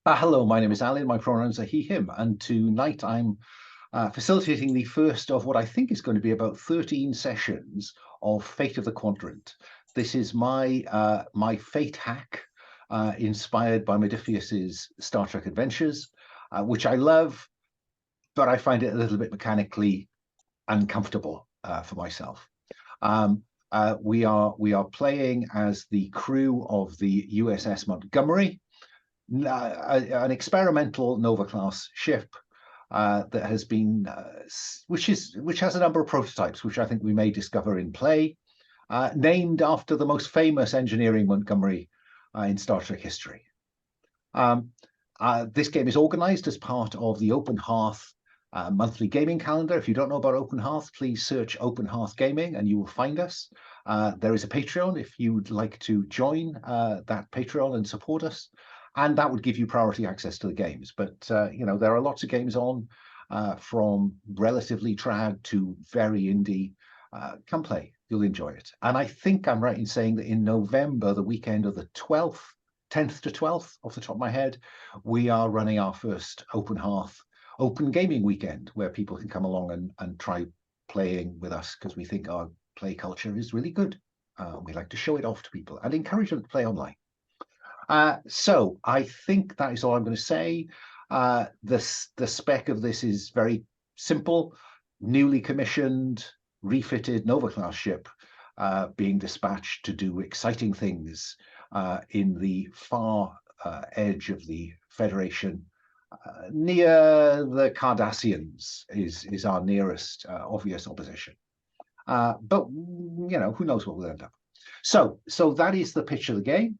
Hello, my name is Alun. My pronouns are he, him, and tonight I'm facilitating the first of what I think is going to be about 13 sessions of Fate of the Quadrant. This is my Fate hack, inspired by Modiphius's Star Trek Adventures, which I love, but I find it a little bit mechanically uncomfortable for myself. We are playing as the crew of the USS Montgomery, an experimental Nova-class ship that has been, which has a number of prototypes, which I think we may discover in play, named after the most famous engineering Montgomery in Star Trek history. This game is organized as part of the Open Hearth monthly gaming calendar. If you don't know about Open Hearth, please search Open Hearth Gaming and you will find us. There is a Patreon if you'd like to join that Patreon and support us. And that would give you priority access to the games. But, there are lots of games on, from relatively trad to very indie. Come play, you'll enjoy it. And I think I'm right in saying that in November, the weekend of the 12th, 10th to 12th, off the top of my head, we are running our first Open Hearth open gaming weekend where people can come along and try playing with us because we think our play culture is really good. We like to show it off to people and encourage them to play online. So I think that is all I'm going to say. The spec of this is very simple. Newly commissioned, refitted Nova-class ship being dispatched to do exciting things in the far edge of the Federation. Near the Cardassians is our nearest obvious opposition. But, who knows what we'll end up. So that is the pitch of the game.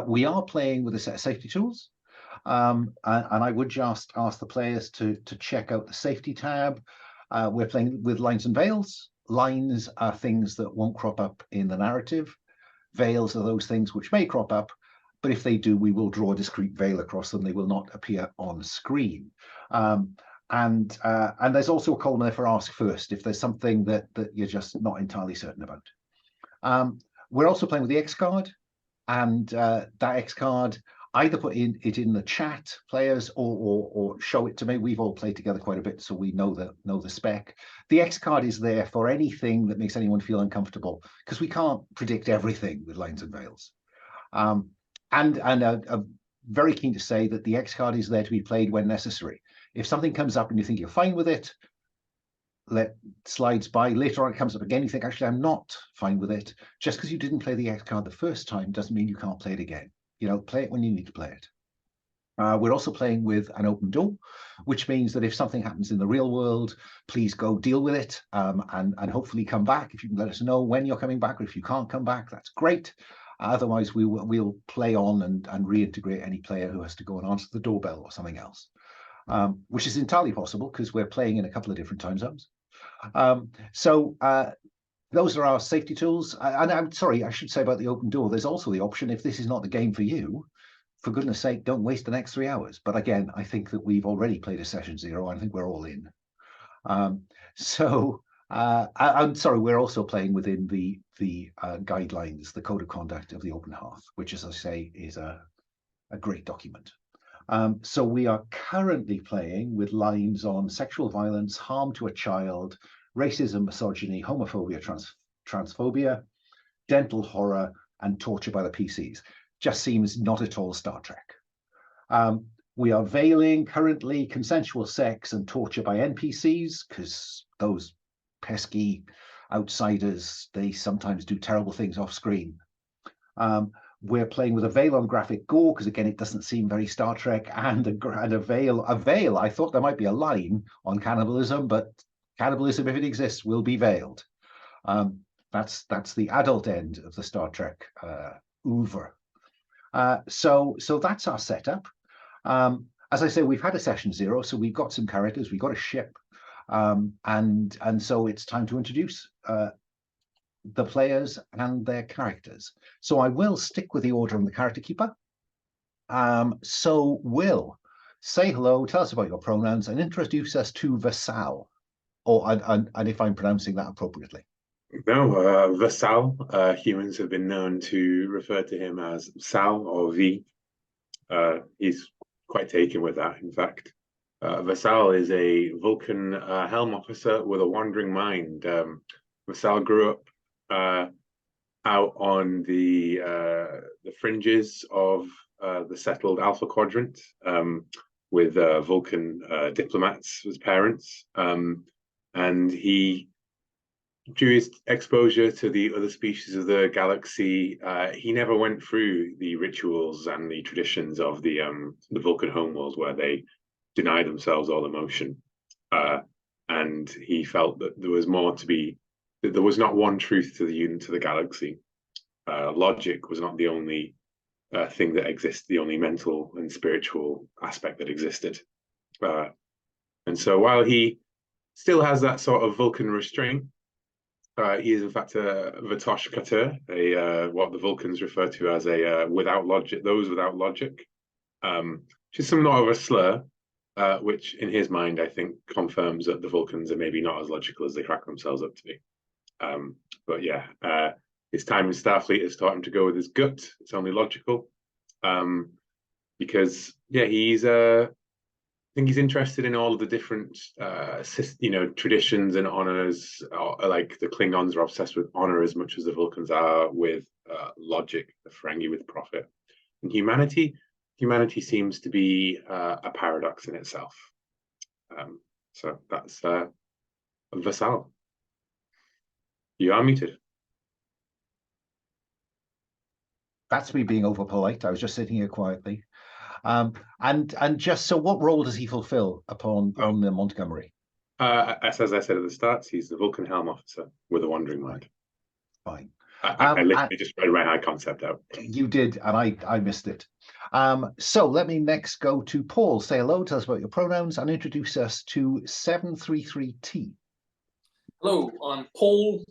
We are playing with a set of safety tools, and I would just ask the players to check out the safety tab. We're playing with lines and veils. Lines are things that won't crop up in the narrative. Veils are those things which may crop up, but if they do, we will draw a discrete veil across them. They will not appear on screen. And there's also a column there for ask first, if there's something that you're just not entirely certain about. We're also playing with the X card. And that X card, either put it in the chat, players, or show it to me. We've all played together quite a bit, so we know the spec. The X card is there for anything that makes anyone feel uncomfortable, because we can't predict everything with lines and veils. And I'm very keen to say that the X card is there to be played when necessary. If something comes up and you think you're fine with it, let slides by. Later on it comes up again, you think, actually, I'm not fine with it. Just because you didn't play the X card the first time doesn't mean you can't play it again. Play it when you need to play it. We're also playing with an open door, which means that if something happens in the real world, please go deal with it, and hopefully come back. If you can let us know when you're coming back, or if you can't come back, that's great. Otherwise, we'll play on and reintegrate any player who has to go and answer the doorbell or something else, which is entirely possible because we're playing in a couple of different time zones. Those are our safety tools. And I'm sorry, I should say about the open door, there's also the option, if this is not the game for you, for goodness sake, don't waste the next 3 hours. But again, I think that we've already played a session 0. I think we're all in. I'm sorry, we're also playing within the guidelines, the code of conduct of the Open Hearth, which, as I say, is a great document. So we are currently playing with lines on sexual violence, harm to a child, racism, misogyny, homophobia, transphobia, dental horror, and torture by the PCs. Just seems not at all Star Trek. We are veiling currently consensual sex and torture by NPCs, because those pesky outsiders, they sometimes do terrible things off screen. We're playing with a veil on graphic gore, because again, it doesn't seem very Star Trek, and a veil. I thought there might be a line on cannibalism, but cannibalism, if it exists, will be veiled. That's the adult end of the Star Trek oeuvre. So that's our setup. As I say, we've had a session 0, so we've got some characters, we've got a ship, and so it's time to introduce the players and their characters. So I will stick with the order on the character keeper. So Will, say hello, tell us about your pronouns, and introduce us to Vassal, and if I'm pronouncing that appropriately. No, Vassal. Humans have been known to refer to him as Sal or V. He's quite taken with that, in fact. Vassal is a Vulcan helm officer with a wandering mind. Vassal grew up out on the fringes of the settled Alpha Quadrant with Vulcan diplomats as parents, and he, through his exposure to the other species of the galaxy, he never went through the rituals and the traditions of the Vulcan homeworld, where they deny themselves all emotion. And he felt that there was more to be. That there was not one truth to the galaxy. Logic was not the only thing that exists, the only mental and spiritual aspect that existed. And so while he still has that sort of Vulcan restraint, he is in fact a Vatosh Kater, what the Vulcans refer to as a without logic, those without logic, which is somewhat of a slur, which in his mind, I think, confirms that the Vulcans are maybe not as logical as they crack themselves up to be. But yeah, his time in Starfleet has taught him to go with his gut. It's only logical, because yeah, I think he's interested in all of the different, traditions and honors. Like the Klingons are obsessed with honor as much as the Vulcans are with logic, the Ferengi with profit. And humanity seems to be a paradox in itself. So that's Vassal. You are muted. That's me being over polite. I was just sitting here quietly. And just so, what role does he fulfill on the Montgomery? As I said at the start, he's the Vulcan helm officer with a wandering mind. Fine. I literally just read my high concept out. You did, and I missed it. So let me next go to Paul. Say hello, tell us about your pronouns, and introduce us to 733T. Hello, I'm Paul.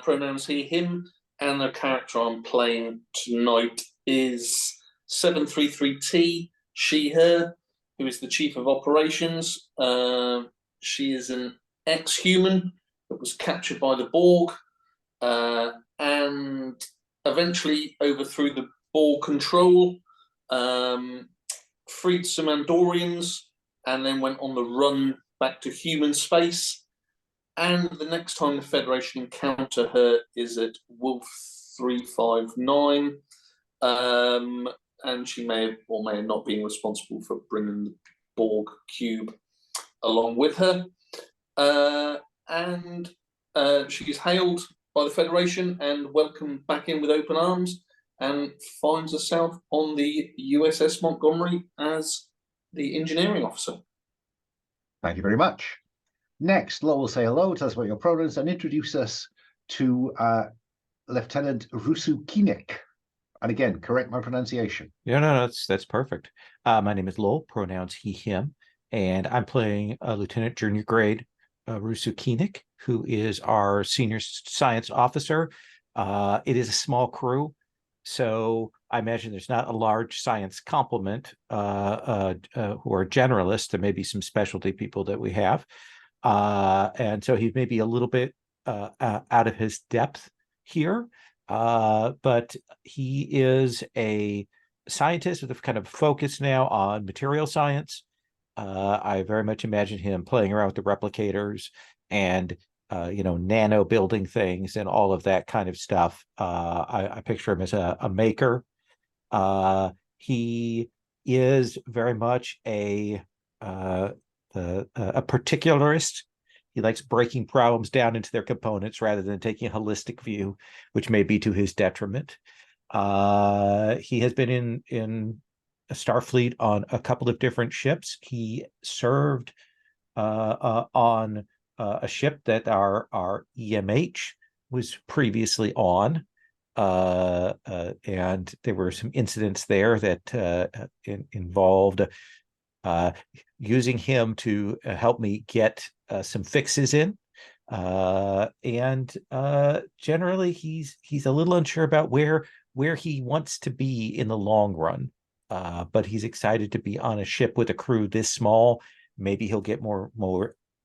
Pronouns he, him, and the character I'm playing tonight is 733T, she, her, who is the chief of operations. She is an ex-human that was captured by the Borg and eventually overthrew the Borg control, freed some Andorians, and then went on the run back to human space. And the next time the Federation encounter her is at Wolf 359. And she may or may have not been responsible for bringing the Borg cube along with her. And she is hailed by the Federation and welcomed back in with open arms, and finds herself on the USS Montgomery as the engineering officer. Thank you very much. Next, Lowell, say hello, tell us about your pronouns, and introduce us to Lieutenant Rusukinik. And again, correct my pronunciation. Yeah, no, that's perfect. My name is Lowell, pronouns he, him, and I'm playing Lieutenant Junior Grade Rusukinik, who is our senior science officer. It is a small crew, so I imagine there's not a large science complement who are generalists. There may be some specialty people that we have. And so he may be a little bit out of his depth here, but he is a scientist with a kind of focus now on material science. I very much imagine him playing around with the replicators and nano building things and all of that kind of stuff. I picture him as a maker. He is very much a particularist. He likes breaking problems down into their components rather than taking a holistic view, which may be to his detriment. He has been in Starfleet on a couple of different ships. He served on a ship that our EMH was previously on, and there were some incidents there that involved using him to help me get some fixes in, and generally he's a little unsure about where he wants to be in the long run, but he's excited to be on a ship with a crew this small. Maybe he'll get more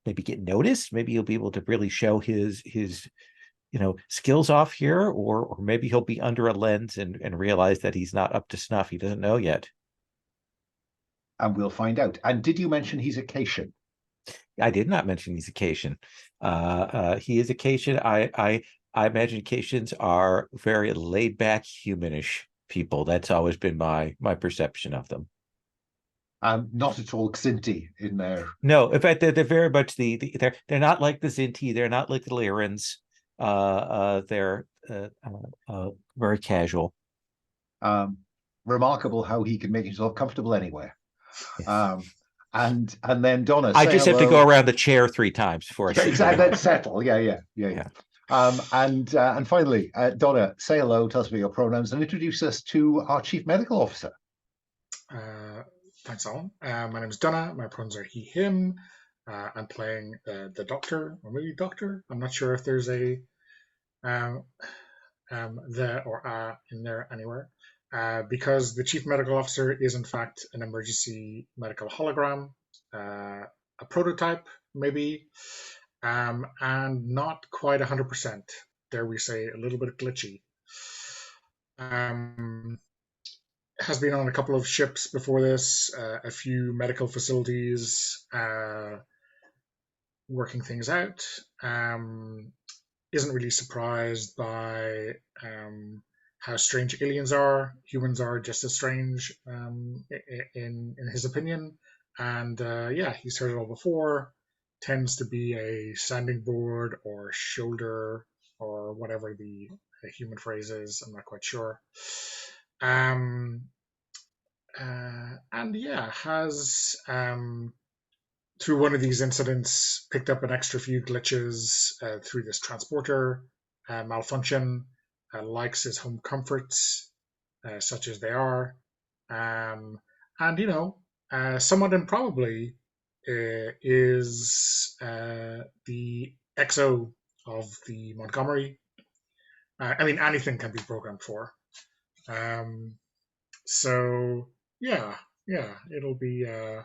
maybe get noticed. Maybe he'll be able to really show his skills off here, or maybe he'll be under a lens and realize that he's not up to snuff. He doesn't know yet. we'll find out. And did you mention he's Acacian? I did not mention he's Acacian. He is Acacian. I imagine Acacians are very laid back, humanish people. That's always been my perception of them. Not at all Xinti in there. No, in fact, they're very much they're not like the Xinti. They're not like the Lyrans. They're very casual. Remarkable how he can make himself comfortable anywhere. Yes. And then Donna, I just have to go around the chair 3 times before I sit exactly. down. Let's settle. Yeah. And finally, Donna, say hello, tell us about your pronouns, and introduce us to our Chief Medical Officer. Thanks, Alan. My name is Donna. My pronouns are he, him. I'm playing the doctor, or maybe doctor. I'm not sure if there's a the or a in there anywhere. Because the Chief Medical Officer is in fact an emergency medical hologram, a prototype maybe, and not quite 100%. Dare we say a little bit glitchy. Has been on a couple of ships before this, a few medical facilities, working things out. Isn't really surprised by how strange aliens are. Humans are just as strange, in his opinion. And yeah, he's heard it all before. Tends to be a sounding board or shoulder or whatever the human phrase is. I'm not quite sure. And yeah, has through one of these incidents picked up an extra few glitches through this transporter malfunction. Likes his home comforts, such as they are, and somewhat improbably is the XO of the Montgomery. I mean, anything can be programmed for. So yeah, it'll be a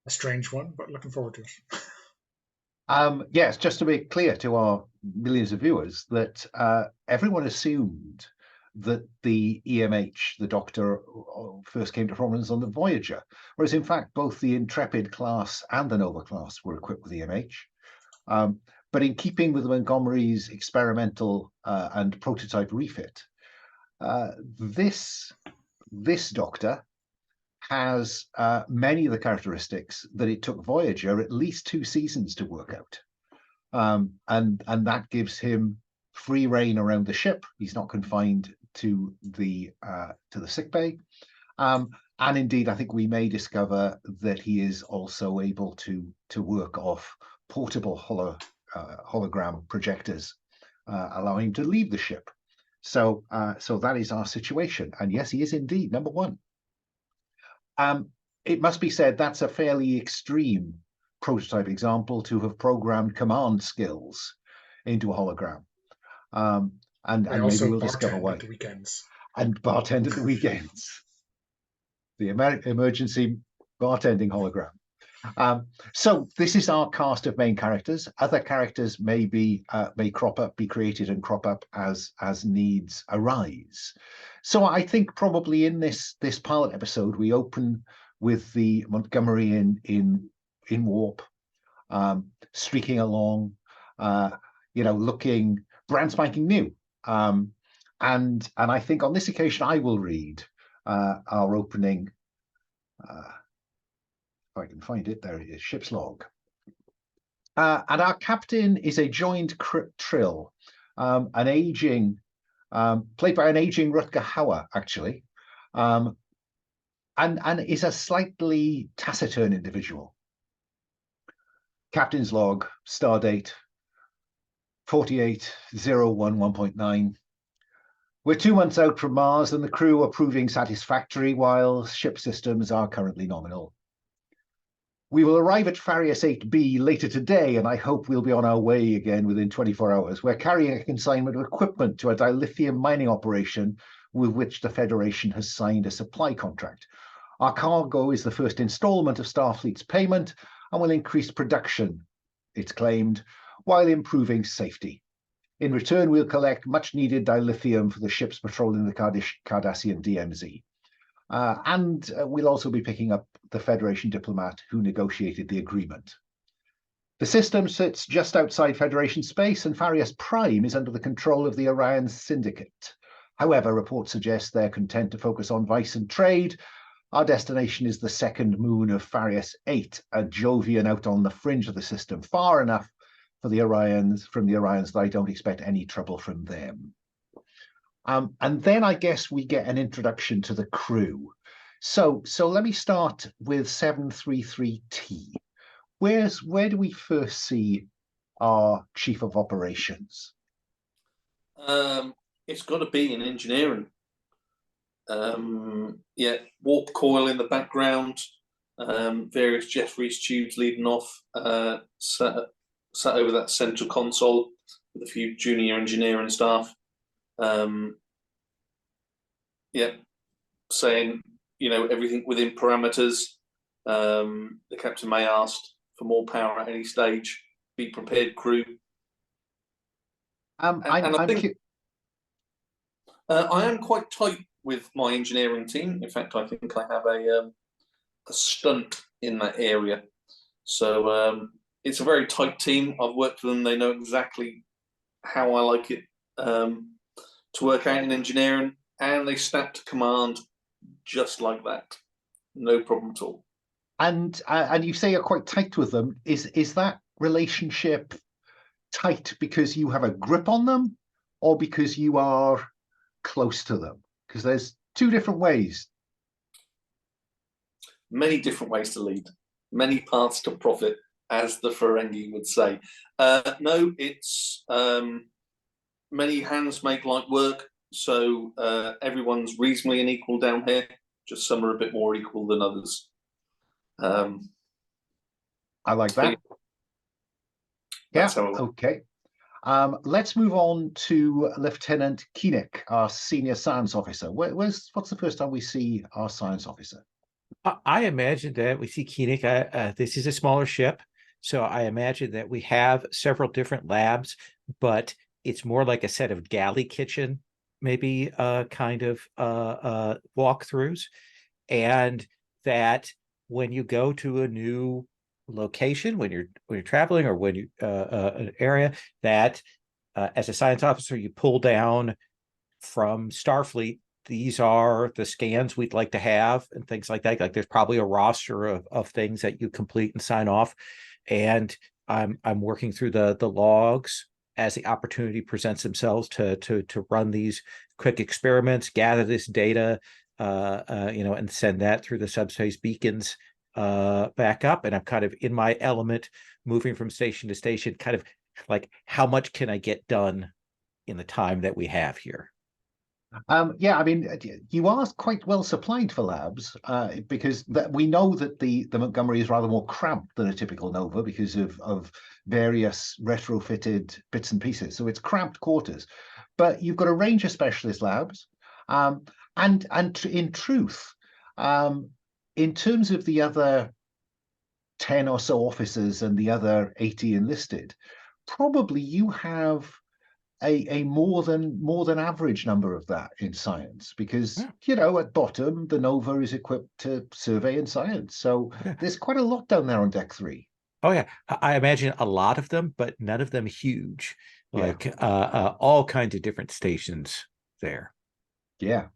strange one, but looking forward to it. Yes, just to make clear to our millions of viewers that everyone assumed that the EMH, the Doctor, first came to prominence on the Voyager, whereas in fact both the Intrepid class and the Nova class were equipped with EMH. But in keeping with the Montgomery's experimental and prototype refit, this Doctor has many of the characteristics that it took Voyager at least 2 seasons to work out. And that gives him free reign around the ship. He's not confined to the sickbay. And indeed, I think we may discover that he is also able to work off portable hologram projectors, allowing him to leave the ship. So that is our situation. And yes, he is indeed number 1. It must be said that's a fairly extreme prototype example to have programmed command skills into a hologram. And maybe we'll discover why. The weekends. And bartend at the weekends. The emergency bartending hologram. So this is our cast of main characters. Other characters may crop up, be created and crop up as needs arise. So I think probably in this pilot episode we open with the Montgomery in warp, streaking along, looking brand spanking new. And I think on this occasion I will read our opening. If I can find it, there it is, ship's log. And our captain is a joined Prel, an aging, played by an aging Rutger Hauer, actually, and is a slightly taciturn individual. Captain's log, Stardate 4801.9. We're 2 months out from Mars and the crew are proving satisfactory while ship systems are currently nominal. We will arrive at Farius VIII-B later today, and I hope we'll be on our way again within 24 hours. We're carrying a consignment of equipment to a dilithium mining operation with which the Federation has signed a supply contract. Our cargo is the first installment of Starfleet's payment and will increase production, it's claimed, while improving safety. In return, we'll collect much-needed dilithium for the ships patrolling the Cardassian DMZ. and we'll also be picking up the Federation diplomat who negotiated the agreement. The system sits just outside Federation space, and Farius Prime is under the control of the Orion Syndicate. However, reports suggest they're content to focus on vice and trade. Our destination is the second moon of Farius VIII, a Jovian out on the fringe of the system, far enough for the Orions, from the Orions, that I don't expect any trouble from them. And then I guess we get an introduction to the crew. So let me start with 733T. Where do we first see our chief of operations? It's got to be in engineering. Yeah, warp coil in the background, various Jeffries tubes leading off, sat over that central console with a few junior engineering staff. Yeah, saying, everything within parameters. The captain may ask for more power at any stage. Be prepared, crew. I am quite tight with my engineering team. In fact, I think I have a stunt in that area. So it's a very tight team. I've worked with them. They know exactly how I like it to work out in engineering, and they snap to command just like that. No problem at all. And you say you're quite tight with them. Is that relationship tight because you have a grip on them, or because you are close to them? Because there's two different ways. Many different ways to lead, many paths to profit, as the Ferengi would say. No, it's many hands make light work, so everyone's reasonably unequal down here. Just some are a bit more equal than others. I like that. Yeah, okay. Let's move on to Lieutenant Koenig, our senior science officer. What's the first time we see our science officer? I imagine that we see Koenig. This is a smaller ship, so I imagine that we have several different labs, but it's more like a set of galley kitchen, maybe kind of walkthroughs, and that when you go to a new location, when you're traveling, or when you an area, that as a science officer you pull down from Starfleet, these are the scans we'd like to have and things like that. Like there's probably a roster of things that you complete and sign off, and I'm working through the logs as the opportunity presents themselves to run these quick experiments, gather this data, and send that through the subspace beacons back up. And I'm kind of in my element, moving from station to station, kind of like, how much can I get done in the time that we have here? Yeah, I mean, you are quite well supplied for labs, because we know that the Montgomery is rather more cramped than a typical Nova because of various retrofitted bits and pieces. So it's cramped quarters, but you've got a range of specialist labs, and in truth, in terms of the other 10 or so officers and the other 80 enlisted, probably you have a more than average number of that in science, because at bottom the Nova is equipped to survey and science, so there's quite a lot down there on deck 3. Oh yeah, I imagine a lot of them, but none of them huge, like all kinds of different stations there. Yeah,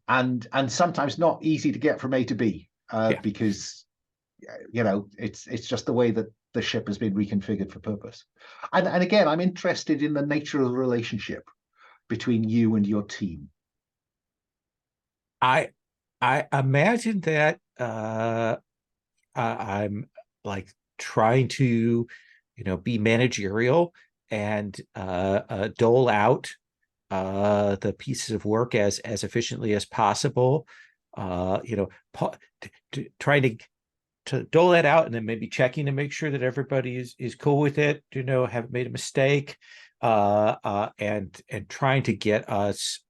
and sometimes not easy to get from A to B, because it's just the way that the ship has been reconfigured for purpose. And again, I'm interested in the nature of the relationship between you and your team. I imagine that I'm like trying to, be managerial and dole out the pieces of work as efficiently as possible. Trying to dole that out, and then maybe checking to make sure that everybody is cool with it, haven't made a mistake, and trying to get us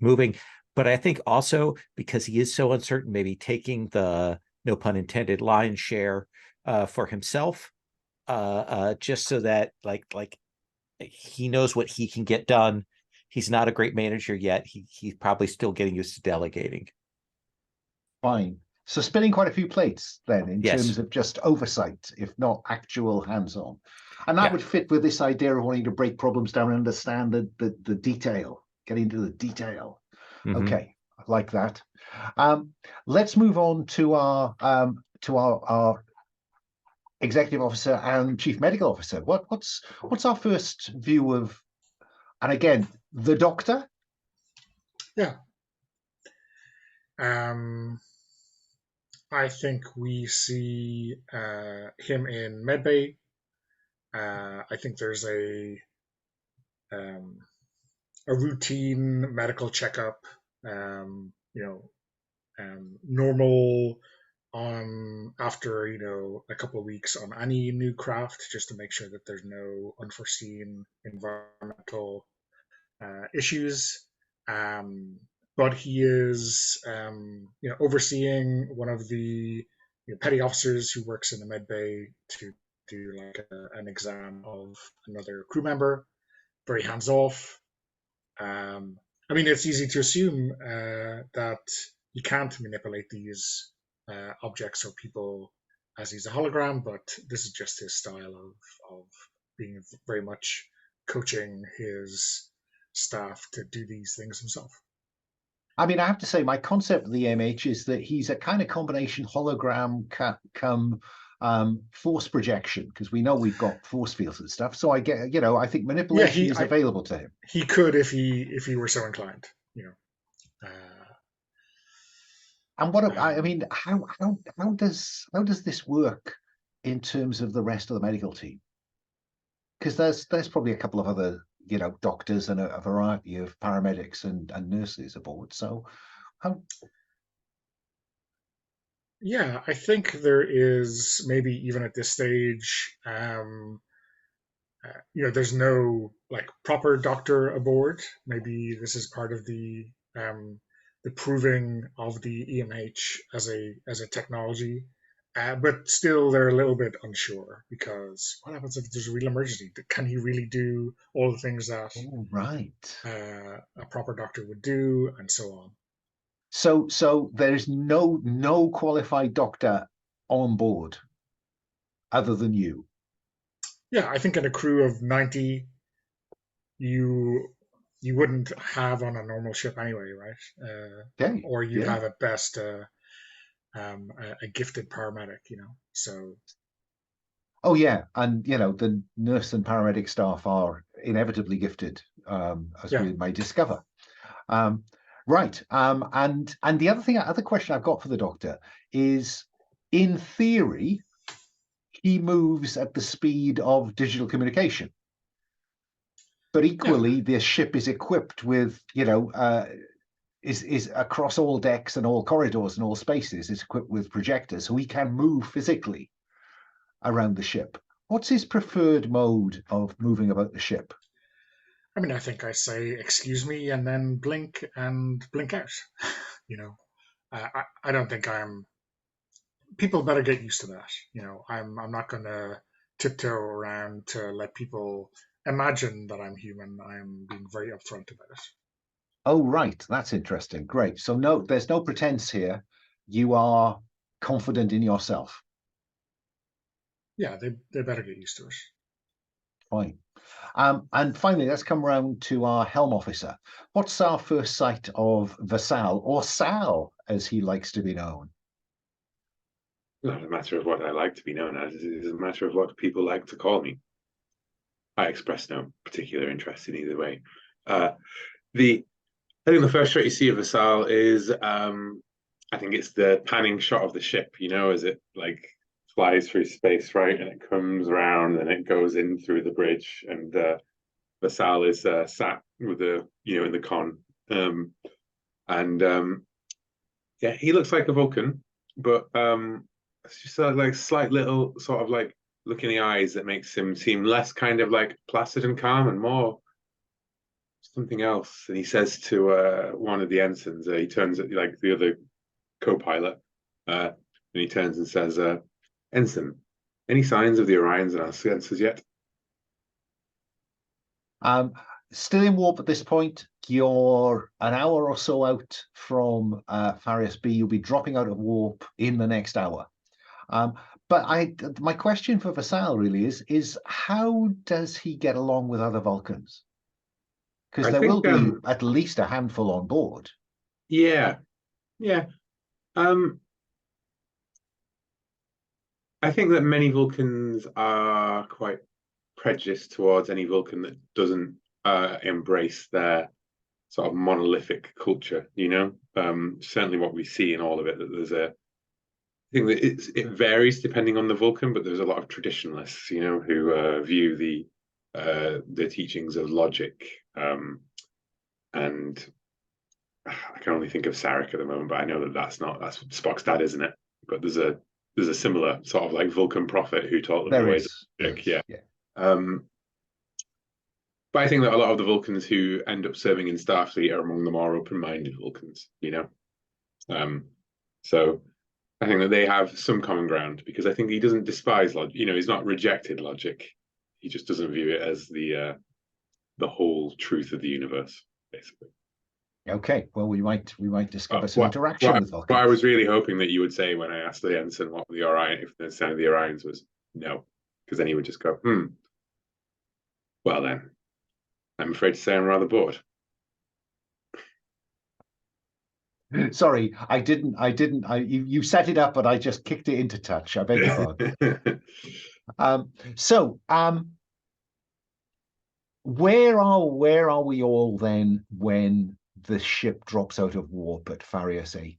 moving. But I think also, because he is so uncertain, maybe taking the, no pun intended, lion's share for himself, just so that like he knows what he can get done. He's not a great manager yet. He's probably still getting used to delegating. Fine. So spinning quite a few plates then in Yes. terms of just oversight, if not actual hands-on. And that Yeah. would fit with this idea of wanting to break problems down and understand the detail, get into the detail. Mhm. Okay, I like that. Let's move on to our executive officer and chief medical officer. What's our first view of, and again, the doctor? Yeah. I think we see him in medbay. I think there's a routine medical checkup. Normal on after a couple of weeks on any new craft, just to make sure that there's no unforeseen environmental issues. But he is, overseeing one of the petty officers who works in the med bay to do like an exam of another crew member. Very hands off. I mean, it's easy to assume that you can't manipulate these objects or people as he's a hologram, but this is just his style of being very much coaching his staff to do these things himself. I mean, I have to say, my concept of the MH is that he's a kind of combination hologram come force projection, because we know we've got force fields and stuff. So I get, I think manipulation is available to him. He could if he were so inclined, And what I mean, how does this work in terms of the rest of the medical team? Because there's probably a couple of other doctors and a variety of paramedics and nurses aboard. So how? Yeah, I think there is maybe even at this stage, there's no like proper doctor aboard. Maybe this is part of the proving of the EMH as a technology. But still, they're a little bit unsure, because what happens if there's a real emergency? Can he really do all the things that a proper doctor would do, and so on? So there's no qualified doctor on board other than you. Yeah, I think in a crew of 90, you wouldn't have on a normal ship anyway, right? Or you'd have at best a gifted paramedic, so. Oh yeah, and the nurse and paramedic staff are inevitably gifted, as we may discover. Right, and the other question I've got for the doctor is, in theory, he moves at the speed of digital communication, but equally, the ship is equipped with, is across all decks and all corridors and all spaces is equipped with projectors, so he can move physically around the ship. What's his preferred mode of moving about the ship? I mean, I think I say, excuse me, and then blink out. I don't think people better get used to that. I'm not going to tiptoe around to let people imagine that I'm human. I'm being very upfront about it. Oh, right. That's interesting. Great. So no, there's no pretense here. You are confident in yourself. Yeah, they better get used to it. Fine. And finally, let's come around to our helm officer. What's our first sight of Vassal, or Sal, as he likes to be known? Not a matter of what I like to be known as. It's a matter of what people like to call me. I express no particular interest in either way. I think the first shot you see of Vassal is, I think it's the panning shot of the ship, as it like flies through space, right? And it comes around and it goes in through the bridge, and Vassal is sat with the, in the con. Yeah, he looks like a Vulcan, but it's just like slight little sort of like look in the eyes that makes him seem less kind of like placid and calm and more something else. And he says to one of the ensigns, he turns at like the other co-pilot, and he turns and says, "Ensign, any signs of the Orions in our sensors yet?" Still in warp at this point. You're an hour or so out from Farius B. You'll be dropping out of warp in the next hour. But my question for Vassal really is how does he get along with other Vulcans? Because there will be at least a handful on board. Yeah. I think that many Vulcans are quite prejudiced towards any Vulcan that doesn't embrace their sort of monolithic culture, you know. Certainly what we see in all of it, that there's I think that it varies depending on the Vulcan, but there's a lot of traditionalists, you know, who view the teachings of logic, and I can only think of Sarek at the moment, but I know that's Spock's dad, isn't it? But there's a similar sort of like Vulcan prophet who taught them the ways of logic. Yeah. But I think that a lot of the Vulcans who end up serving in Starfleet are among the more open-minded Vulcans, you know. So I think that they have some common ground, because I think he doesn't despise logic. You know, he's not rejected logic. He just doesn't view it as the whole truth of the universe, basically. Okay, well, we might discover some interaction with Vulcans. What I was really hoping that you would say when I asked the ensign what the Orion, if the sign of the Orions was no, because then he would just go, well then, I'm afraid to say I'm rather bored. Sorry, I didn't. You set it up, but I just kicked it into touch. I beg your pardon. Where are we all then when the ship drops out of warp at Farius VIII?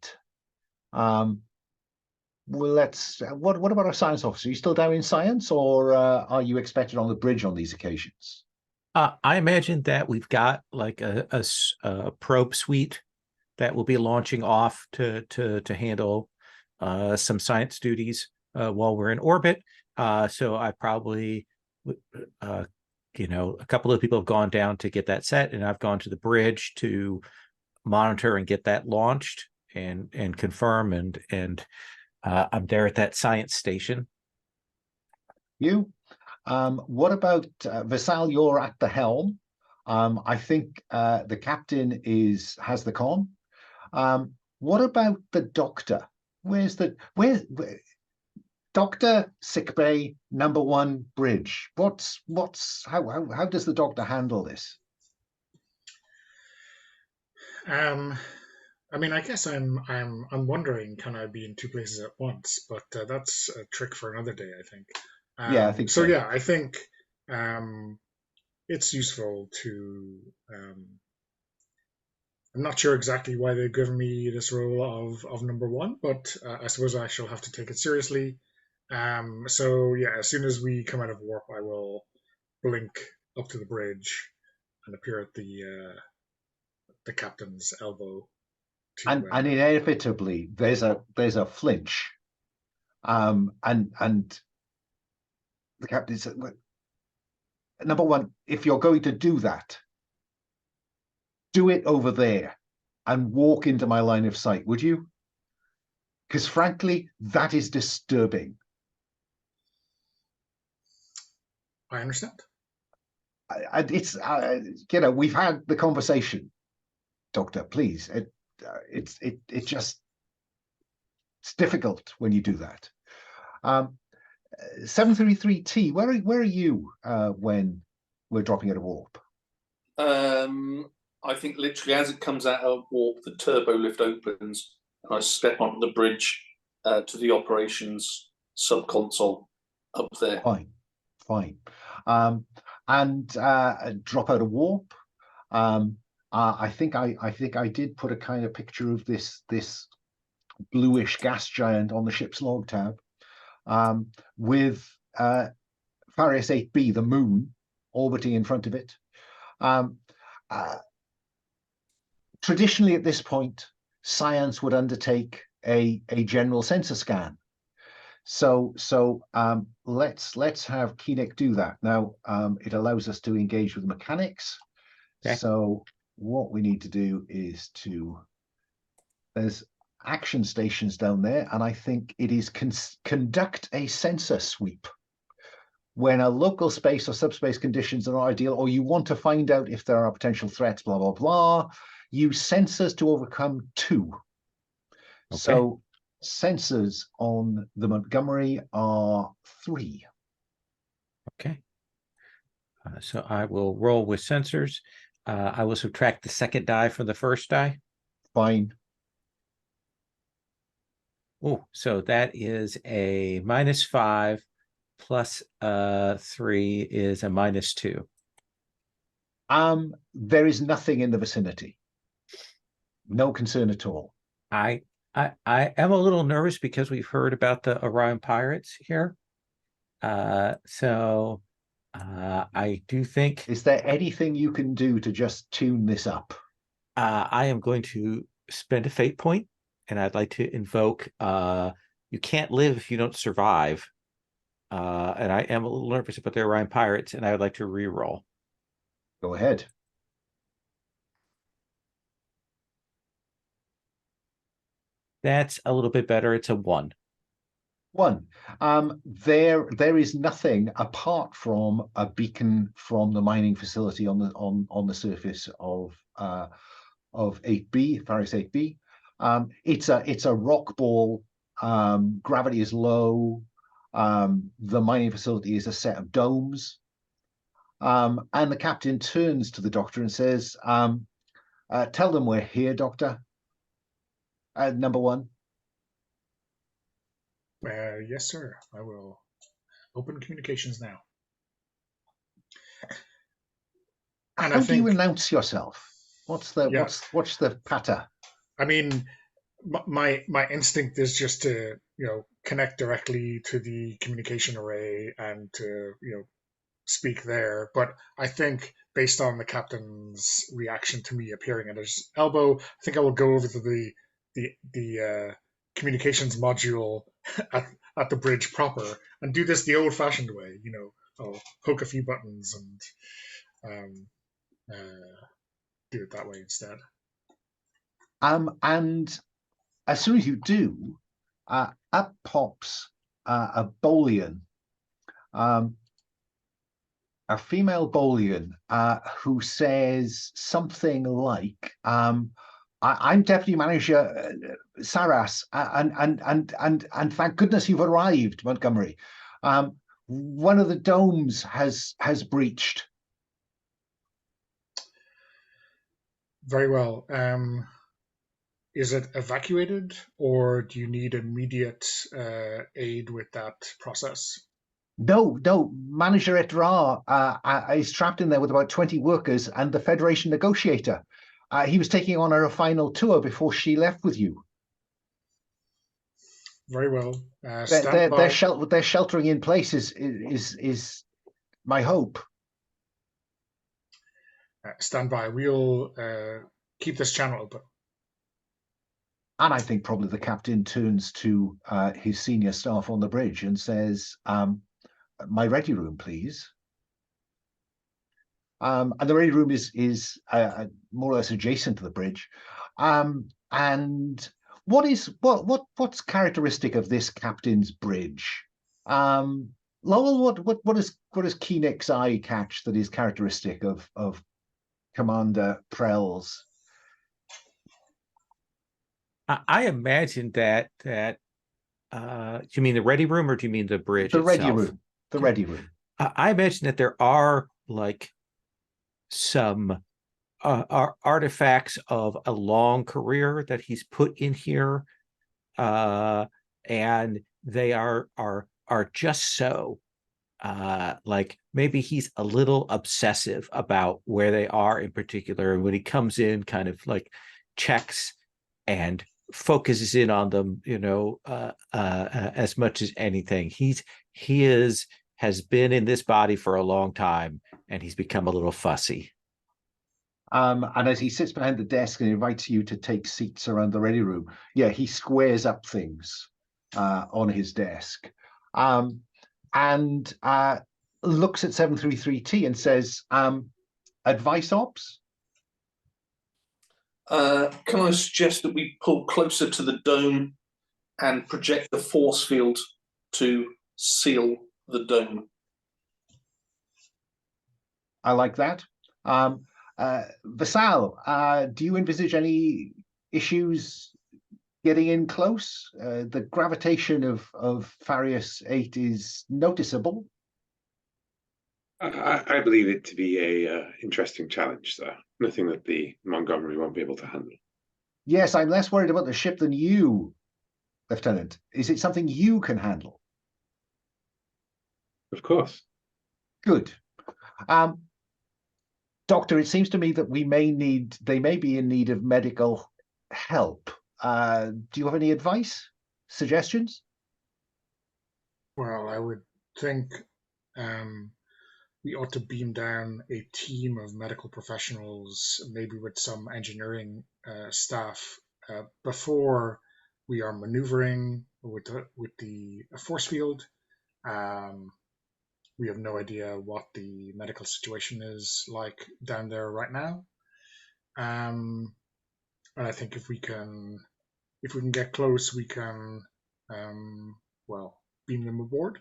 Well, what about our science officer? Are you still down in science, or are you expected on the bridge on these occasions? I imagine that we've got like a probe suite that will be launching off to handle some science duties while we're in orbit. So I probably, a couple of people have gone down to get that set, and I've gone to the bridge to monitor and get that launched and confirm, and I'm there at that science station. What about Vassal? You're at the helm. I think the captain has the comm. What about the doctor? Where's doctor? Sickbay #1 bridge. How does the doctor handle this? I mean, I guess I'm wondering, can I be in two places at once? But that's a trick for another day, I think. Yeah, I think so. Yeah, I think it's useful to. I'm not sure exactly why they've given me this role of #1, but I suppose I shall have to take it seriously. So yeah, as soon as we come out of warp, I will blink up to the bridge and appear at the captain's elbow. And inevitably, there's a flinch, and the captain said, well, #1, if you're going to do that, do it over there and walk into my line of sight, would you? Because frankly, that is disturbing. I understand. It's we've had the conversation, Doctor. Please, it's difficult when you do that. 733T, where are you when we're dropping out of warp? I think literally as it comes out of warp, the turbo lift opens, and I step onto the bridge to the operations sub-console up there. Fine. And drop out of warp. I think I did put a kind of picture of this bluish gas giant on the ship's log tab, with Farius VIII-B, the moon, orbiting in front of it. Traditionally, at this point, science would undertake a general sensor scan. So let's have Koenig do that. Now, it allows us to engage with mechanics. Okay. So what we need to do is there's action stations down there, and I think it is conduct a sensor sweep. when a local space or subspace conditions are not ideal, or you want to find out if there are potential threats, blah, blah, blah, use sensors to overcome 2. Okay. So sensors on the Montgomery are 3. Okay. So I will roll with sensors. I will subtract the second die from the first die. Fine. Oh, so that is a -5 plus 3 is a -2. There is nothing in the vicinity. No concern at all. I am a little nervous because we've heard about the Orion pirates here. So I do think. Is there anything you can do to just tune this up? I am going to spend a fate point, and I'd like to invoke you can't live if you don't survive. And I am a little nervous about the Orion pirates, and I would like to re-roll. Go ahead. That's a little bit better. It's a 1. 1. There is nothing apart from a beacon from the mining facility on the surface of 8B, Farius 8B. It's a rock ball. Gravity is low. The mining facility is a set of domes. And the captain turns to the doctor and says, tell them we're here, Doctor. Number 1. Yes, sir. I will open communications now. And How do you announce yourself? What's the patter? I mean, my instinct is just to connect directly to the communication array and to speak there. But I think based on the captain's reaction to me appearing at his elbow, I think I will go over to the communications module at the bridge proper and do this the old-fashioned way. I'll poke a few buttons and do it that way instead. And as soon as you do, up pops a Bolian, a female Bolian, who says something like, I'm Deputy Manager Saras, and thank goodness you've arrived, Montgomery. One of the domes has breached. Very well. Is it evacuated, or do you need immediate aid with that process? No. Manager Ra is trapped in there with about 20 workers and the Federation negotiator. He was taking on her final tour before she left with you. Very well. Their sheltering in place is my hope. Stand by. We'll keep this channel open. And I think probably the captain turns to his senior staff on the bridge and says, my ready room, please. And the ready room is more or less adjacent to the bridge. And what's characteristic of this captain's bridge? Lowell, what does Koenig's eye catch that is characteristic of Commander Prel's? I imagine that do you mean the ready room or do you mean the bridge the itself? Ready room. The ready room. I imagine that there are like some artifacts of a long career that he's put in here, and they are just so like maybe he's a little obsessive about where they are in particular, and when he comes in, kind of like checks and focuses in on them, as much as anything. He has been in this body for a long time, and he's become a little fussy. And as he sits behind the desk and invites you to take seats around the ready room, he squares up things on his desk, and looks at 733T and says, advice ops? Can I suggest that we pull closer to the dome and project the force field to seal the dome? I like that. Vassal, do you envisage any issues getting in close? The gravitation of Farius VIII is noticeable. I believe it to be a interesting challenge, sir. Nothing that the Montgomery won't be able to handle. Yes, I'm less worried about the ship than you, Lieutenant. Is it something you can handle? Of course. Good. Doctor, it seems to me that they may be in need of medical help. Do you have any advice, suggestions? Well, I would think we ought to beam down a team of medical professionals, maybe with some engineering staff, before we are maneuvering with the force field. We have no idea what the medical situation is like down there right now. And I think if we can get close, we can, well, beam them aboard.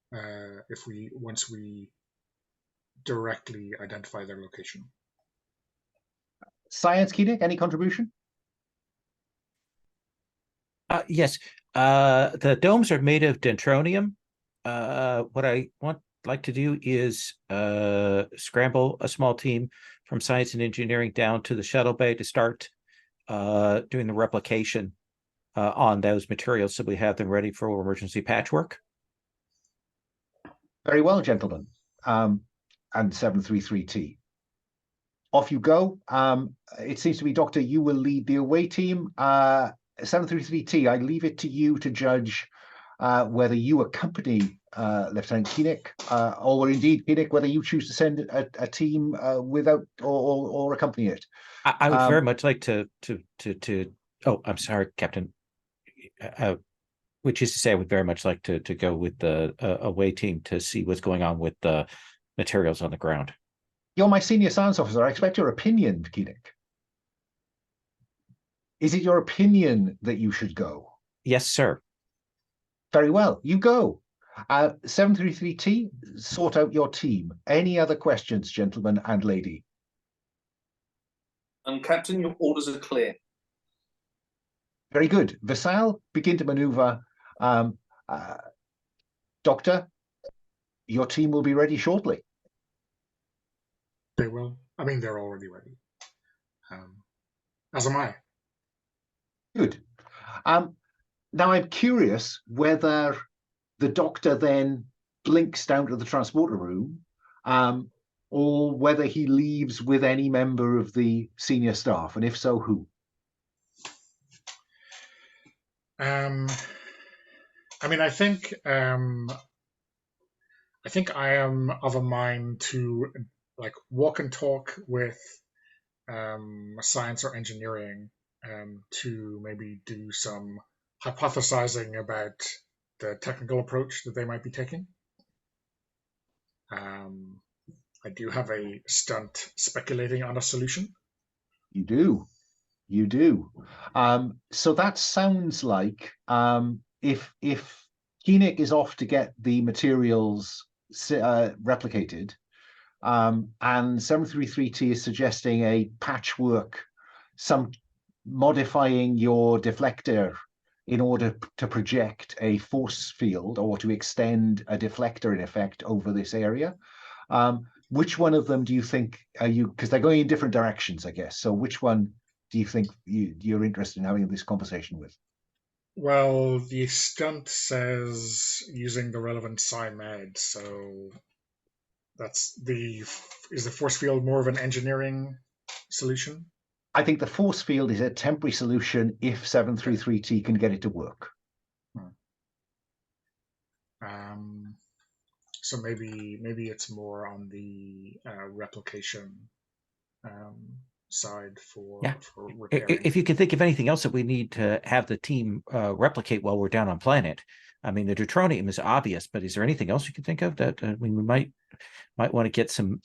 Once we directly identify their location. Science, Koenig, any contribution? Yes. The domes are made of dentronium. What I like to do is scramble a small team from science and engineering down to the shuttle bay to start doing the replication on those materials so we have them ready for emergency patchwork. Very well, gentlemen. And 733T. Off you go. It seems to me, Doctor, you will lead the away team. 733T, I leave it to you to judge whether you accompany Lieutenant Koenig, or indeed, Koenig, whether you choose to send a team without or accompany it. I would very much like to. Oh, I'm sorry, Captain. Which is to say, I would very much like to go with the away team to see what's going on with the materials on the ground. You're my senior science officer. I expect your opinion, Koenig. Is it your opinion that you should go? Yes, sir. Very well, you go. 733T, sort out your team. Any other questions, gentlemen and lady? Captain, your orders are clear. Very good. Vassal, begin to maneuver. Doctor, your team will be ready shortly. They will. I mean, they're already ready. As am I. Good. Now I'm curious whether the Doctor then blinks down to the transporter room, or whether he leaves with any member of the senior staff, and if so, who? I mean, I think I am of a mind to like walk and talk with science or engineering to maybe do some hypothesizing about the technical approach that they might be taking. I do have a stunt speculating on a solution. You do. You do. So that sounds like if Koenig is off to get the materials replicated, and 733T is suggesting a patchwork, some modifying your deflector in order to project a force field or to extend a deflector in effect over this area. Which one of them do you think are you, because they're going in different directions, I guess. So which one do you think you're interested in having this conversation with? Well, the stunt says using the relevant PsyMed, so is the force field more of an engineering solution? I think the force field is a temporary solution if 733T can get it to work. So maybe it's more on the replication side for repairing. If you can think of anything else that we need to have the team replicate while we're down on planet. I mean, the deuteronium is obvious, but is there anything else you can think of that we might want to get some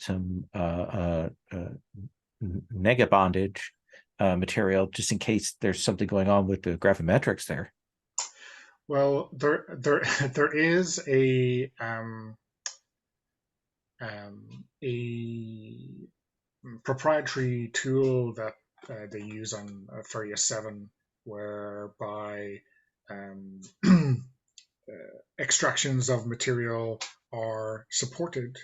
nega bondage material just in case there's something going on with the gravimetrics there? Well, there is a a proprietary tool that they use on Farius VII, whereby extractions of material are supported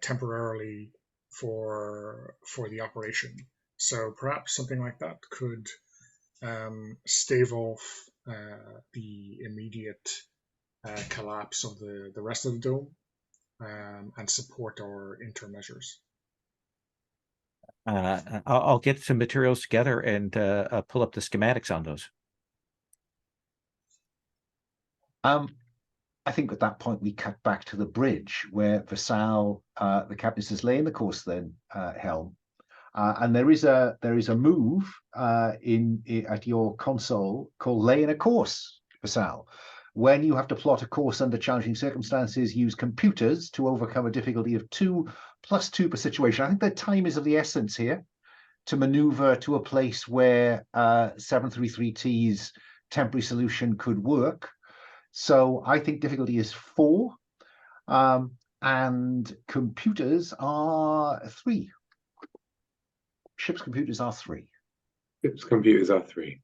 temporarily for the operation. So perhaps something like that could stave off the immediate collapse of the rest of the dome and support our intermeasures. I'll get some materials together and pull up the schematics on those. I think at that point we cut back to the bridge where Vassal, the captain, says, "Lay in the course then, Helm." And there is a move at your console called "Lay in a course," Vassal. When you have to plot a course under challenging circumstances, use computers to overcome a difficulty of 2 + 2 per situation. I think the time is of the essence here to maneuver to a place where 733T's temporary solution could work. So I think difficulty is 4, and computers are 3. Ship's computers are 3. Ship's computers are 3.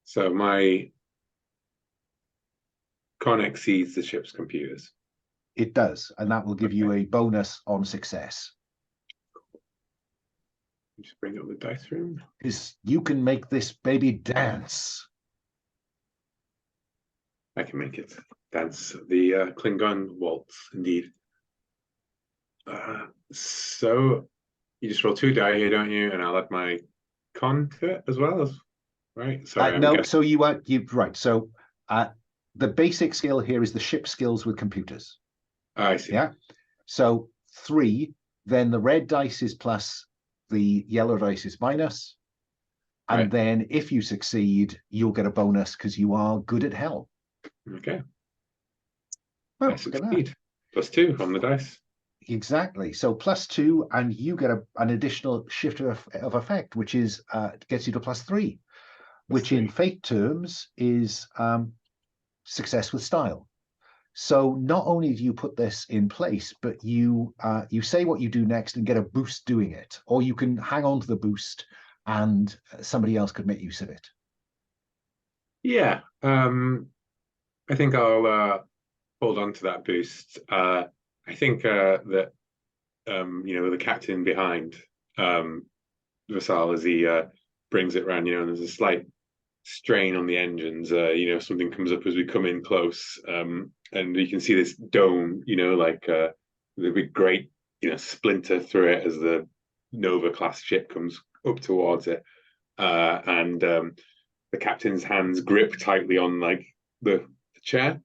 So my con exceeds the ship's computers. It does, and that will give you a bonus on success. Just bring up the dice room. Because you can make this baby dance. I can make it dance. The Klingon waltz, indeed. So you just roll 2 die here, don't you? And I'll add my con to it as well, right? Sorry, No, so you right. So the basic skill here is the ship skills with computers. I see. Yeah. So 3, then the red dice is plus, the yellow dice is minus. And Right. then if you succeed, you'll get a bonus because you are good at Helm. Okay. Oh, I look at that. succeed. +2 on the dice. Exactly. So +2, and you get an additional shift of effect, which is gets you to +3, which in fate terms is success with style. So not only do you put this in place, but you say what you do next and get a boost doing it, or you can hang on to the boost and somebody else could make use of it. Yeah. I think I'll hold on to that boost. I think that the captain behind Vassal, as he brings it around, and there's a slight strain on the engines. Something comes up as we come in close, and you can see this dome, like the big great, splinter through it as the Nova class ship comes up towards it, and the captain's hands grip tightly on like the chair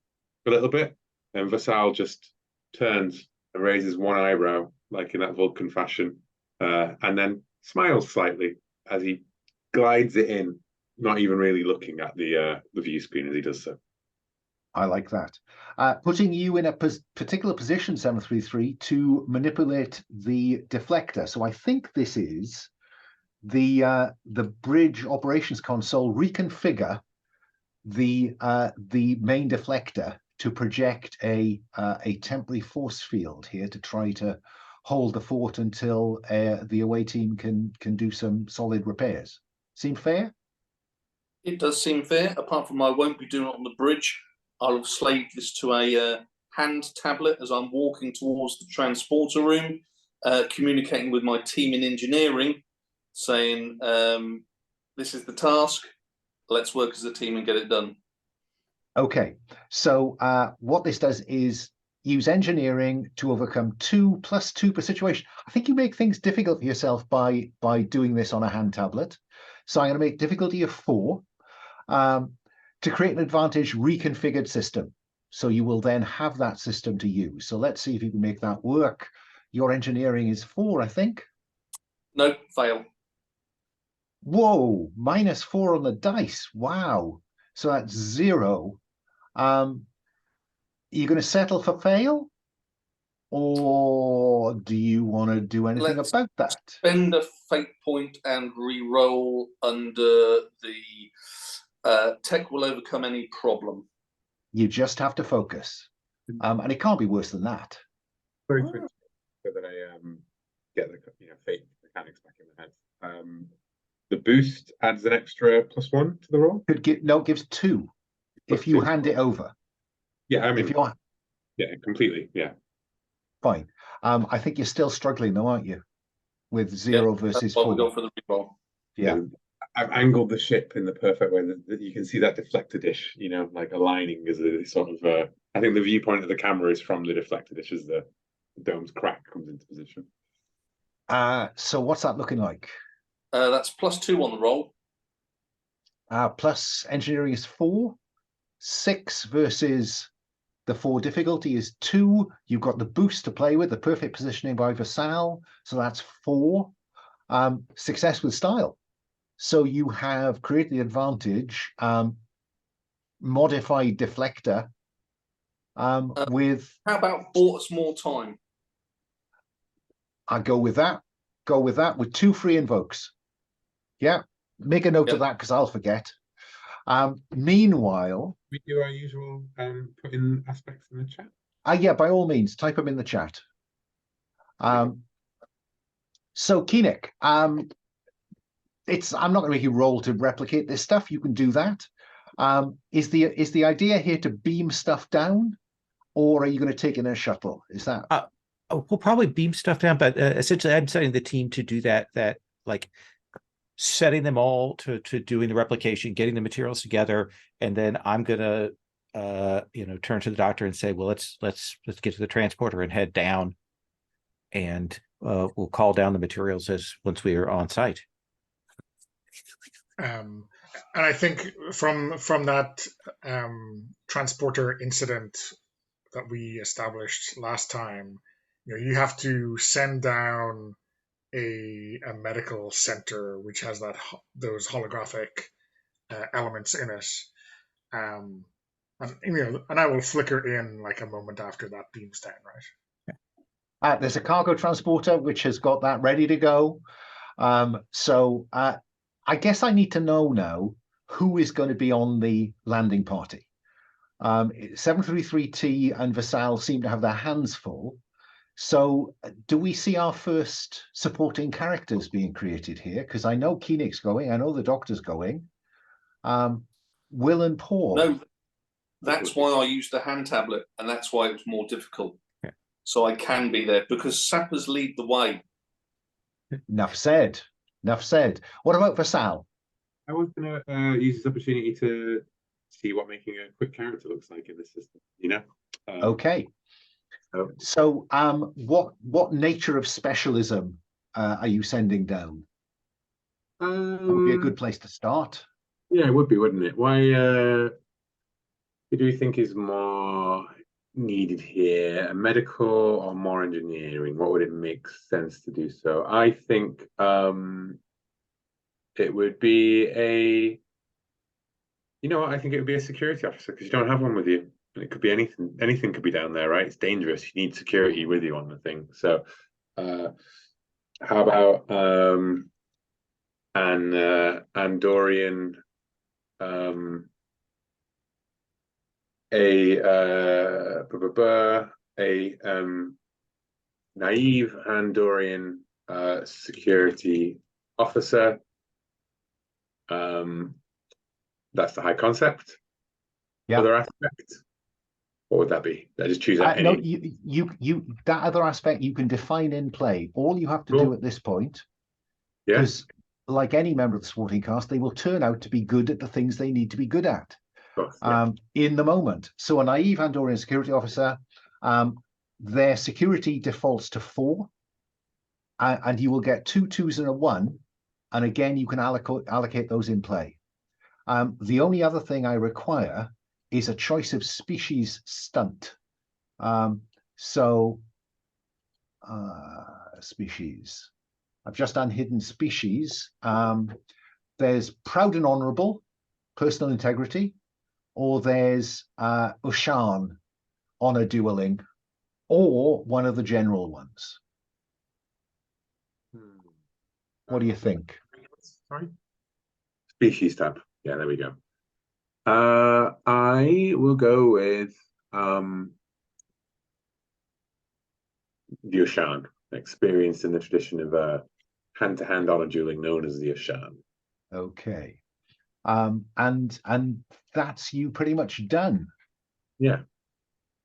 a little bit, and Vassal just turns and raises one eyebrow, like in that Vulcan fashion, and then smiles slightly as he glides it in, not even really looking at the view screen as he does so. I like that. Putting you in a particular position, 733, to manipulate the deflector. So I think this is the bridge operations console reconfigure the main deflector to project a temporary force field here to try to hold the fort until the away team can do some solid repairs. Seem fair? It does seem fair, apart from I won't be doing it on the bridge. I'll have slaved this to a hand tablet as I'm walking towards the transporter room, communicating with my team in engineering, saying, this is the task, let's work as a team and get it done. Okay, so what this does is use engineering to overcome 2 + 2 per situation. I think you make things difficult for yourself by doing this on a hand tablet. So I'm going to make difficulty of 4 to create an advantage reconfigured system. So you will then have that system to use. So let's see if you can make that work. Your engineering is 4, I think. No, fail. Whoa, -4 on the dice. Wow. So that's 0. You're going to settle for fail? Or do you want to do anything about that? Spend a fate point and re-roll under the tech will overcome any problem. You just have to focus. And it can't be worse than that. Very quick. so that I get the fate mechanics back in my head. The boost adds an extra +1 to the roll. Gives 2 if you +2. hand it over. Yeah, I mean, If you're yeah, completely. Yeah. fine. I think you're still struggling though, aren't you? With 0 versus 4. We go for the reroll. Yeah. I've angled the ship in the perfect way that you can see that deflector dish, like aligning as a sort of. I think the viewpoint of the camera is from the deflector dish as the dome's crack comes into position. So what's that looking like? That's +2 on the roll. Plus engineering is 4. 6 versus the 4 difficulty is 2. You've got the boost to play with, the perfect positioning by Vassal, so that's 4. Success with style. So you have created the advantage, modified deflector with... How about bought us more time? I go with that. Go with that with 2 free invokes. Yeah, make a note of that because I'll forget. Meanwhile... We do our usual put in aspects in the chat. Yeah, by all means, type them in the chat. So Keenick, I'm not going to make you roll to replicate this stuff. You can do that. Is the idea here to beam stuff down, or are you going to take it in a shuttle? Is that? We'll probably beam stuff down, but essentially, I'm setting the team to do that. Like setting them all to doing the replication, getting the materials together, and then I'm gonna turn to the doctor and say, well, let's get to the transporter and head down, and we'll call down the materials once we are on site. And I think from that transporter incident that we established last time, you have to send down a medical center which has those holographic elements in it, and I will flicker in like a moment after that beams down, right? There's a cargo transporter which has got that ready to go. So I guess I need to know now who is going to be on the landing party. 733T and Vassal seem to have their hands full. So do we see our first supporting characters being created here? Because I know Keenick's going, I know the Doctor's going. Will and Paul. No, that's why I used the hand tablet, and that's why it was more difficult. Yeah. So I can be there, because sappers lead the way. Enough said. Enough said. What about Vassal? I was going to use this opportunity to see what making a quick character looks like in this system, Okay. So what nature of specialism are you sending down? That would be a good place to start. Yeah, it would be, wouldn't it? Why who do you think is more needed here? A medical or more engineering? What would it make sense to do so? I think it would be I think it would be a security officer, because you don't have one with you. And it could be anything. Anything could be down there, right? It's dangerous. You need security with you on the thing. So how about Andorian naive Andorian security officer. That's the high concept. Yeah. Other aspect. What would that be? I just choose any. No, you that other aspect you can define in play. All you have to do at this point, because like any member of the supporting cast, they will turn out to be good at the things they need to be good at in the moment. So a naive Andorian security officer, their security defaults to 4, and you will get 2 2s and a 1, and again you can allocate those in play. The only other thing I require is a choice of species stunt. Species. I've just done hidden species. There's proud and honorable, personal integrity, or there's Ushan, honor dueling, or one of the general ones. What do you think? Sorry? Species tab. Yeah, there we go. I will go with the Ushan, experienced in the tradition of hand-to-hand honor dueling known as the Ushan. Okay. And that's you pretty much done. Yeah.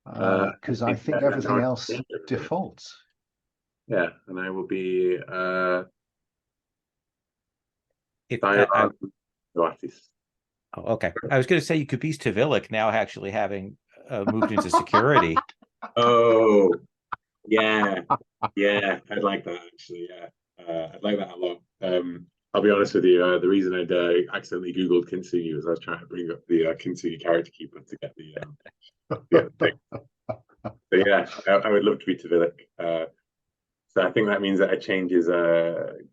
Because I think everything else defaults. Yeah, and I will be If, Oh, okay. I was going to say you could be Tavalic now, actually having moved into security. Oh, yeah, yeah, I'd like that actually. Yeah, I'd like that a lot. I'll be honest with you. The reason I'd accidentally Googled Kintsugi was I was trying to bring up the Kintsugi character keeper to get the thing. So yeah, I would love to be Tavalic. So I think that means that I change his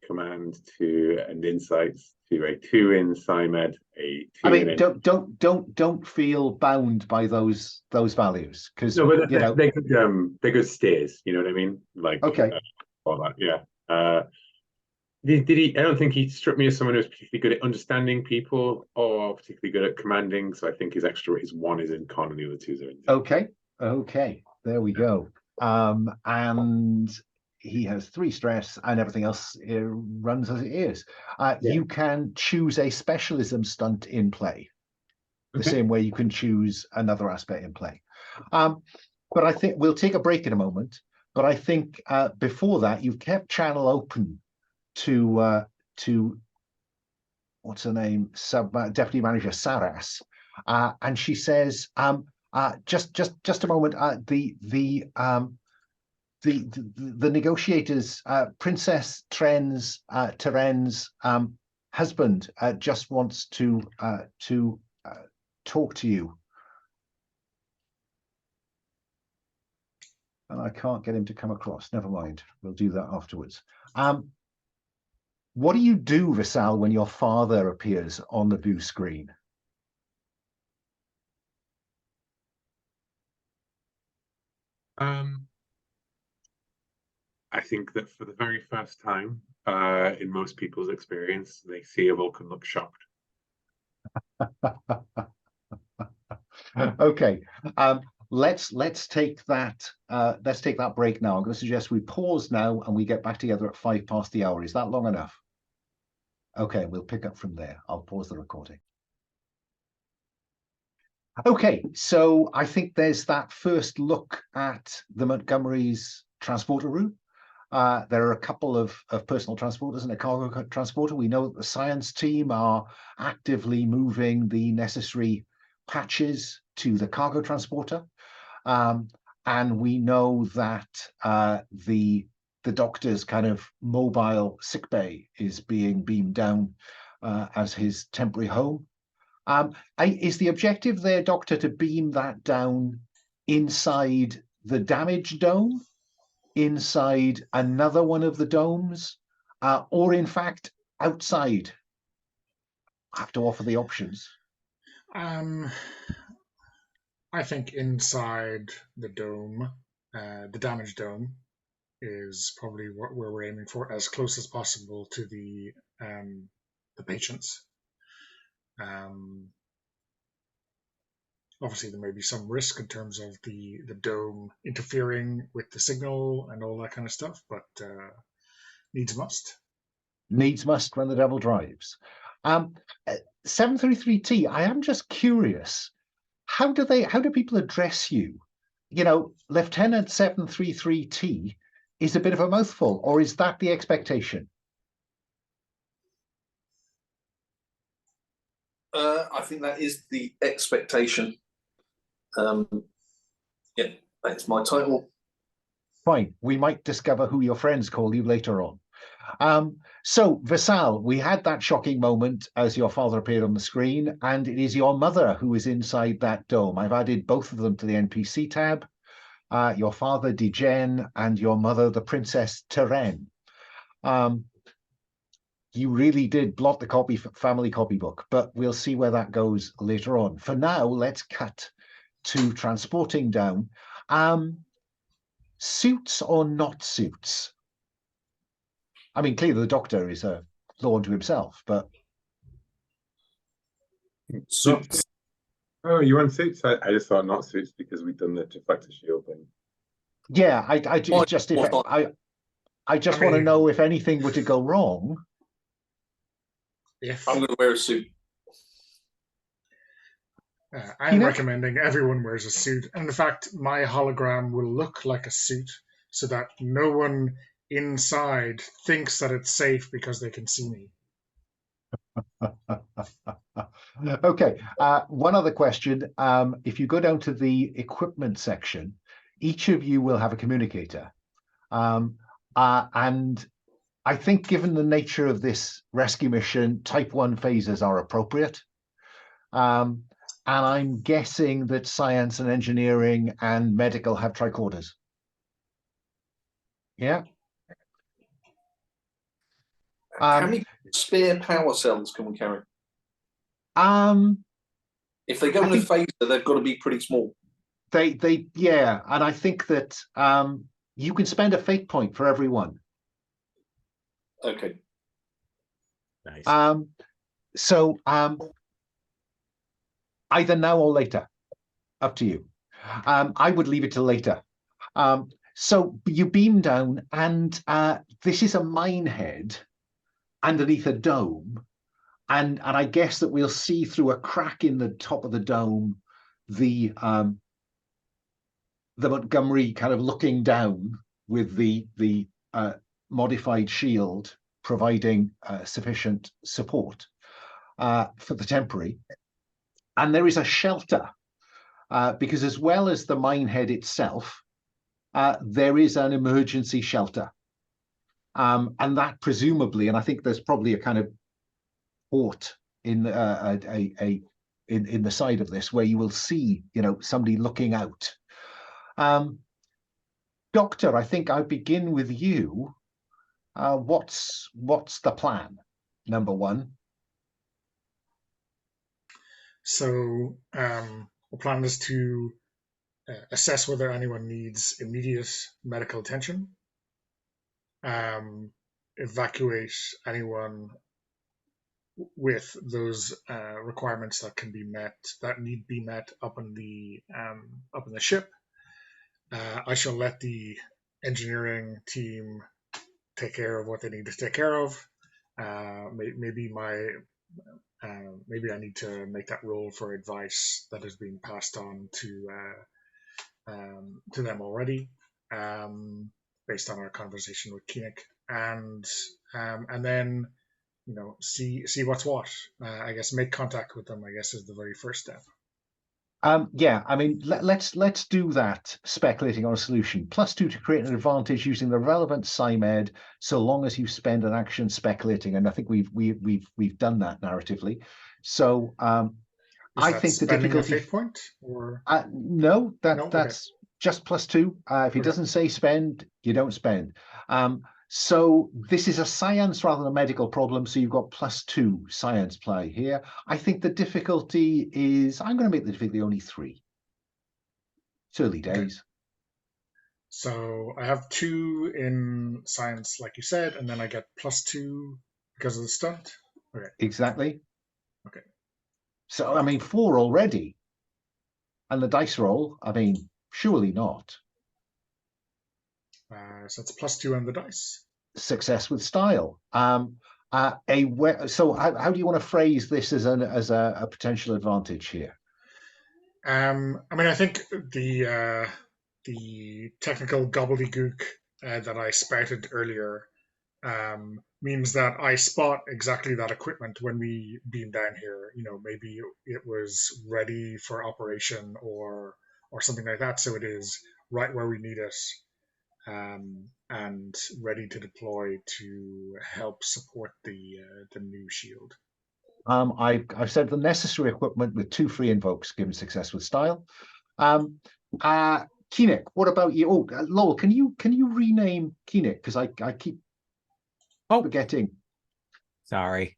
command to and insights to a 2 in Psymed, a 2 I mean, in don't feel bound by those values, because no, but they're good steers. You know what I mean? Like okay, all that. Yeah. Did he? I don't think he struck me as someone who was particularly good at understanding people or particularly good at commanding. So I think his extra his 1 is in con and the other 2s are in. Okay, there we go. And he has 3 stress, and everything else runs as it is. You can choose a specialism stunt in play, the same way you can choose another aspect in play. But I think we'll take a break in a moment. But I think before that, you've kept channel open to what's her name, deputy manager Saras, and she says, just a moment, the negotiators, Princess Teren's husband just wants to talk to you. And I can't get him to come across. Never mind. We'll do that afterwards. What do you do, Vassal, when your father appears on the view screen? I think that for the very first time, in most people's experience, they see a Vulcan look shocked. Okay. Let's take that break now. I'm going to suggest we pause now and we get back together at 5 past the hour. Is that long enough? Okay, we'll pick up from there. I'll pause the recording. Okay, so I think there's that first look at the Montgomery's transporter room. There are a couple of personal transporters and a cargo transporter. We know that the science team are actively moving the necessary patches to the cargo transporter. And we know that the doctor's kind of mobile sickbay is being beamed down as his temporary home. Is the objective there, Doctor, to beam that down inside the damaged dome, inside another one of the domes, or in fact outside? I have to offer the options. I think inside the dome, the damaged dome, is probably what we're aiming for, as close as possible to the patients. Obviously, there may be some risk in terms of the dome interfering with the signal and all that kind of stuff, but needs must. Needs must when the devil drives. 733T, I am just curious. How do people address you? You know, Lieutenant 733T is a bit of a mouthful, or is that the expectation? I think that is the expectation. Yeah, that's my title. Fine. We might discover who your friends call you later on. So, Vassal, we had that shocking moment as your father appeared on the screen, and it is your mother who is inside that dome. I've added both of them to the NPC tab. Your father, Degen, and your mother, the Princess Teren. You really did blot the family copybook, but we'll see where that goes later on. For now, let's cut to transporting down. Suits or not suits? I mean, clearly the doctor is a law unto himself, but... Oh, you want suits? I just thought not suits because we've done the deflector shield thing. Yeah, Why- just if why- I just I want to mean- know if anything were to go wrong. If I'm going to wear a suit. I'm Enoch? recommending everyone wears a suit, and in fact, my hologram will look like a suit so that no one inside thinks that it's safe because they can see me. Okay. One other question. If you go down to the equipment section, each of you will have a communicator. And I think given the nature of this rescue mission, type 1 phasers are appropriate. And I'm guessing that science and engineering and medical have tricorders. Yeah. How many spare power cells can we carry? If they go in a phaser, they've got to be pretty small. Yeah, and I think that you can spend a fate point for every one. Okay. Nice. So either now or later, up to you. I would leave it till later. So you beam down, and this is a mine head underneath a dome, and I guess that we'll see through a crack in the top of the dome the Montgomery kind of looking down with the modified shield providing sufficient support for the temporary. And there is a shelter because as well as the minehead itself, there is an emergency shelter. And that presumably, and I think there's probably a kind of port in in the side of this where you will see, somebody looking out. Doctor, I think I begin with you. What's the plan? Number one. So the plan is to assess whether anyone needs immediate medical attention, evacuate anyone with those requirements that can be met, that need be met up in the ship. I shall let the engineering team take care of what they need to take care of. Maybe I need to make that roll for advice that is being passed on to them already, based on our conversation with Koenig, and then see what's what. I guess make contact with them, I guess, is the very first step. Yeah, I mean, let's do that. Speculating on a solution. +2 to create an advantage using the relevant SciMed, so long as you spend an action speculating. And I think we've done that narratively. So I think the difficulty. A fate point, or no, that's okay. Just +2. If it doesn't say spend, you don't spend. So this is a science rather than a medical problem. So you've got +2 science play here. I think the difficulty is, I'm going to make the difficulty only 3. It's early days. Okay. So I have 2 in science, like you said, and then I get +2 because of the stunt. Okay. Exactly. Okay. So, I mean, 4 already. And the dice roll, I mean, surely not. So it's +2 on the dice. Success with style. So how do you want to phrase this as a potential advantage here? I mean, I think the technical gobbledygook that I spouted earlier means that I spot exactly that equipment when we beam down here. Maybe it was ready for operation or something like that. So it is right where we need it. And ready to deploy to help support the new shield. I've said the necessary equipment with 2 free invokes given success with style. Koenig, what about you? Oh, Lowell, can you rename Koenig? Because I keep forgetting. Sorry.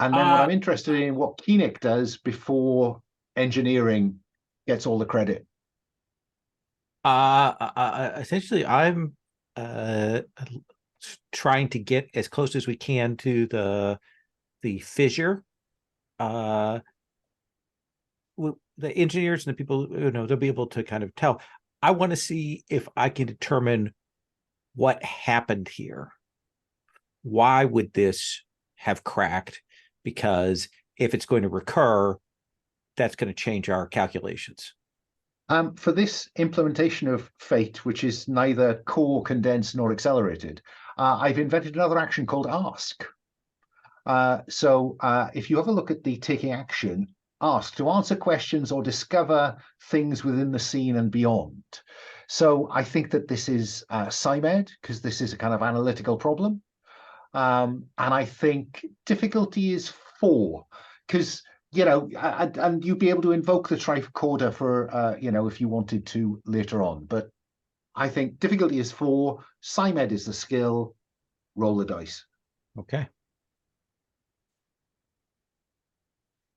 And then what I'm interested in what Koenig does before engineering gets all the credit. Essentially, I'm trying to get as close as we can to the fissure the engineers and the people, they'll be able to kind of tell. I want to see if I can determine what happened here. Why would this have cracked? Because if it's going to recur, that's going to change our calculations. For this implementation of Fate, which is neither core, condensed, nor accelerated, I've invented another action called Ask. So if you have a look at the taking action, ask to answer questions or discover things within the scene and beyond. So I think that this is SciMed, because this is a kind of analytical problem. And I think difficulty is 4, because, and you'd be able to invoke the tricorder for, if you wanted to later on. But I think difficulty is 4, SciMed is the skill, roll the dice. Okay.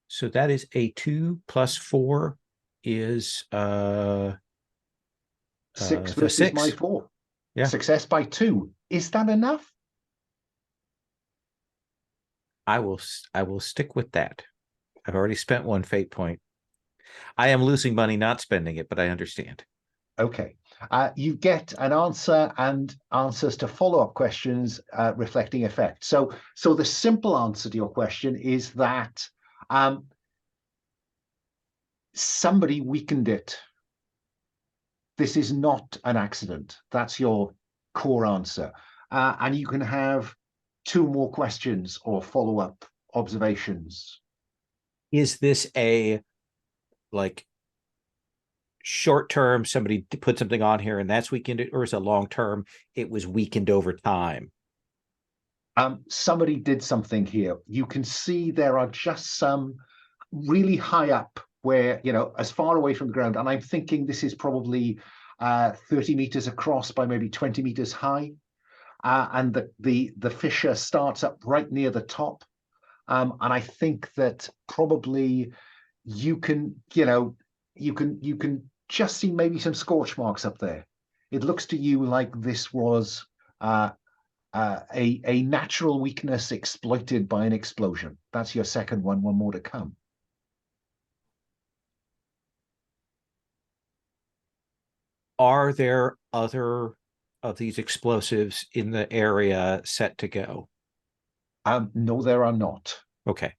So that is a 2 plus 4 is 6 versus 6. my 4. Yeah. Success by 2. Is that enough? I will stick with that. I've already spent 1 fate point. I am losing money not spending it, but I understand. Okay. You get an answer and answers to follow-up questions reflecting effect. So the simple answer to your question is that somebody weakened it. This is not an accident. That's your core answer. And you can have 2 more questions or follow-up observations. Is this a short term, somebody put something on here and that's weakened, or is it long term, it was weakened over time? Somebody did something here. You can see there are just some really high up where, as far away from the ground, and I'm thinking this is probably 30 meters across by maybe 20 meters high. And the fissure starts up right near the top. And I think that probably you can just see maybe some scorch marks up there. It looks to you like this was a natural weakness exploited by an explosion. That's your second one. 1 more to come. Are there other of these explosives in the area set to go? No, there are not. Okay.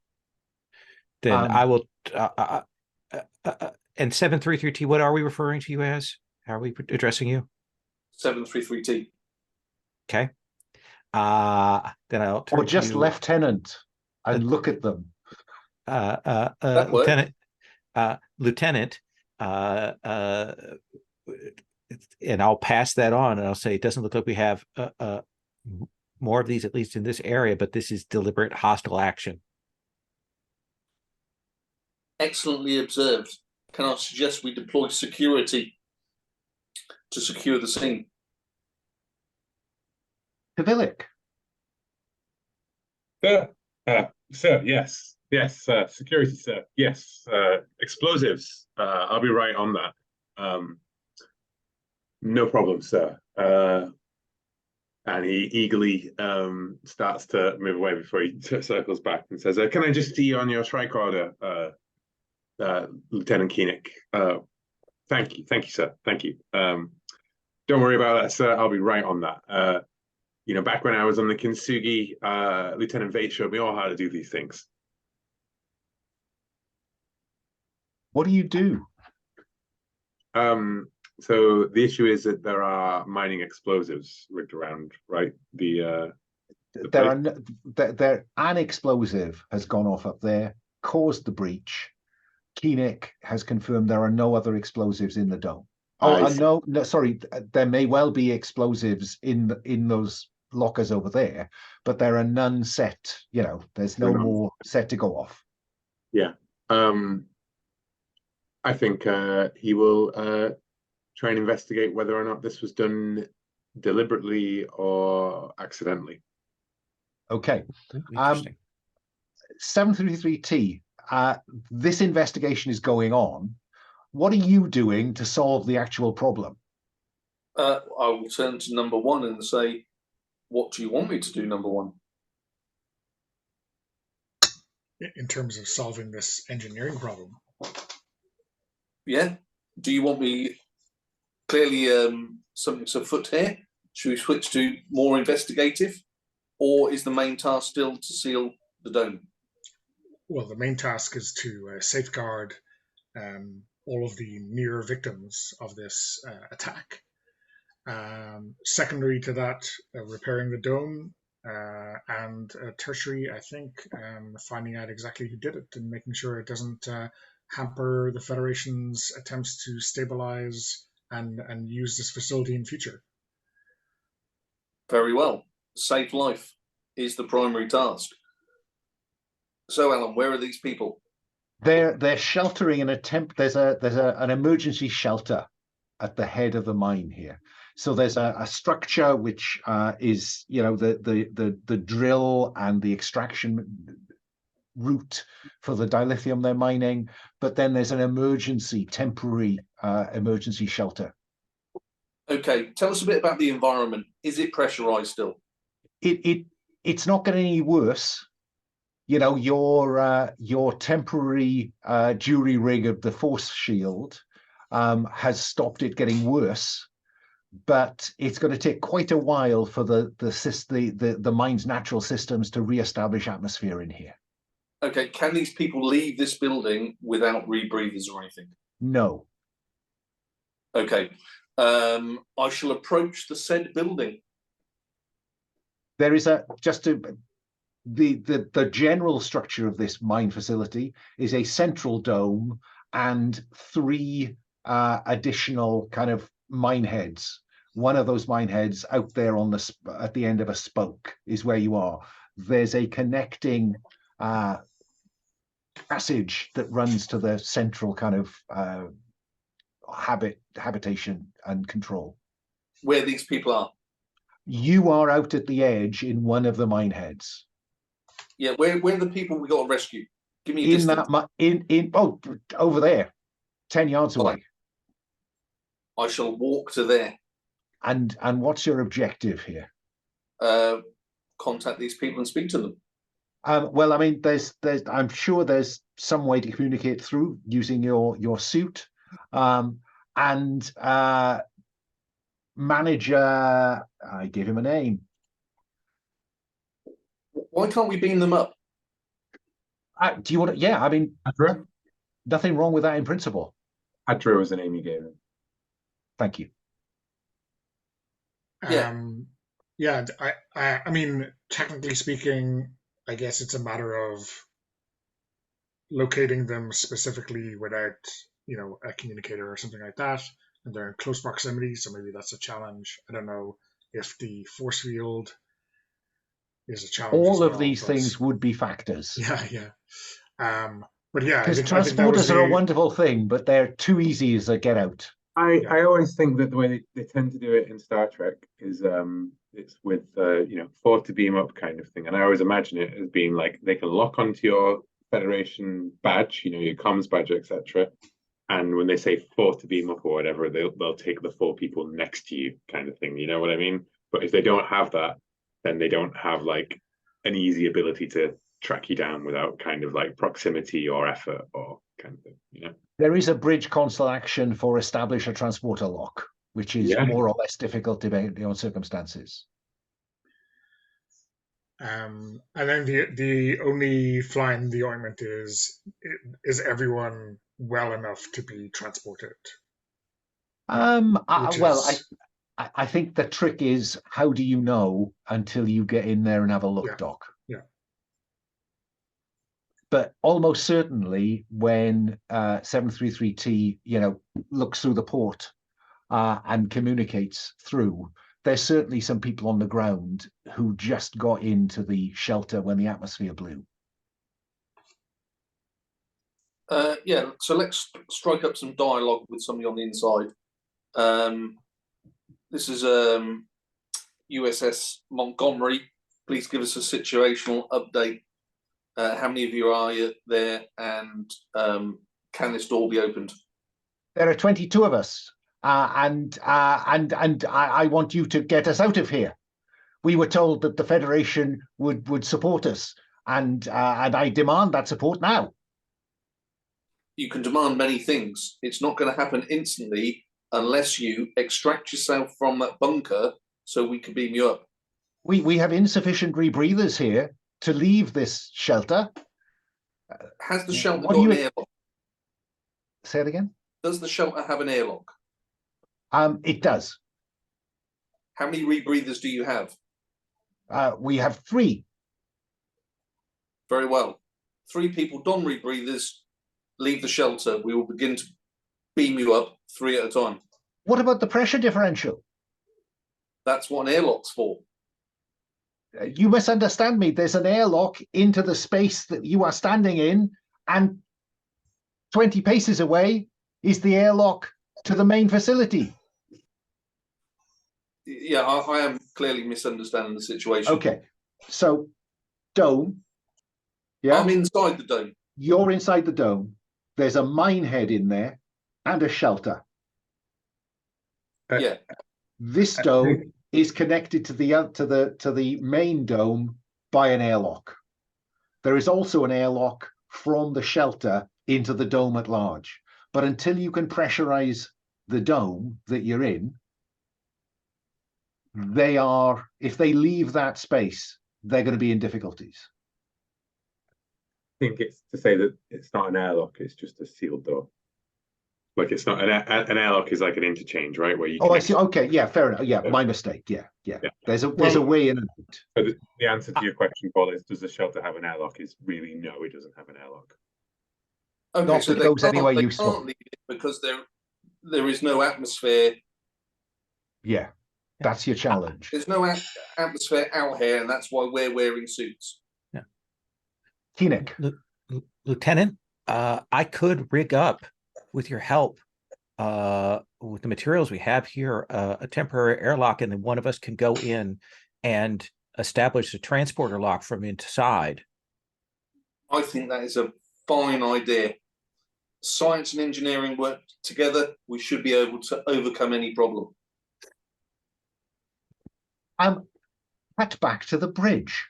Then I will. And 733T, what are we referring to you as? How are we addressing you? 733T. Okay. Then I'll turn or just to lieutenant and look at them. Lieutenant. Lieutenant. And I'll pass that on, and I'll say it doesn't look like we have more of these, at least in this area, but this is deliberate hostile action. Excellently observed. Can I suggest we deploy security to secure the scene? Pavilic. Sir, yes. Yes, security, sir. Yes, explosives. I'll be right on that. No problem, sir. And he eagerly starts to move away before he circles back and says, can I just see on your tricorder, Lieutenant Koenig? Thank you, sir. Thank you. Don't worry about that, sir. I'll be right on that. Back when I was on the Kintsugi, Lieutenant Vate showed me all how to do these things. What do you do? So the issue is that there are mining explosives rigged around, right? An explosive has gone off up there, caused the breach. Koenig has confirmed there are no other explosives in the dome. No, sorry, there may well be explosives in those lockers over there, but there are none set. There's no more set to go off. Yeah. I think he will try and investigate whether or not this was done deliberately or accidentally. Okay. Interesting. 733T, this investigation is going on. What are you doing to solve the actual problem? I will turn to number 1 and say, what do you want me to do, number 1? in terms of solving this engineering problem. Yeah. Do you want me clearly something's afoot here? Should we switch to more investigative, or is the main task still to seal the dome? Well, the main task is to safeguard all of the near victims of this attack. Secondary to that, repairing the dome, and tertiary, I think, finding out exactly who did it and making sure it doesn't hamper the Federation's attempts to stabilize and use this facility in future. Very well. Save life is the primary task. So, Alan, where are these people? They're sheltering in a there's an emergency shelter at the head of the mine here. So there's a structure which is, you know, the drill and the extraction route for the dilithium they're mining, but then there's an temporary emergency shelter. Okay, tell us a bit about the environment. Is it pressurized still? It's not getting any worse. You know, your temporary jury rig of the force shield has stopped it getting worse, but it's going to take quite a while for the mine's natural systems to re-establish atmosphere in here. Okay, can these people leave this building without rebreathers or anything? No. Okay, I shall approach the said building. There is the general structure of this mine facility is a central dome and 3 additional kind of mine heads. One of those mine heads out there at the end of a spoke is where you are. There's a connecting passage that runs to the central kind of habitation and control. Where these people are? You are out at the edge in one of the mine heads. Yeah, where are the people we got to rescue? Give me a distance. Over there, 10 yards away. I shall walk to there. And what's your objective here? Contact these people and speak to them. Well, I mean, I'm sure there's some way to communicate through using your suit. And manager, I gave him a name. Why can't we beam them up? Do you want to? Yeah, I mean, Adra? Nothing wrong with that in principle. Adra was the name you gave him. Thank you. Yeah, I mean, technically speaking, I guess it's a matter of locating them specifically without, you know, a communicator or something like that, and they're in close proximity, so maybe that's a challenge. I don't know if the force field is a challenge. All of these things would be factors. Yeah. But yeah, because transporters are a wonderful thing, but they're too easy as a get out. I always think that the way they tend to do it in Star Trek is it's with you know, forward to beam up kind of thing, and I always imagine it as being like they can lock onto your Federation badge, you know, your comms badge, etc. And when they say forward to beam up or whatever, they'll take the 4 people next to you, kind of thing. You know what I mean? But if they don't have that, then they don't have like an easy ability to track you down without kind of like proximity or effort or kind of thing. You know. There is a bridge console action for establish a transporter lock, which is more or less difficult depending on circumstances. And then the only fly in the ointment is everyone well enough to be transported? I think the trick is, how do you know until you get in there and have a look, Doc? Yeah. But almost certainly when 733T, you know, looks through the port and communicates through, there's certainly some people on the ground who just got into the shelter when the atmosphere blew. Yeah, so let's strike up some dialogue with somebody on the inside. This is USS Montgomery. Please give us a situational update. How many of you are there, and can this door be opened? There are 22 of us, and I want you to get us out of here. We were told that the Federation would support us. and I demand that support now. You can demand many things. It's not going to happen instantly unless you extract yourself from that bunker so we can beam you up. We have insufficient rebreathers here to leave this shelter. Has the shelter What got do an you- airlock? Say it again. Does the shelter have an airlock? It does. How many rebreathers do you have? We have 3. Very well. 3 people don rebreathers, leave the shelter. We will begin to beam you up 3 at a time. What about the pressure differential? That's what an airlock's for. You misunderstand me. There's an airlock into the space that you are standing in, and 20 paces away is the airlock to the main facility. Yeah, I am clearly misunderstanding the situation. Okay, so dome. Yeah, I'm inside the dome. you're inside the dome. There's a mine head in there and a shelter. Yeah. This dome is connected to the main dome by an airlock. There is also an airlock from the shelter into the dome at large. But until you can pressurize the dome that you're in, if they leave that space, they're going to be in difficulties. I think it's to say that it's not an airlock, it's just a sealed door. Like it's not an airlock is like an interchange, right? Where you Oh, I see. Okay, yeah, fair enough. Yeah, Yeah. my mistake. Yeah. Yeah. There's a way in and out. So the answer to your question, Paul, is does the shelter have an airlock? Is really no, it doesn't have an airlock. Okay, Not so that it they goes anywhere can't useful. leave it because there is no atmosphere. Yeah, that's your challenge. There's no atmosphere out here, and that's why we're wearing suits. Keenick. Lieutenant, I could rig up, with your help, with the materials we have here, a temporary airlock, and then one of us can go in and establish a transporter lock from inside. I think that is a fine idea. Science and engineering work together. We should be able to overcome any problem. Cut back to the bridge.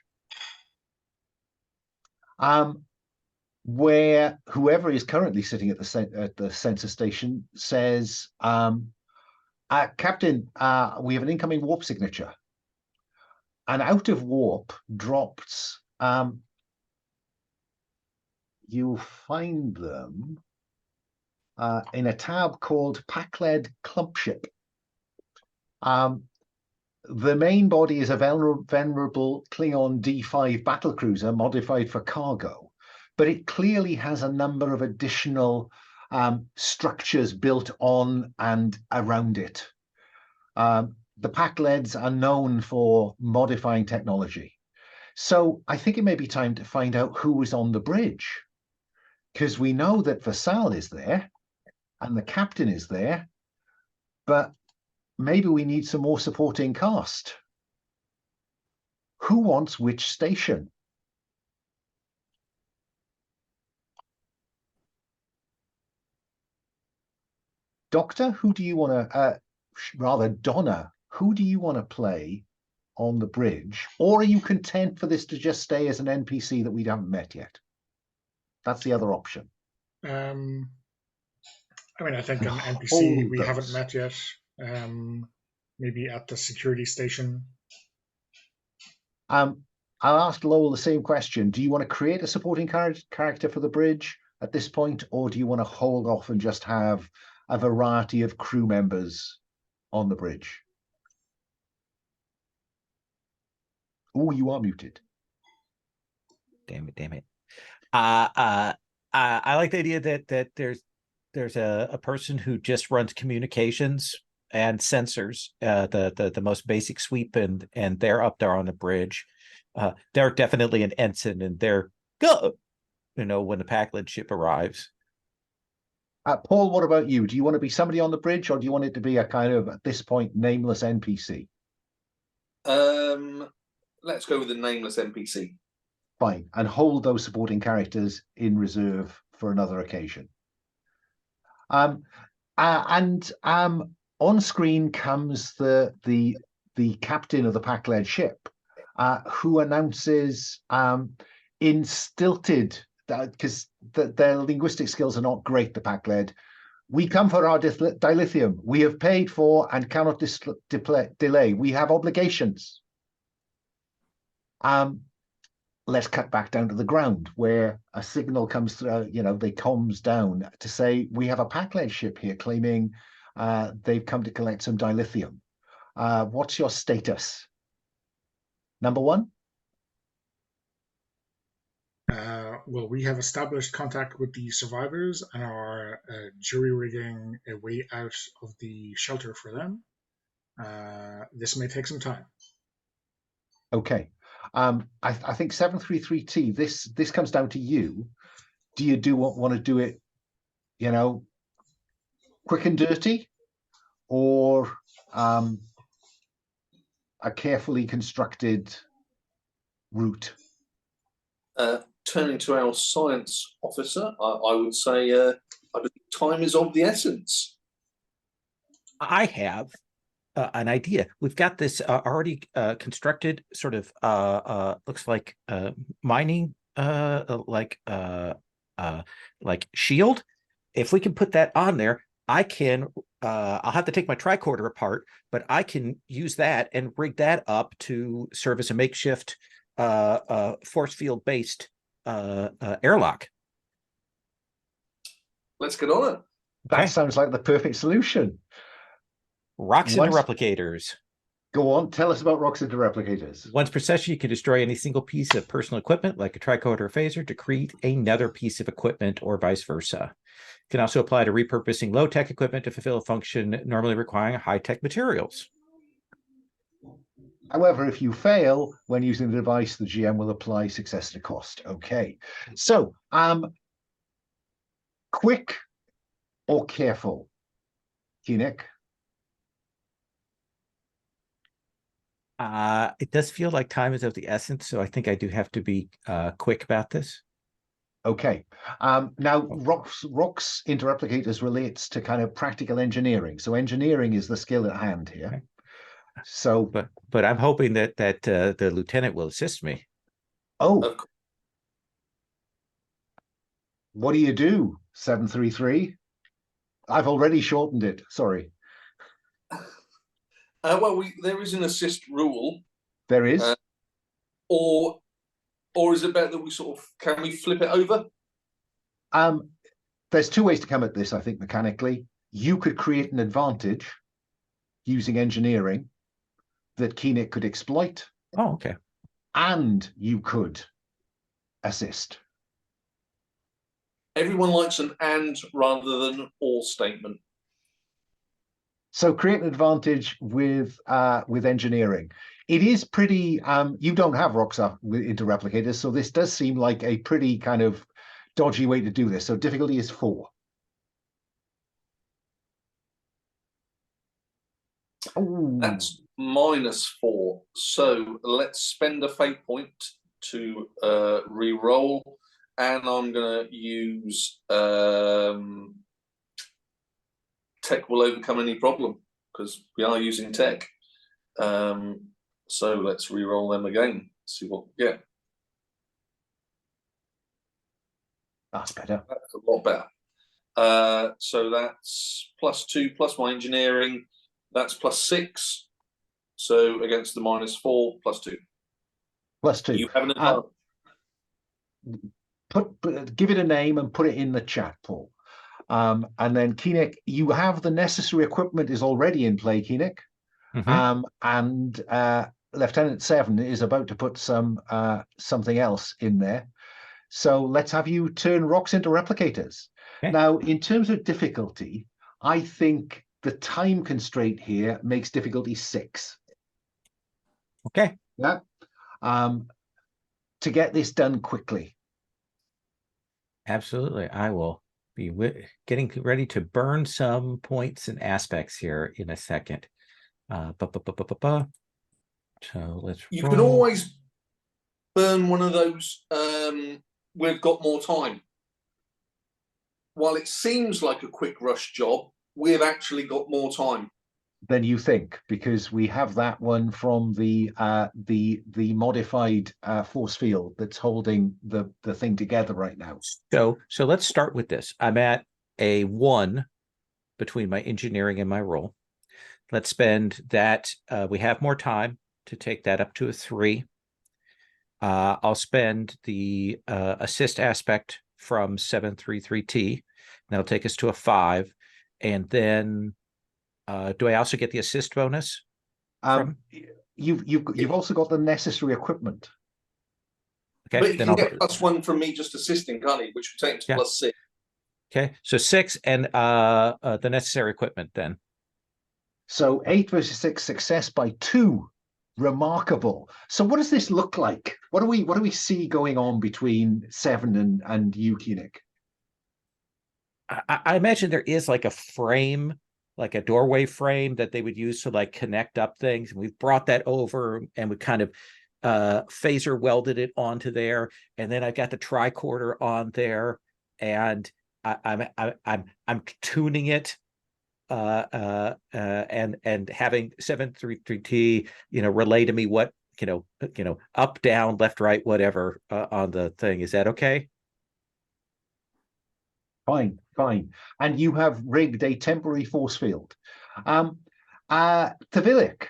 Where whoever is currently sitting at the sensor station says, Captain, we have an incoming warp signature. And out of warp drops, you'll find them in a tab called Pakled Clumpship. The main body is a venerable Klingon D5 battlecruiser modified for cargo, but it clearly has a number of additional structures built on and around it. The Pakleds are known for modifying technology. So I think it may be time to find out who is on the bridge, because we know that Vassal is there and the captain is there, but maybe we need some more supporting cast. Who wants which station? Doctor, who do you want to, rather Donna, who do you want to play on the bridge? Or are you content for this to just stay as an NPC that we haven't met yet? That's the other option. I mean, I think an NPC we haven't met yet. Maybe at the security station. I'll ask Lowell the same question. Do you want to create a supporting character for the bridge at this point, or do you want to hold off and just have a variety of crew members on the bridge? Oh, you are muted. Damn it. I like the idea that there's a person who just runs communications and sensors, the most basic sweep, and they're up there on the bridge. They're definitely an ensign, and they're go, when the Pakled ship arrives. Paul, what about you? Do you want to be somebody on the bridge, or do you want it to be a kind of, at this point, nameless NPC? Let's go with the nameless NPC. Fine, and hold those supporting characters in reserve for another occasion. On screen comes the captain of the Pakled ship, who announces instilted, because their linguistic skills are not great, the Pakled. We come for our dilithium. We have paid for and cannot delay. We have obligations. Let's cut back down to the ground where a signal comes through, they comms down to say, we have a Pakled ship here claiming they've come to collect some dilithium. What's your status? Number one? Well, we have established contact with the survivors and are jury-rigging a way out of the shelter for them. This may take some time. Okay. I think 733T, this comes down to you. Do you want to do it, quick and dirty, or a carefully constructed route? Turning to our science officer, I would say I believe time is of the essence. I have an idea. We've got this already constructed sort of looks like mining like shield. If we can put that on there, I can I'll have to take my tricorder apart, but I can use that and rig that up to serve as a makeshift force field based airlock. Let's get on it. That Okay. sounds like the perfect solution. Rocks into replicators. Go on, tell us about rocks into replicators. Once per session, you can destroy any single piece of personal equipment, like a tricorder or phaser, to create another piece of equipment or vice versa. You can also apply to repurposing low-tech equipment to fulfill a function normally requiring high-tech materials. However, if you fail when using the device, the GM will apply success to cost. Okay. So, quick or careful, Keenek? It does feel like time is of the essence, so I think I do have to be quick about this. Okay. Now, rocks into replicators relates to kind of practical engineering. So engineering is the skill at hand here. Okay. So, but I'm hoping that the lieutenant will assist me. oh, what do you do, 733? I've already shortened it. Sorry. Well, there is an assist rule. There is. Or is it better that we can we flip it over? There's two ways to come at this, I think, mechanically. You could create an advantage using engineering that Keenek could exploit. Oh, okay. And you could assist. Everyone likes an and rather than an or statement. So create an advantage with engineering. It is pretty, you don't have rocks up into replicators, so this does seem like a pretty kind of dodgy way to do this. So difficulty is 4. Ooh. That's -4. So let's spend a fate point to re-roll, and I'm going to use tech will overcome any problem because we are using tech. So let's re-roll them again. See what we get. That's better. That's a lot better. So that's +2 plus my engineering. That's +6. So against the -4, +2. +2. You have an advantage. Give it a name and put it in the chat, Paul. And then Keenek, you have the necessary equipment is already in play, Keenek. Mm-hmm. And Lieutenant 7 is about to put something else in there. So let's have you turn rocks into replicators. Okay. Now, in terms of difficulty, I think the time constraint here makes difficulty 6. Okay. Yeah. To get this done quickly. Absolutely. I will be getting ready to burn some points and aspects here in a second. So let's You roll. can always burn one of those. We've got more time. While it seems like a quick rush job, we've actually got more time. than you think, because we have that one from the modified force field that's holding the thing together right now. So let's start with this. I'm at a 1 between my engineering and my roll. Let's spend that. We have more time to take that up to a 3. I'll spend the assist aspect from 733T. That'll take us to a 5. And then do I also get the assist bonus? You've also got the necessary equipment. Okay, but you then can I'll get +1 from me just assisting, can't he? Which will take him to +6. Okay, so 6 and the necessary equipment then. So 8 versus 6, success by 2. Remarkable. So what does this look like? What do we see going on between 7 and you, Koenig? I imagine there is like a frame, like a doorway frame that they would use to like connect up things. And we've brought that over and we kind of phaser welded it onto there. And then I've got the tricorder on there, and I'm tuning it and having 733T, relay to me what, up, down, left, right, whatever on the thing. Is that okay? Fine. And you have rigged a temporary force field. Tavilik,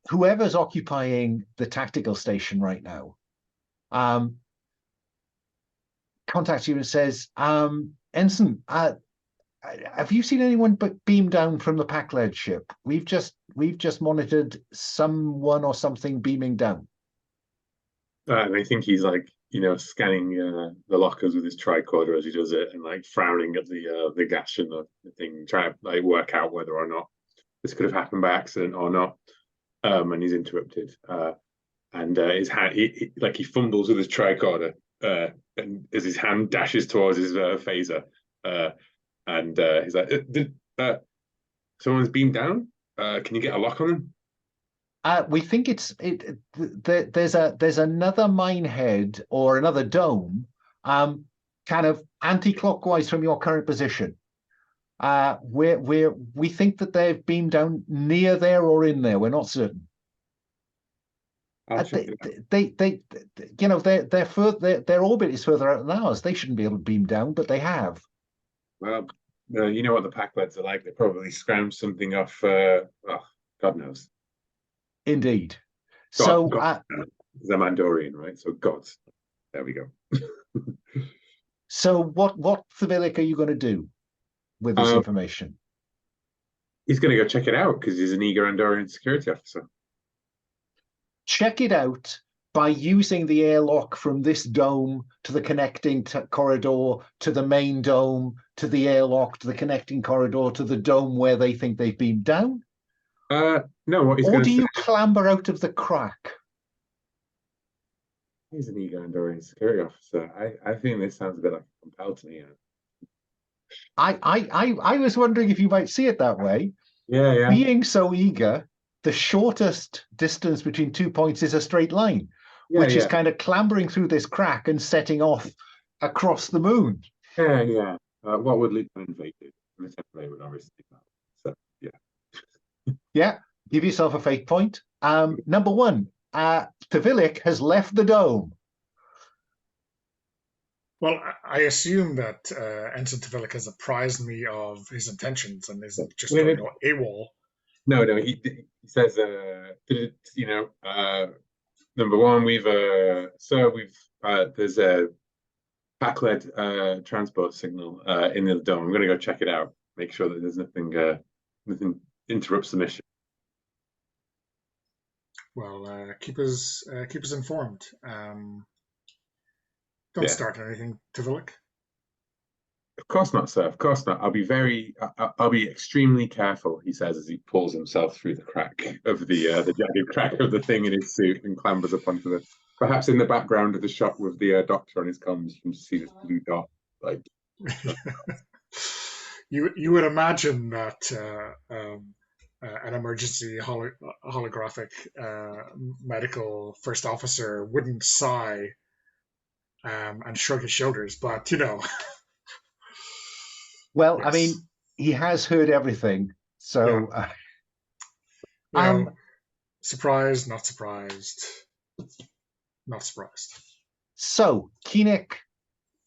whoever's occupying the tactical station right now, contacts you and says, Ensign, have you seen anyone beam down from the Pakleds ship? We've just monitored someone or something beaming down. And I think he's like, scanning the lockers with his tricorder as he does it, and like frowning at the gas in the thing, trying to like work out whether or not this could have happened by accident or not. And he's interrupted. And his hand, he fumbles with his tricorder, and as his hand dashes towards his phaser, and he's like, "Someone's beamed down. Can you get a lock on them?" We think there's another minehead or another dome, kind of anti-clockwise from your current position. We think that they've beamed down near there or in there. We're not certain. Their orbit is further out than ours. They shouldn't be able to beam down, but they have. Well, you know what the Pakleds are like. They probably scrounged something off. God knows. Indeed. God. The Mandorian, right? So gods. There we go. So what Tavilik are you going to do with this information? He's going to go check it out because he's an eager Andorian security officer. Check it out by using the airlock from this dome to the connecting corridor, to the main dome, to the airlock, to the connecting corridor, to the dome where they think they've beamed down? No, what he's or going do to you clamber out of the crack? He's an eager Andorian security officer. I think this sounds a bit like a compel to me. I was wondering if you might see it that way. Yeah. Being so eager, the shortest distance between 2 points is a straight line, which is kind of clambering through this crack and setting off across the moon. Yeah. What would Lieutenant Fate do? Lieutenant Fate would obviously do that. So, yeah. Yeah, give yourself a fate point. Number 1, Tavilik has left the dome. Well, I assume that Ensign Tavilik has apprised me of his intentions and isn't just going AWOL. No, he says, number 1, we've there's a Pakled transport signal in the dome. I'm going to go check it out, make sure that there's nothing interrupts the mission. Well, keep us informed. Don't start anything, Tavilik. Of course not, sir. Of course not. I'll be extremely careful, he says as he pulls himself through the crack of the jagged crack of the thing in his suit and clambers up onto perhaps in the background of the shot with the doctor on his comms, you can see this blue dot. Like, you would imagine that an emergency holographic medical first officer wouldn't sigh and shrug his shoulders, but Well, I mean, he has heard everything, So, You know, surprised, not surprised, not surprised. so Koenig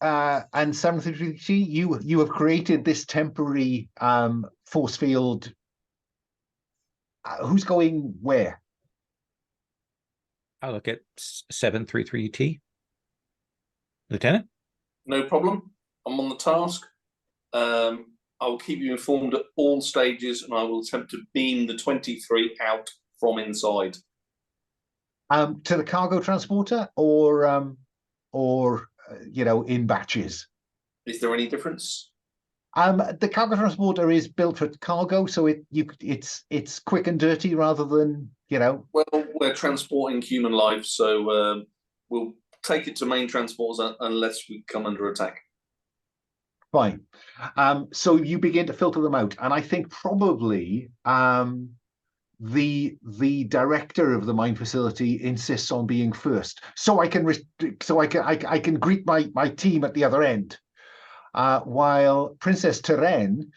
and 733T, you have created this temporary force field. Who's going where? I look at 733T. Lieutenant? No problem. I'm on the task. I will keep you informed at all stages, and I will attempt to beam the 23 out from inside. To the cargo transporter, or in batches? Is there any difference? The cargo transporter is built for cargo, so it's quick and dirty rather than, Well, we're transporting human life, so we'll take it to main transporters unless we come under attack. Fine. So you begin to filter them out, and I think probably the director of the mine facility insists on being first, so I can greet my team at the other end, while Princess Terren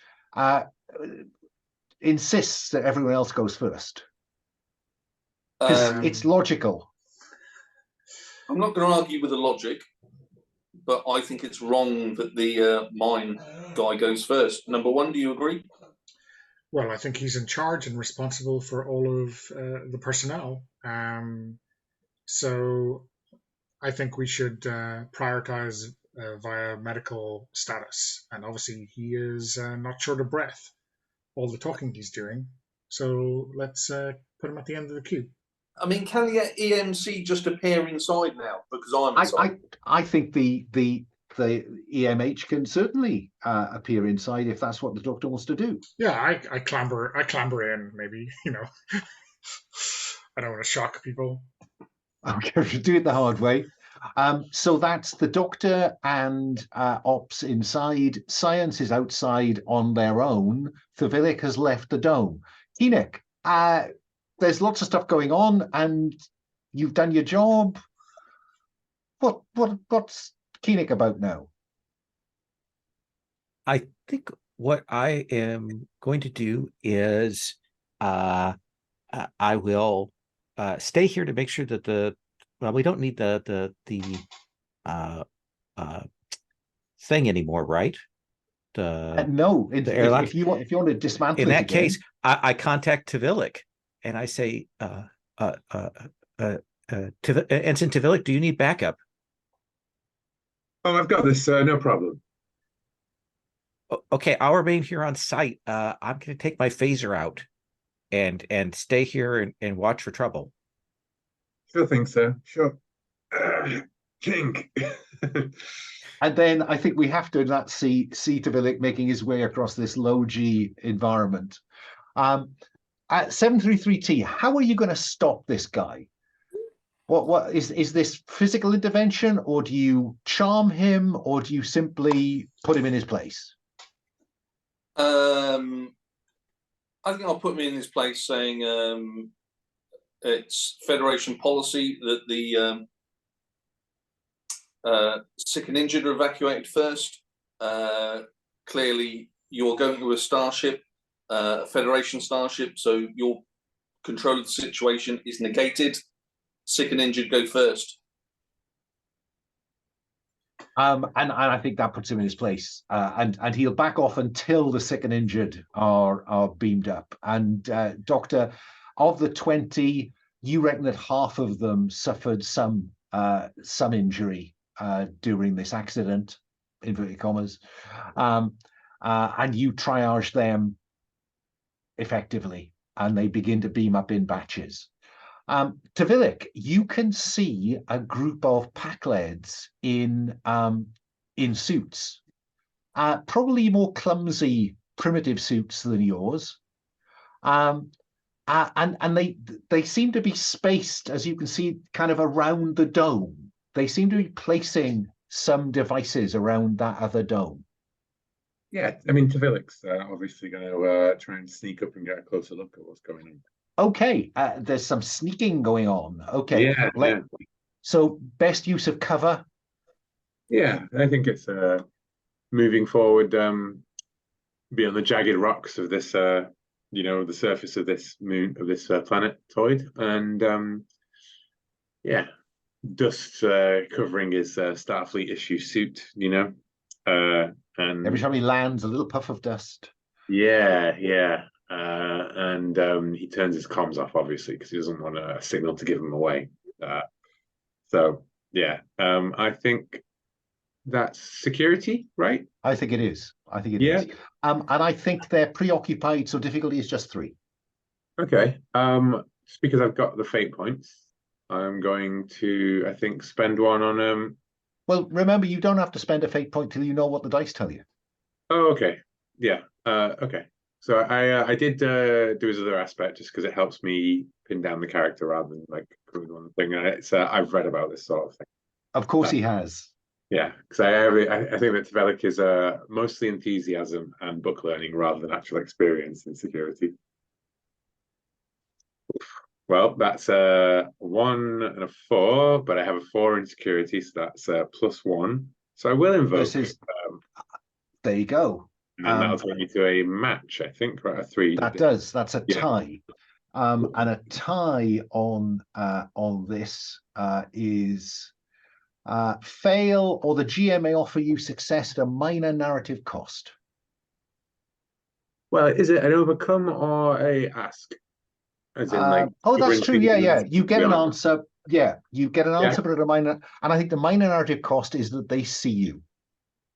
insists that everyone else goes first, because it's logical. I'm not going to argue with the logic, but I think it's wrong that the mine guy goes first. Number one, do you agree? Well, I think he's in charge and responsible for all of the personnel. So I think we should prioritize via medical status. And obviously he is not short of breath, all the talking he's doing. So let's put him at the end of the queue. I mean, can the EMC just appear inside now? Because I'm inside. I think the EMH can certainly appear inside if that's what the doctor wants to do. Yeah, I clamber in, maybe, I don't want to shock people. Okay, do it the hard way. So that's the doctor and ops inside. Science is outside on their own. Thevilic has left the dome. Koenig, there's lots of stuff going on, and you've done your job. What's Koenig about now? I think what I am going to do is I will stay here to make sure that we don't need the thing anymore, right? No, if you want to dismantle in it that again, case, I contact Thevilic and I say, Ensign Thevilic, do you need backup? Oh, I've got this, no problem. Okay, I'll remain here on site. I'm going to take my phaser out and stay here and watch for trouble. Sure thing, sir. Sure. Kink. and then I think we have to not see Thevilic making his way across this low G environment. At 733T, how are you going to stop this guy? What is this physical intervention, or do you charm him, or do you simply put him in his place? I think I'll put him in his place, saying it's Federation policy that the sick and injured are evacuated first. Clearly, you're going to a starship, a Federation starship, so your control of the situation is negated. Sick and injured go first. And I think that puts him in his place, and he'll back off until the sick and injured are beamed up. And Doctor, of the 20, you reckon that half of them suffered some injury during this accident, inverted commas, and you triage them effectively, and they begin to beam up in batches. Thevilic, you can see a group of Pakleds in suits, probably more clumsy, primitive suits than yours, and they seem to be spaced, as you can see, kind of around the dome. They seem to be placing some devices around that other dome. Yeah, I mean, Thvilic's obviously going to try and sneak up and get a closer look at what's going on. Okay, there's some sneaking going on. Okay, yeah. So best use of cover. Yeah, I think it's moving forward, beyond the jagged rocks of this the surface of this planetoid, and yeah, dust covering his Starfleet issue suit, and Every time he lands, a little puff of dust. yeah, and he turns his comms off, obviously, because he doesn't want a signal to give him away. So yeah, I think that's security, right? I think it is. I think it Yeah. is. And I think they're preoccupied, so difficulty is just 3. Okay. Just because I've got the fate points, I'm going to, I think, spend one on Well, remember, you don't have to spend a fate point till you know what the dice tell you. Oh, okay. Yeah. Okay. So I did do his other aspect just because it helps me pin down the character rather than like going on the thing. And it's I've read about this sort of thing. Of course he has. Yeah, because I think that Tvelic is mostly enthusiasm and book learning rather than actual experience in security. Well, that's a 1 and a 4, but I have a 4 in security, so that's +1. So I will invoke. There you go. And then that'll take me to a match, I think, right? A 3. That does. That's a Yeah. tie. And a tie on this is fail, or the GM may offer you success at a minor narrative cost. Well, is it an overcome or a ask? As in, like, oh, that's true. Yeah. You get an honest. answer. Yeah, you get an answer, but at a minor. And I think the minor narrative cost is that they see you.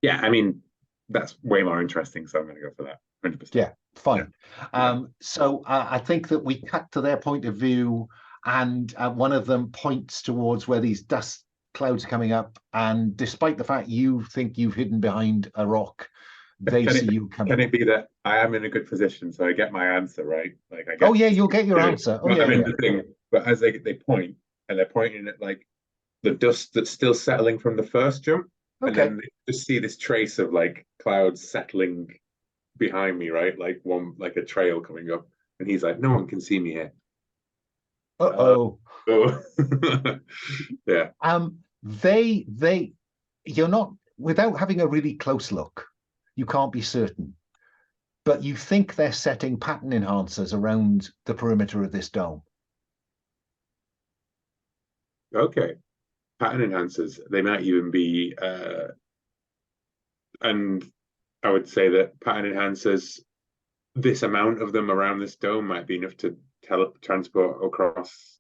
Yeah, I mean, that's way more interesting, so I'm going to go for that. 100%. Yeah, fine. Yeah. So I think that we cut to their point of view, and one of them points towards where these dust clouds are coming up, and despite the fact you think you've hidden behind a rock, they see you coming. Can it be that I am in a good position, so I get my answer, right? Like I get. Oh yeah, you'll get your answer. Oh yeah, the thing, but as they point, and they're pointing at like the dust that's still settling from the first jump, and then they just see this trace of like clouds settling behind me, right? Like a trail coming up, and he's like, "No one can see me here." Yeah. You're not, without having a really close look, you can't be certain, but you think they're setting pattern enhancers around the perimeter of this dome. Okay. Pattern enhancers. They might even be, and I would say that pattern enhancers, this amount of them around this dome might be enough to transport across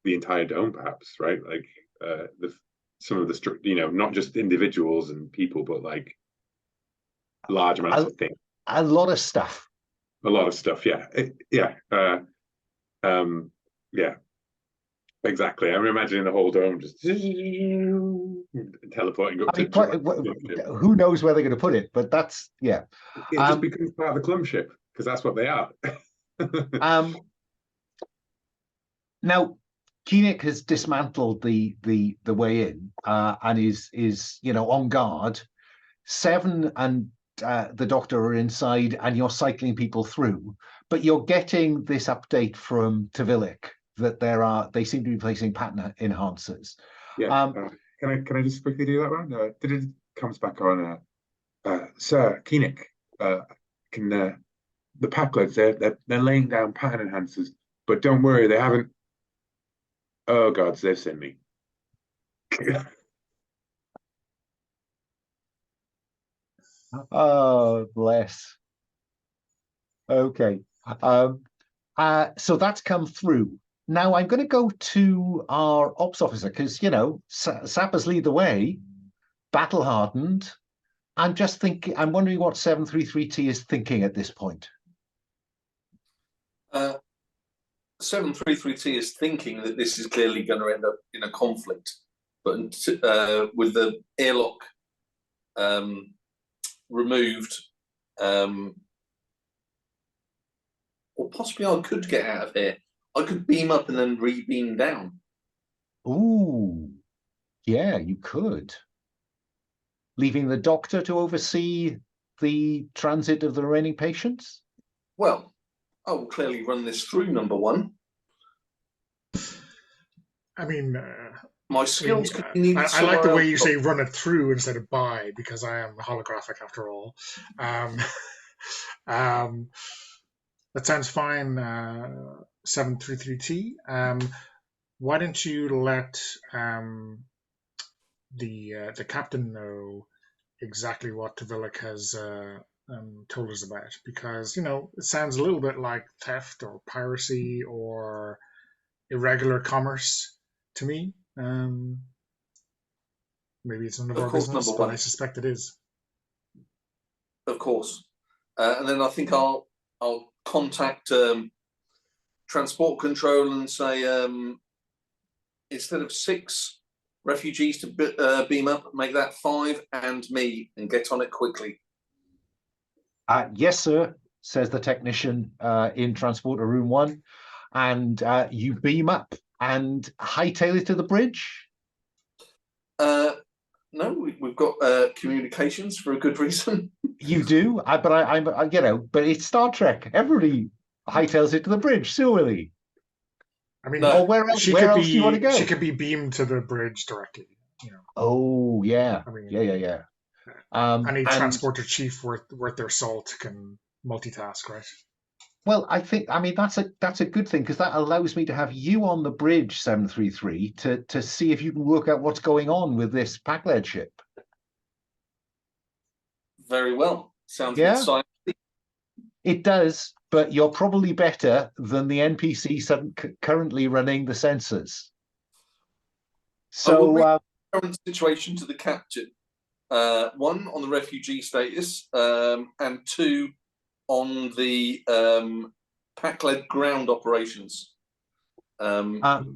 the entire dome, perhaps, right? Like some of the not just individuals and people, but like large amounts of things. A lot of stuff. A lot of stuff, yeah. Yeah. Exactly. I'm imagining the whole dome just teleporting up who knows where they're going to put it, but that's, yeah. It just becomes part of the clump ship, because that's what they are. Now, Koenig has dismantled the way in and is on guard. 7 and the Doctor are inside, and you're cycling people through, but you're getting this update from Tvelic that they seem to be placing pattern enhancers. Yeah. Can I just quickly do that one? It comes back on. Sir Koenig, can the Pakleds, they're laying down pattern enhancers, but don't worry, they haven't. Oh God, they've seen me. Oh, bless. Okay. So that's come through. Now I'm going to go to our ops officer, because, Sappers lead the way, battle hardened. I'm wondering what 733T is thinking at this point. 733T is thinking that this is clearly going to end up in a conflict, but with the airlock removed, or possibly I could get out of here. I could beam up and then re-beam down. Ooh, yeah, you could. Leaving the Doctor to oversee the transit of the remaining patients? Well, I will clearly run this through, number one. I mean, my skills could be needed. I like the way you say run it through instead of by, because I am holographic after all. That sounds fine, 733T. Why don't you let the captain know exactly what Tvilic has told us about? Because, you know, it sounds a little bit like theft or piracy or irregular commerce to me. Maybe it's none of our course, business, number but one. I suspect it is. Of course. And then I think I'll contact transport control and say instead of 6 refugees to beam up, make that 5 and me, and get on it quickly. Yes, sir, says the technician in transporter room 1, and you beam up and hightail it to the bridge. No, we've got communications for a good reason. You do, but I'm you know, but it's Star Trek. Everybody hightails it to the bridge, surely. I mean, No. Or where else? Where else do you want to go? She could be beamed to the bridge directly. You know. Oh yeah, I mean, yeah. Any transporter chief worth their salt can multitask, right? Well, I mean that's a good thing, because that allows me to have you on the bridge 733 to see if you can work out what's going on with this Pakled ship. Very well. Sounds Yeah. exciting. It does, but you're probably better than the NPC currently running the sensors. So Current situation to the captain. 1 on the refugee status, and 2 on the Pakled ground operations. Sal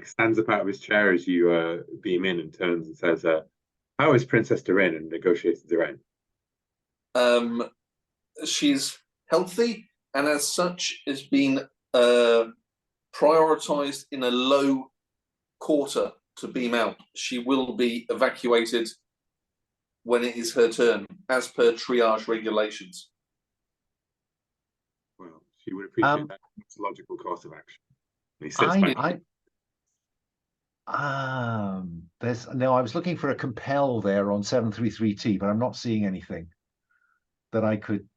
stands up out of his chair as you beam in and turns and says, "How is Princess Doreen and negotiated Doreen?" She's healthy, and as such has been prioritized in a low quarter to beam out. She will be evacuated when it is her turn, as per triage regulations. Well, she would appreciate that. It's a logical course of action. And he sits back. I was looking for a compel there on 733T, but I'm not seeing anything that I could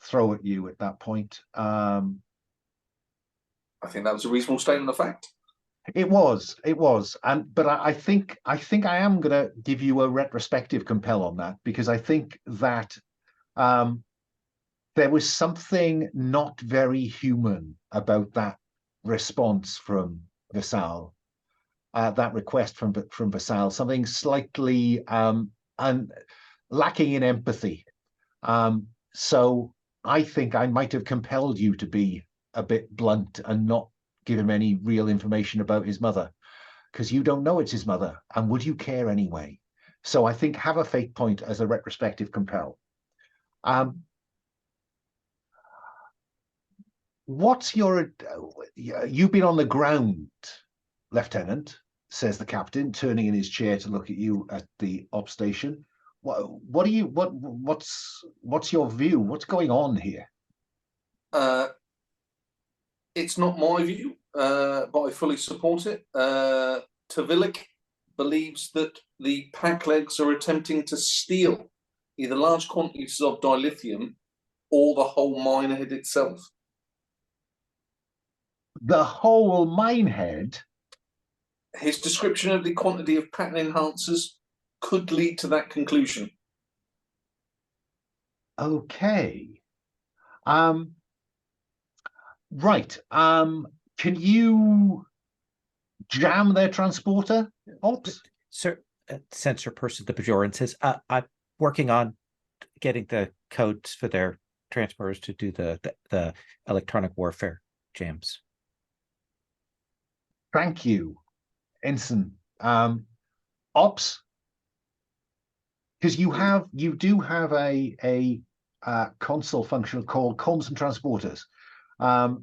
throw at you at that point. I think that was a reasonable statement of fact. It was, but I think I am going to give you a retrospective compel on that, because I think that there was something not very human about that response from Vassal, that request from Vassal, something slightly and lacking in empathy. So I think I might have compelled you to be a bit blunt and not give him any real information about his mother, because you don't know it's his mother, and would you care anyway? So I think have a fate point as a retrospective compel. What's your you've been on the ground, Lieutenant, says the captain, turning in his chair to look at you at the op station. What's your view? What's going on here? It's not my view, but I fully support it. Tvilic believes that the Pakleds are attempting to steal either large quantities of dilithium or the whole minehead itself. The whole minehead? His description of the quantity of pattern enhancers could lead to that conclusion. Okay. Right. Can you jam their transporter, Ops? Sir, sensor person, the Bajoran says, I'm working on getting the codes for their transporters to do the electronic warfare jams. Thank you, Ensign. Ops, because you do have a console function called comms and transporters.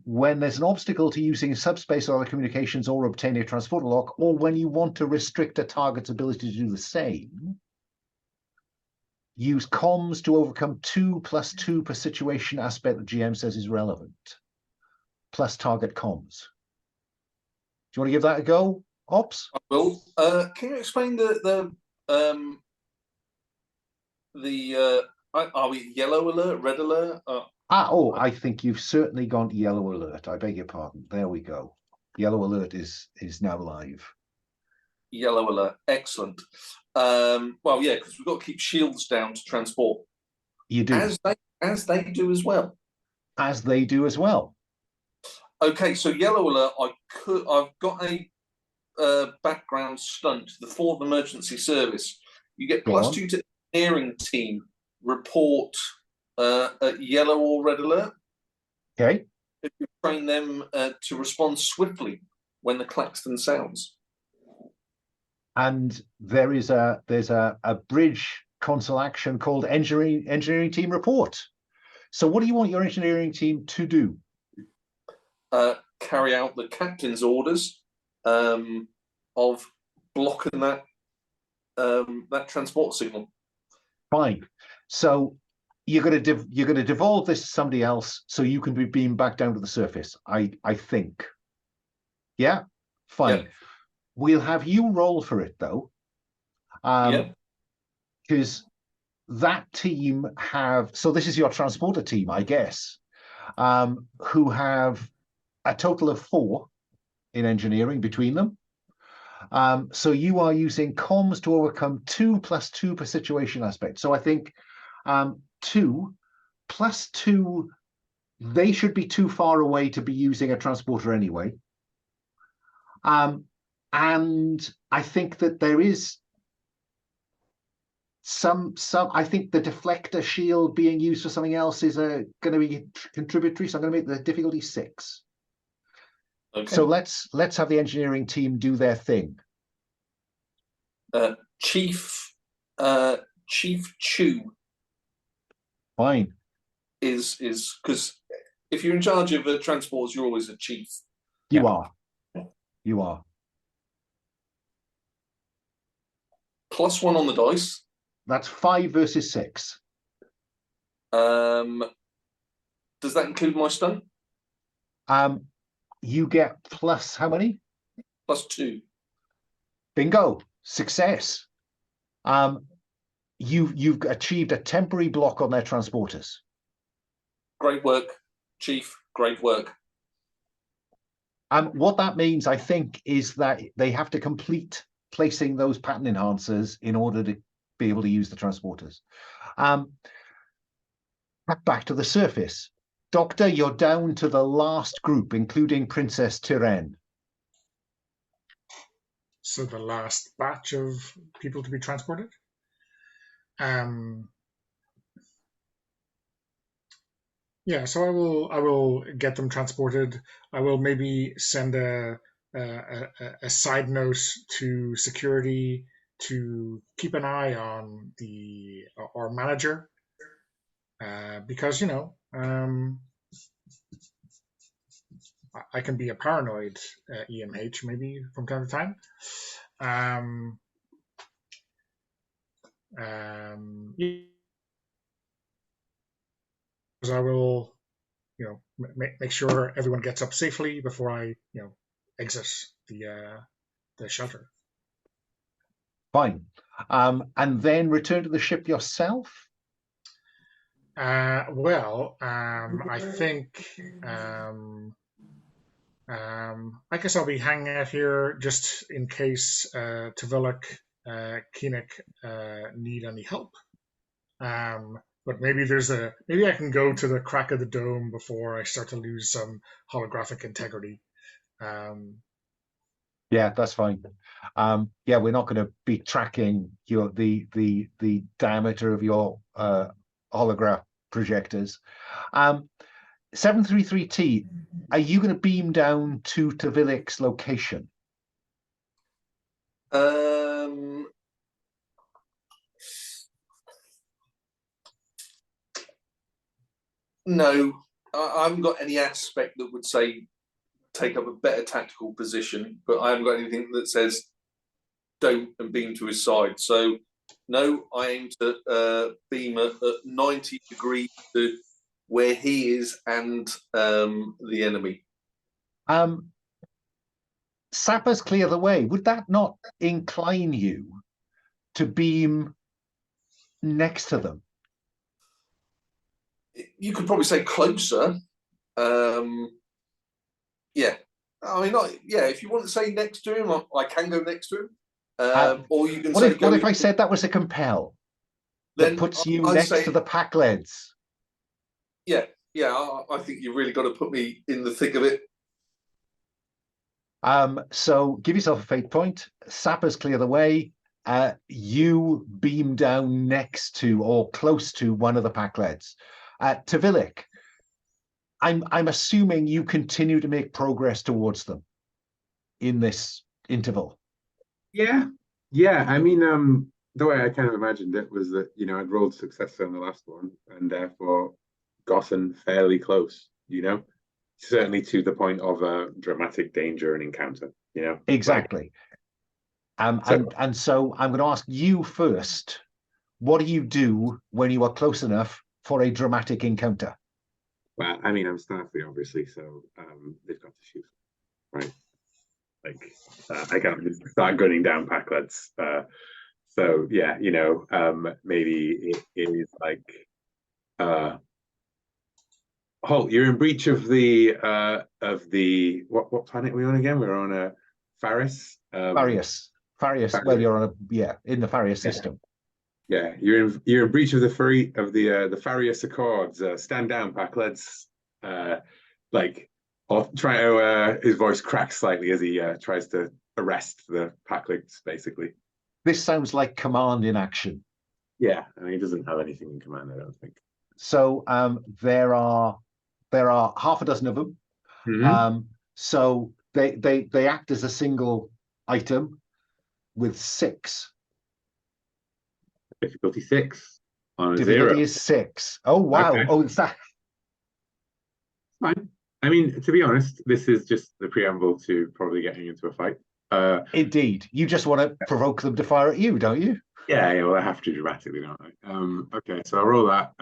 When there's an obstacle to using subspace or other communications or obtaining a transporter lock, or when you want to restrict a target's ability to do the same, use comms to overcome 2+2 per situation aspect the GM says is relevant, plus target comms. Do you want to give that a go, Ops? I will. Can you explain the Are we yellow alert, red alert? I think you've certainly gone to yellow alert. I beg your pardon. There we go. Yellow alert is now live. Yellow alert. Excellent. Well, yeah, because we've got to keep shields down to transport. You do. As they do as well. As they do as well. Okay, so yellow alert. I've got a background stunt. The 4th emergency service. You get +2 to engineering team. Report at yellow or red alert. Okay. If you train them to respond swiftly when the klaxon sounds. And there's a bridge console action called engineering team report. So what do you want your engineering team to do? Carry out the captain's orders of blocking that transport signal. Fine. So you're going to devolve this to somebody else so you can be beamed back down to the surface. I think. Yeah. Fine. Yeah. We'll have you roll for it though. Because that team so this is your transporter team, I guess, who have a total of 4 in engineering between them. So you are using comms to overcome 2 + 2 per situation aspect. So I think 2 + 2, they should be too far away to be using a transporter anyway. And I think that there is some I think the deflector shield being used for something else is going to be contributory, so I'm going to make the difficulty 6. Okay. So let's have the engineering team do their thing. Chief Chew. Fine. Is because if you're in charge of transports, you're always a chief. You are. You are. +1 on the dice. That's 5 versus 6. Does that include my stun? You get plus how many? +2. Bingo. Success. You've achieved a temporary block on their transporters. Great work, Chief. Great work. What that means, I think, is that they have to complete placing those pattern enhancers in order to be able to use the transporters. Back to the surface. Doctor, you're down to the last group, including Princess Tyren. So the last batch of people to be transported. Yeah, so I will get them transported. I will maybe send a side note to security to keep an eye on our manager, because I can be a paranoid EMH maybe from time to time. I will, make sure everyone gets up safely before I, exit the shelter. Fine. And then return to the ship yourself? I think I guess I'll be hanging out here just in case Tavalik, Keenek need any help. But maybe maybe I can go to the crack of the dome before I start to lose some holographic integrity. Yeah, that's fine. We're not going to be tracking the diameter of your holograph projectors. 733T, are you going to beam down to Tavalik's location? No, I haven't got any aspect that would say take up a better tactical position, but I haven't got anything that says don't and beam to his side. So no, I aim to beam at 90 degrees to where he is and the enemy. Sappers clear the way. Would that not incline you to beam next to them? You could probably say closer. Yeah. I mean, if you want to say next to him, I can go next to him. Or you can say... What if I said that was a compel? That puts you next to the Pakleds. Yeah, I think you've really got to put me in the thick of it. So give yourself a fate point. Sappers clear the way. You beam down next to or close to one of the Pakleds. Tavalic, I'm assuming you continue to make progress towards them in this interval. Yeah. I mean, the way I kind of imagined it was that, I'd rolled success on the last one and therefore gotten fairly close, certainly to the point of a dramatic danger and encounter, Exactly. And so I'm going to ask you first, what do you do when you are close enough for a dramatic encounter? Well, I mean, I'm Starfleet, obviously, so they've got to shoot, right? Like, I can't just start gunning down Pakleds. So yeah, maybe it is like, Holt, you're in breach of the what planet are we on again? We're on a Farius. Farius. Well, you're on in the Farius system. Yeah, you're in breach of the Farius Accords. Stand down, Pakleds. Or try to. His voice cracks slightly as he tries to arrest the Pakleds, basically. This sounds like command in action. Yeah, I mean, he doesn't have anything in command, I don't think. So there are half a dozen of them. Mm-hmm. So they act as a single item with 6. Difficulty 6 on a Difficulty 0. is 6. Oh wow! Okay. Oh, it's that. Fine. I mean, to be honest, this is just the preamble to probably getting into a fight. Indeed, you just want to provoke them to fire at you, don't you? Yeah, well, I have to dramatically, don't I? Okay, so I'll roll that.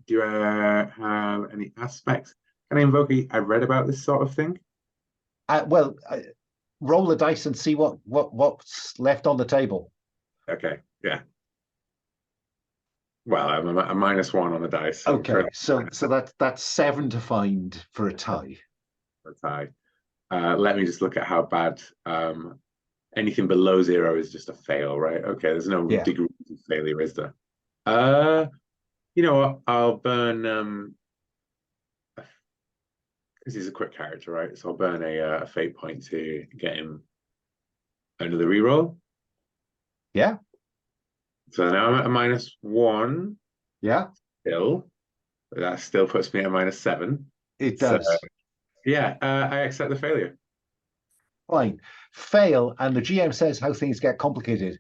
Do you have any aspects? Can I invoke I've read about this sort of thing? Roll the dice and see what's left on the table. Okay, yeah. Well, I'm a -1 on the dice. So okay, so that's 7 to find for a tie. For a tie. Let me just look at how bad. Anything below 0 is just a fail, right? Okay, there's no degree of failure, is there? You know what? I'll burn. Because he's a quick character, right? So I'll burn a fate point to get him another reroll. Yeah. So now I'm at a -1. Yeah. Still, that still puts me at -7. It does. So, yeah, I accept the failure. Fine. Fail, and the GM says how things get complicated.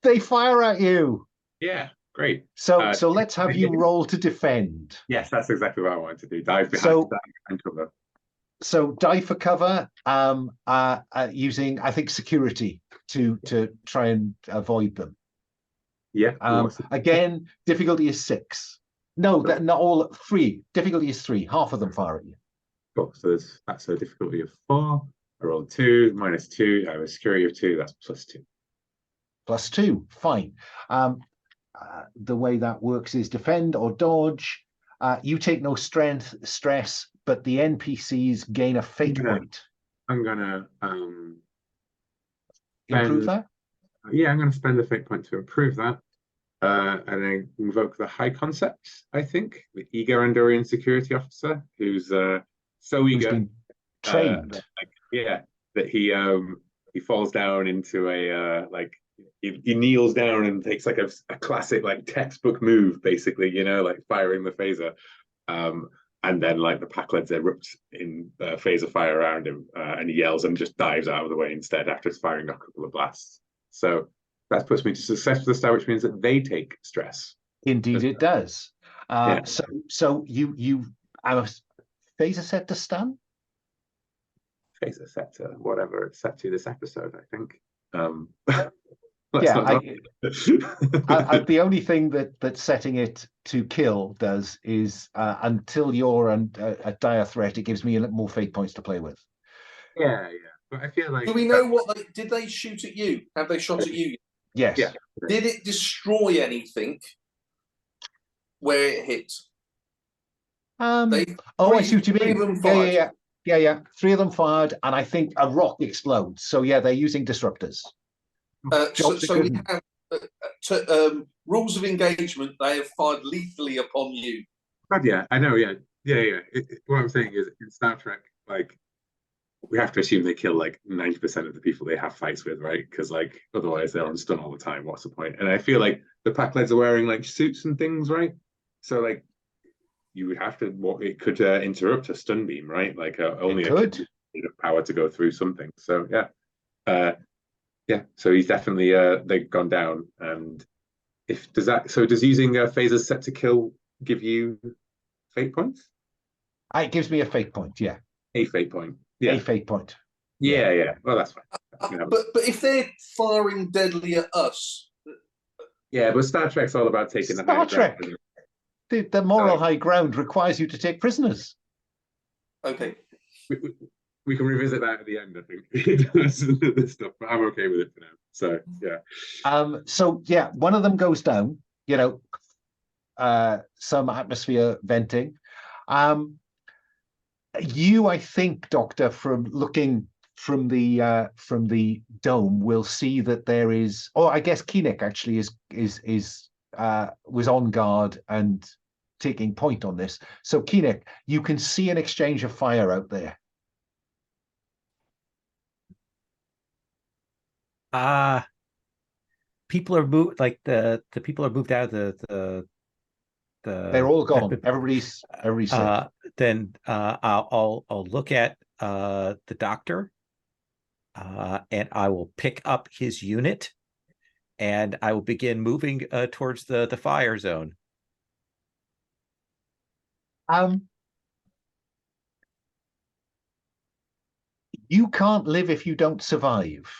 They fire at you. Yeah, great. So let's have you roll to defend. Yes, that's exactly what I wanted to do. Dive behind cover. So die for cover, using I think security to try and avoid them. Yeah. Again, difficulty is 6. No, not all 3. Difficulty is 3. Half of them fire at you. Cool. So that's a difficulty of 4. I rolled 2, -2. I have a security of 2. That's +2. +2. Fine. The way that works is defend or dodge. You take no stress, but the NPCs gain a fate point. I'm gonna improve that. Yeah, I'm gonna spend a fate point to improve that. And then invoke the high concept, I think, the eager Andorian security officer, who's so eager, trained. That he falls down into a he kneels down and takes like a classic like textbook move, basically, like firing the phaser. And then like the Pakleds erupt in phaser fire around him, and he yells and just dives out of the way instead after firing a couple of blasts. So that puts me to success for the star, which means that they take stress. Indeed, it does. So you have a phaser set to stun? Phaser set to whatever it's set to this episode, I think. The only thing that setting it to kill does is until you're a dire threat, it gives me a little more fate points to play with. Yeah. But I feel like. Do we know did they shoot at you? Have they shot at you? Yes. Yeah. Did it destroy anything where it hit? They I see what you three of mean. them fired. Yeah. 3 of them fired, and I think a rock explodes. So yeah, they're using disruptors. Jobs are So we good. have rules of engagement. They have fired lethally upon you. But yeah, I know. Yeah. What I'm saying is, in Star Trek, like, we have to assume they kill like 90% of the people they have fights with, right? Because like otherwise they're on stun all the time. What's the point? And I feel like the Pakleds are wearing like suits and things, right? So like you would have to. It could interrupt a stun beam, right? Like only It a could. kid need of power to go through something. So yeah. So he's definitely they've gone down. And if does that so does using phasers set to kill give you fate points? It gives me a fate point. Yeah, A fate point. a Yeah. fate point. Yeah. Well, that's fine. But if they're firing deadly at us, Yeah, but Star Trek's all about taking the high Star Trek. ground. The moral high ground requires you to take prisoners. okay. We can revisit that at the end, I think. This stuff, but I'm okay with it for now. So yeah. So yeah, one of them goes down. You know, some atmosphere venting. You, I think, Doctor, from looking from the dome, will see that there is. Oh, I guess Koenig actually was on guard and taking point on this. So Koenig, you can see an exchange of fire out there. People are moved, like the people are moved out of the They're all gone. Everybody's safe. Then I'll look at the doctor, and I will pick up his unit, and I will begin moving towards the fire zone. You can't live if you don't survive,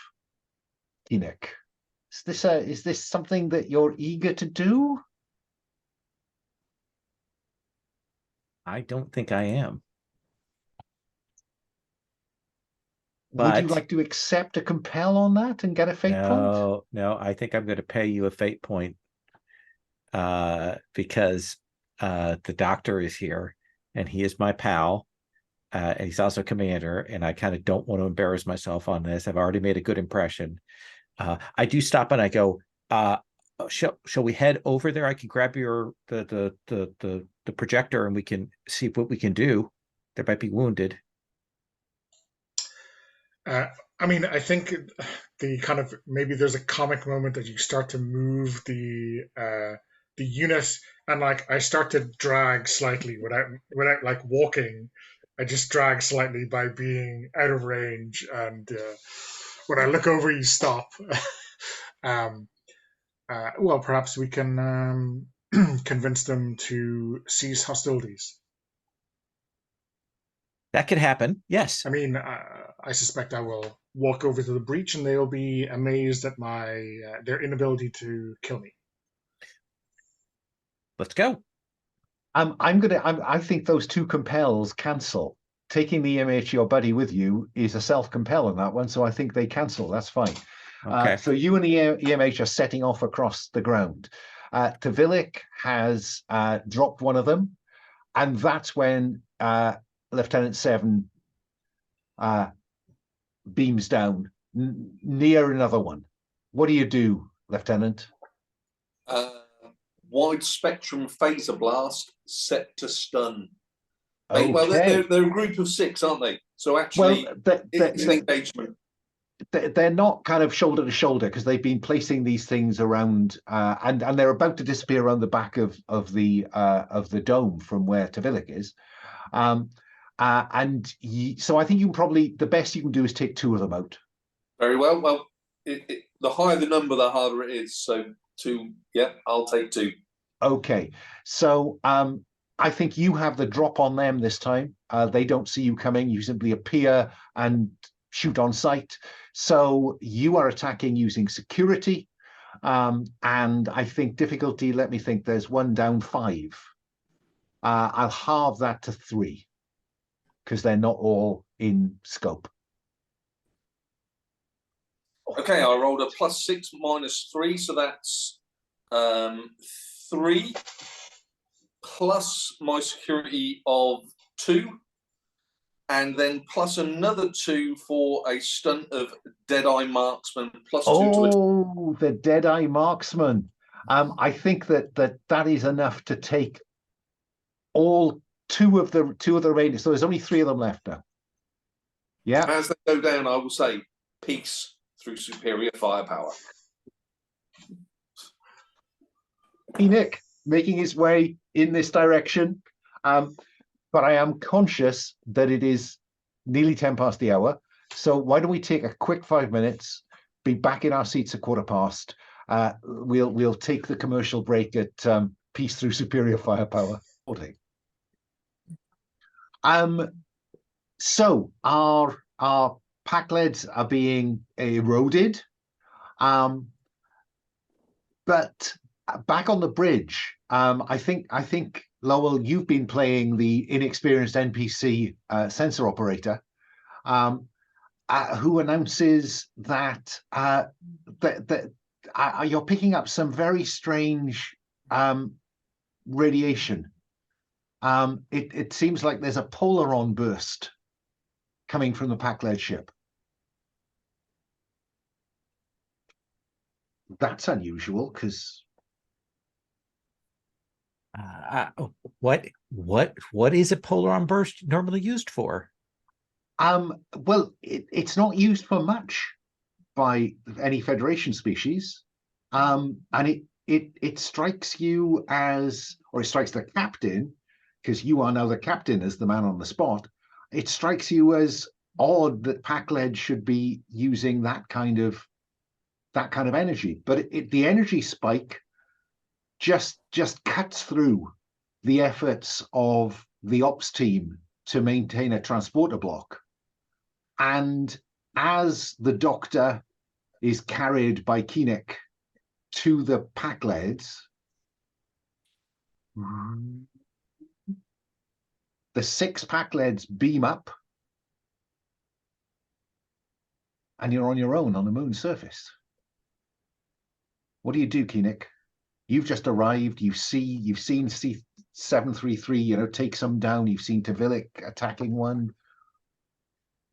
Koenig. Is this something that you're eager to do? I don't think I am. Would you like to accept a compel on that and get a fate point? No, I think I'm going to pay you a fate point because the doctor is here and he is my pal, and he's also commander, and I kind of don't want to embarrass myself on this. I've already made a good impression. I do stop and I go, shall we head over there? I can grab the projector and we can see what we can do. They might be wounded. I mean, I think the kind of maybe there's a comic moment that you start to move the unit, and like I start to drag slightly without like walking. I just drag slightly by being out of range, and when I look over, you stop. Well, perhaps we can convince them to cease hostilities. That could happen, yes. I mean, I suspect I will walk over to the breach and they'll be amazed at their inability to kill me. Let's go. I think those two compels cancel. Taking the EMH, your buddy, with you is a self-compel on that one, so I think they cancel. That's fine. Okay. So you and the EMH are setting off across the ground. Tvilic has dropped one of them, and that's when Lieutenant Seven beams down near another one. What do you do, Lieutenant? Wide spectrum phaser blast set to stun. Okay. Well, they're a group of 6, aren't they? So actually, it's an engagement. They're not kind of shoulder to shoulder because they've been placing these things around, and they're about to disappear around the back of the dome from where Tvilic is. So I think you can probably, the best you can do is take 2 of them out. Very well. Well, the higher the number, the harder it is. So 2, yeah, I'll take 2. Okay. So I think you have the drop on them this time. They don't see you coming. You simply appear and shoot on sight. So you are attacking using security. And I think difficulty, let me think, there's 1 down 5. I'll halve that to 3. Because they're not all in scope. Okay, I rolled a +6 -3, so that's 3 plus my security of 2, and then plus another 2 for a stunt of Deadeye Marksman, plus 2 to it. Oh, the Deadeye Marksman. I think that is enough to take all two of the radius. So there's only 3 of them left now. Yeah. As they go down, I will say peace through superior firepower. Nick making his way in this direction. But I am conscious that it is nearly 10 past the hour. So why don't we take a quick 5 minutes, be back in our seats at 15:15. We'll take the commercial break at peace through superior firepower. So our Pakleds are being eroded. But back on the bridge, I think Lowell, you've been playing the inexperienced NPC sensor operator, who announces that you're picking up some very strange radiation. It seems like there's a polaron burst coming from the Pakled ship. That's unusual because what is a polaron burst normally used for? Well, it's not used for much by any Federation species, and it strikes you as, or it strikes the captain, because you are now the captain as the man on the spot. It strikes you as odd that Pakled should be using that kind of energy, but the energy spike just cuts through the efforts of the ops team to maintain a transporter block. And as the doctor is carried by Keenick to the Pakleds, the 6 Pakleds beam up, and you're on your own on the moon's surface. What do you do, Keenick? You've just arrived. You've seen C733, take some down. You've seen Tavalic attacking one.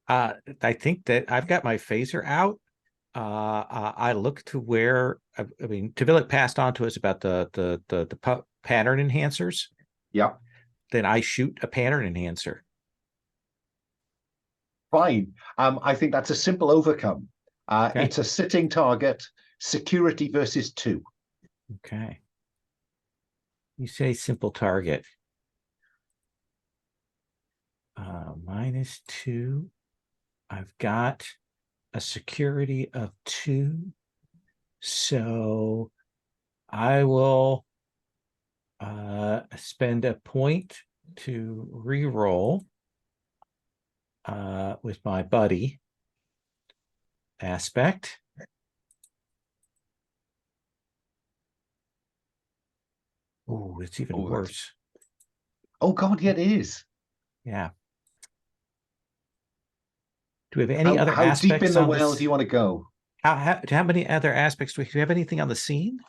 I think that I've got my phaser out. I look to where Tavalic passed on to us about the pattern enhancers. Yeah. Then I shoot a pattern enhancer. Fine. I think that's a simple overcome. Okay. It's a sitting target. Security versus 2. Okay. You say simple target. -2. I've got a security of 2. So I will spend a point to re-roll with my buddy aspect. Oh, it's even worse. Oh God, yeah, it is. Yeah. Do we have any other how aspects? Deep in the well do you want to go? How many other aspects do we have? Anything on the scene?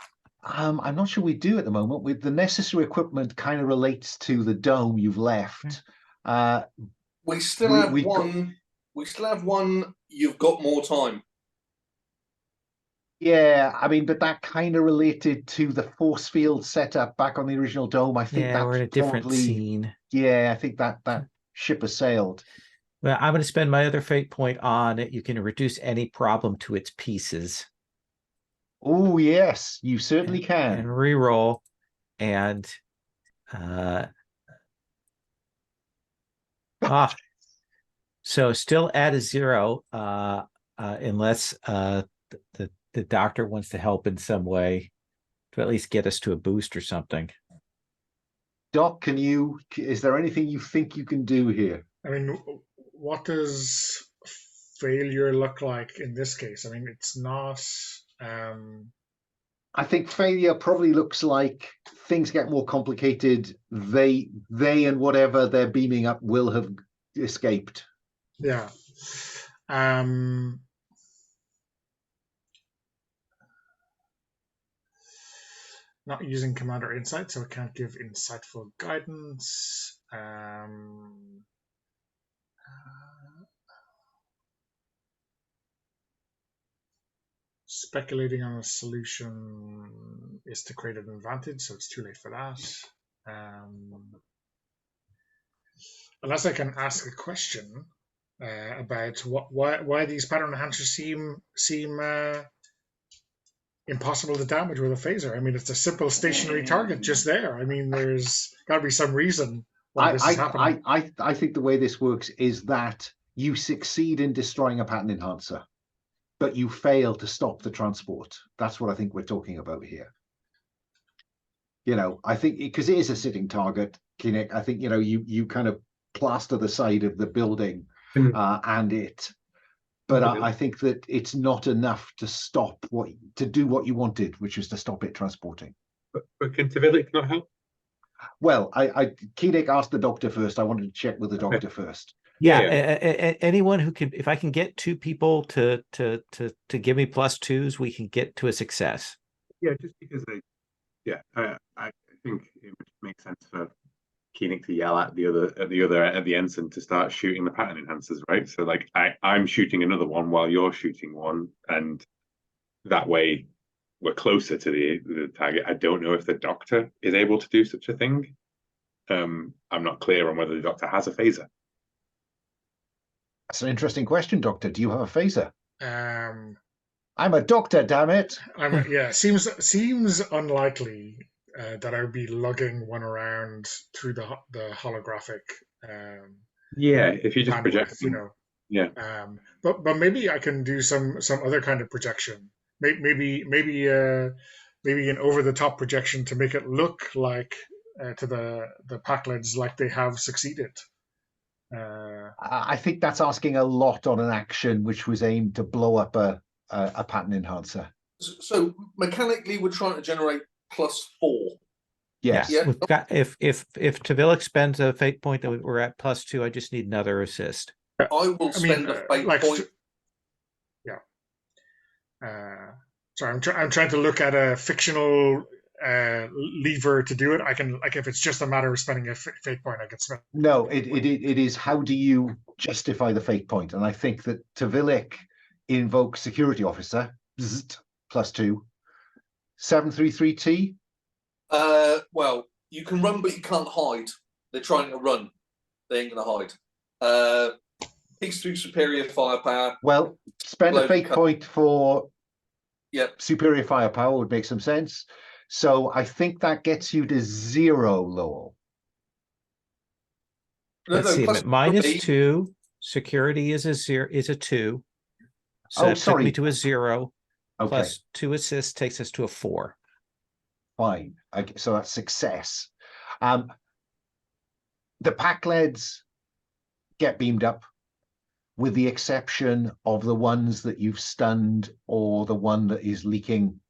I'm not sure we do at the moment. With the necessary equipment, kind of relates to the dome you've left. We still have one. We still have one. You've got more time. Yeah, but that kind of related to the force field setup back on the original dome. I think that's we're in a different scene. Yeah, I think that ship has sailed. Well, I'm going to spend my other fate point on it. You can reduce any problem to its pieces. Oh, yes, you certainly can. And re-roll. And so still at a 0, unless the doctor wants to help in some way to at least get us to a boost or something. Doc, is there anything you think you can do here? What does failure look like in this case? It's not. I think failure probably looks like things get more complicated. They and whatever they're beaming up will have escaped. Yeah. Not using Commander Insight, so it can't give insightful guidance. Speculating on a solution is to create an advantage, so it's too late for that. Unless I can ask a question about why these pattern enhancers seem impossible to damage with a phaser. I mean, it's a simple stationary target just there. I mean, there's got to be some reason why this is happening. I think the way this works is that you succeed in destroying a pattern enhancer, but you fail to stop the transport. That's what I think we're talking about here. You know, I think because it is a sitting target, Kinnick, I think, you know, you kind of plaster the side of the building and it. But I think that it's not enough to to do what you wanted, which is to stop it transporting. But can Tvilic not help? Well, Kinnick asked the doctor first. I wanted to check with the doctor first. Yeah. Anyone who can, if I can get two people to give me +2s, we can get to a success. Yeah, just because I think it would make sense for Koenig to yell at the ensign to start shooting the pattern enhancers, right? So like I'm shooting another one while you're shooting one, and that way we're closer to the target. I don't know if the doctor is able to do such a thing. I'm not clear on whether the doctor has a phaser. That's an interesting question, Doctor. Do you have a phaser? I'm a doctor, damn it. Seems unlikely that I would be lugging one around through the holographic. If you just project, you know. Yeah. But maybe I can do some other kind of projection. Maybe an over the top projection to make it look like to the Pakleds like they have succeeded. I think that's asking a lot on an action which was aimed to blow up a pattern enhancer. So mechanically, we're trying to generate +4. Yes. Yeah. We've got, if Tvilic spends a fate point that we're at +2, I just need another assist. I will spend a fate point. Sorry, I'm trying to look at a fictional lever to do it. I can, like, if it's just a matter of spending a fate point, I can spend. No, it is how do you justify the fate point? And I think that Tvilic invokes security officer +2 733T. Well, you can run, but you can't hide. They're trying to run. They ain't gonna hide. Peaks through superior firepower. Well, spend a fate point for superior firepower would make some sense. So I think that gets you to 0, Lowell. Let's see. -2. Security is a 0. Is a 2. So it took me to a 0. Okay. +2 assists takes us to a 4. Fine. Okay, so that's success. The Pakleds get beamed up, with the exception of the ones that you've stunned or the one that is leaking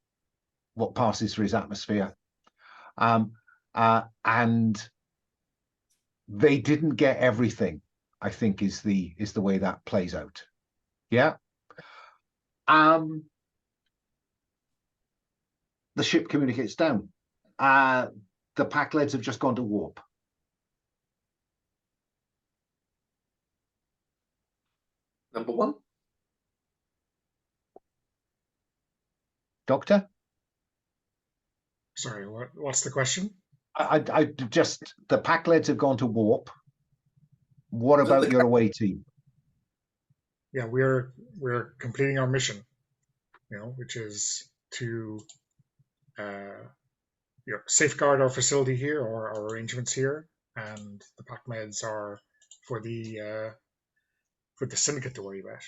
what passes through his atmosphere. And they didn't get everything, I think is the way that plays out. Yeah. The ship communicates down. The Pakleds have just gone to warp. Number 1. Doctor? Sorry, what's the question? I just, the Pakleds have gone to warp. What about your away team? Yeah, we're completing our mission, which is to safeguard our facility here or our arrangements here, and the Pakleds are for the syndicate to worry about.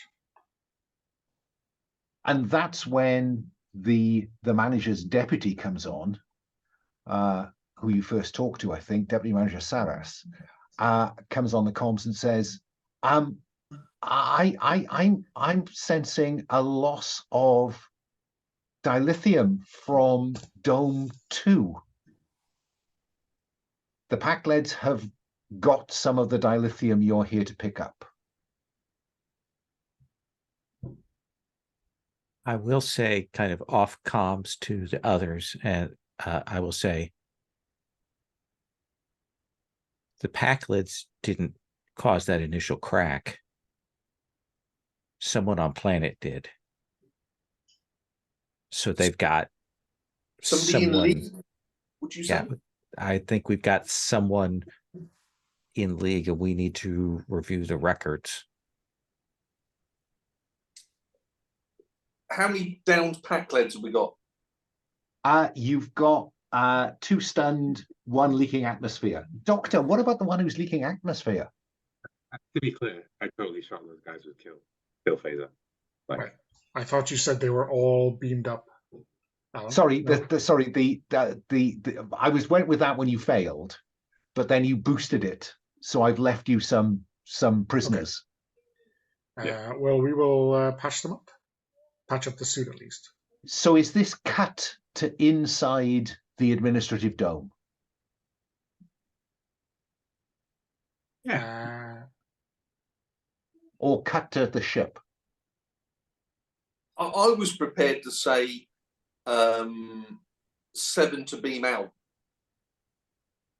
And that's when the manager's deputy comes on, who you first talked to, I think, Deputy Manager Saras, comes on the comms and says, I'm sensing a loss of dilithium from Dome 2. The Pakleds have got some of the dilithium you're here to pick up. I will say, kind of off comms to the others, and I will say the Pakleds didn't cause that initial crack. Someone on planet did. So they've got Somebody in someone. league, would you say? Yeah, I think we've got someone in league, and we need to review the records. How many downed Pakleds have we got? You've got 2 stunned, 1 leaking atmosphere. Doctor, what about the one who's leaking atmosphere? To be clear, I totally shot those guys with kill phaser. Like, Right. I thought you said they were all beamed up. Alan? Sorry, No? I went with that when you failed, but then you boosted it, so I've left you some prisoners. Well, we will patch them up. Patch up the suit at least. So is this cut to inside the administrative dome? Or cut to the ship? I was prepared to say 7 to beam out.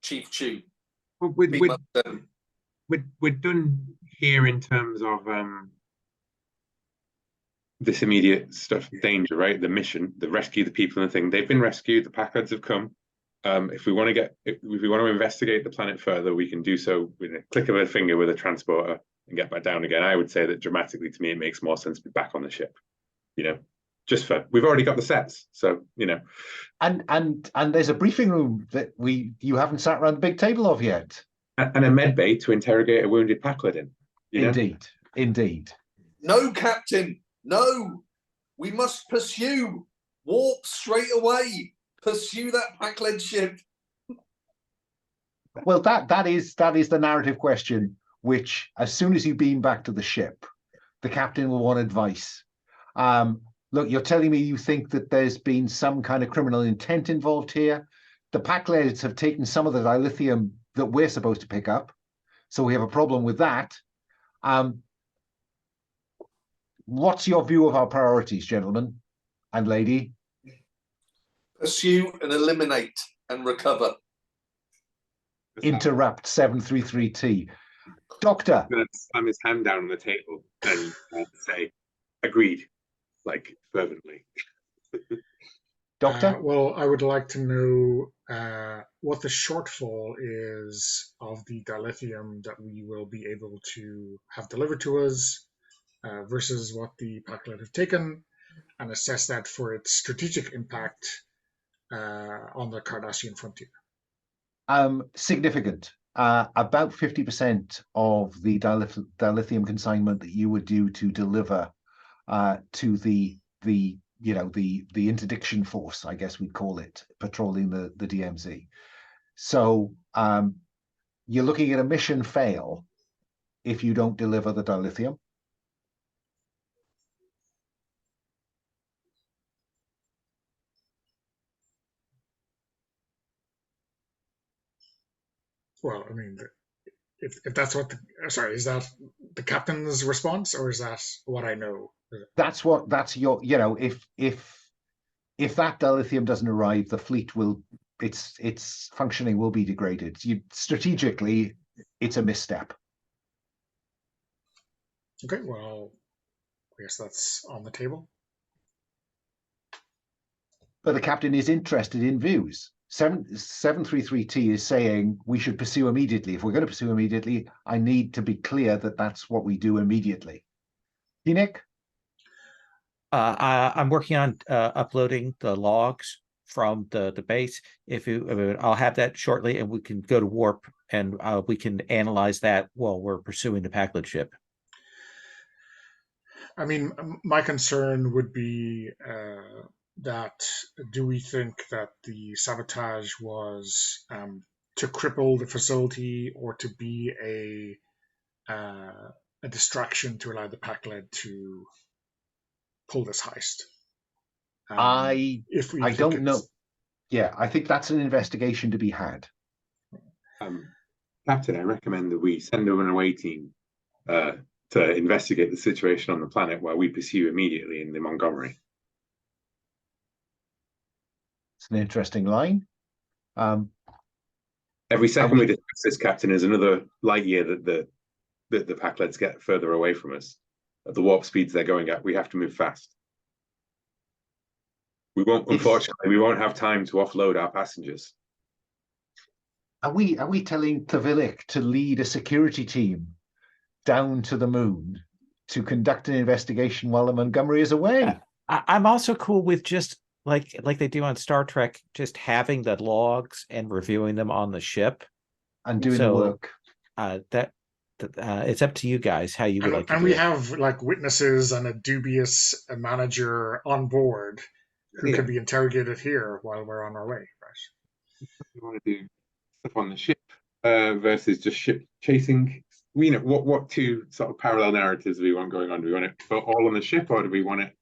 Chief Chew. well, Beam up 7. we're done here in terms of this immediate stuff, danger, right? The mission, the rescue the people and the thing. They've been rescued. The Pakleds have come. If we want to investigate the planet further, we can do so with a click of a finger with a transporter and get back down again. I would say that dramatically, to me, it makes more sense to be back on the ship. You know, we've already got the sets, so you know. And there's a briefing room that you haven't sat around the big table of yet. And a med bay to interrogate a wounded Pakled in. Indeed. No, Captain. No. We must pursue. Warp straight away. Pursue that Pakled ship. Well, that is the narrative question, which as soon as you beam back to the ship, the captain will want advice. Look, you're telling me you think that there's been some kind of criminal intent involved here. The Pakleds have taken some of the dilithium that we're supposed to pick up, so we have a problem with that. What's your view of our priorities, gentlemen and lady? Pursue and eliminate and recover. Interrupt 733T. Doctor. I'm going to slam his hand down on the table and say, agreed, like fervently. Doctor? Well, I would like to know what the shortfall is of the dilithium that we will be able to have delivered to us versus what the Pakled have taken, and assess that for its strategic impact on the Cardassian frontier. Significant. About 50% of the dilithium consignment that you would do to deliver to the interdiction force, I guess we'd call it, patrolling the DMZ. So you're looking at a mission fail if you don't deliver the dilithium. Well, I mean, if that's what is that the captain's response, or is that what I know? That's your, if that dilithium doesn't arrive, the fleet will, its functioning will be degraded. Strategically, it's a misstep. Okay, well, I guess that's on the table. But the captain is interested in views. 733T is saying we should pursue immediately. If we're going to pursue immediately, I need to be clear that that's what we do immediately. Nick? I'm working on uploading the logs from the base. I'll have that shortly, and we can go to warp, and we can analyze that while we're pursuing the Pakled ship. I mean, my concern would be that do we think that the sabotage was to cripple the facility or to be a distraction to allow the Pakled to pull this heist? I don't know. Yeah, I think that's an investigation to be had. Captain, I recommend that we send an away team to investigate the situation on the planet while we pursue immediately in the Montgomery. It's an interesting line. Every second we- we discuss this, Captain, is another light year that the Pakleds get further away from us. At the warp speeds they're going at, we have to move fast. We won't, unfortunately, we won't have time to offload our passengers. Are we telling Tavilic to lead a security team down to the moon to conduct an investigation while the Montgomery is away? I'm also cool with just like they do on Star Trek, just having the logs and reviewing them on the ship And doing the work. It's up to you guys how you would like to and do we it. have like witnesses and a dubious manager on board who can be interrogated here while we're on our way, right? We want to do stuff on the ship versus just ship chasing. You know, what two sort of parallel narratives do we want going on? Do we want it all on the ship, or do we want it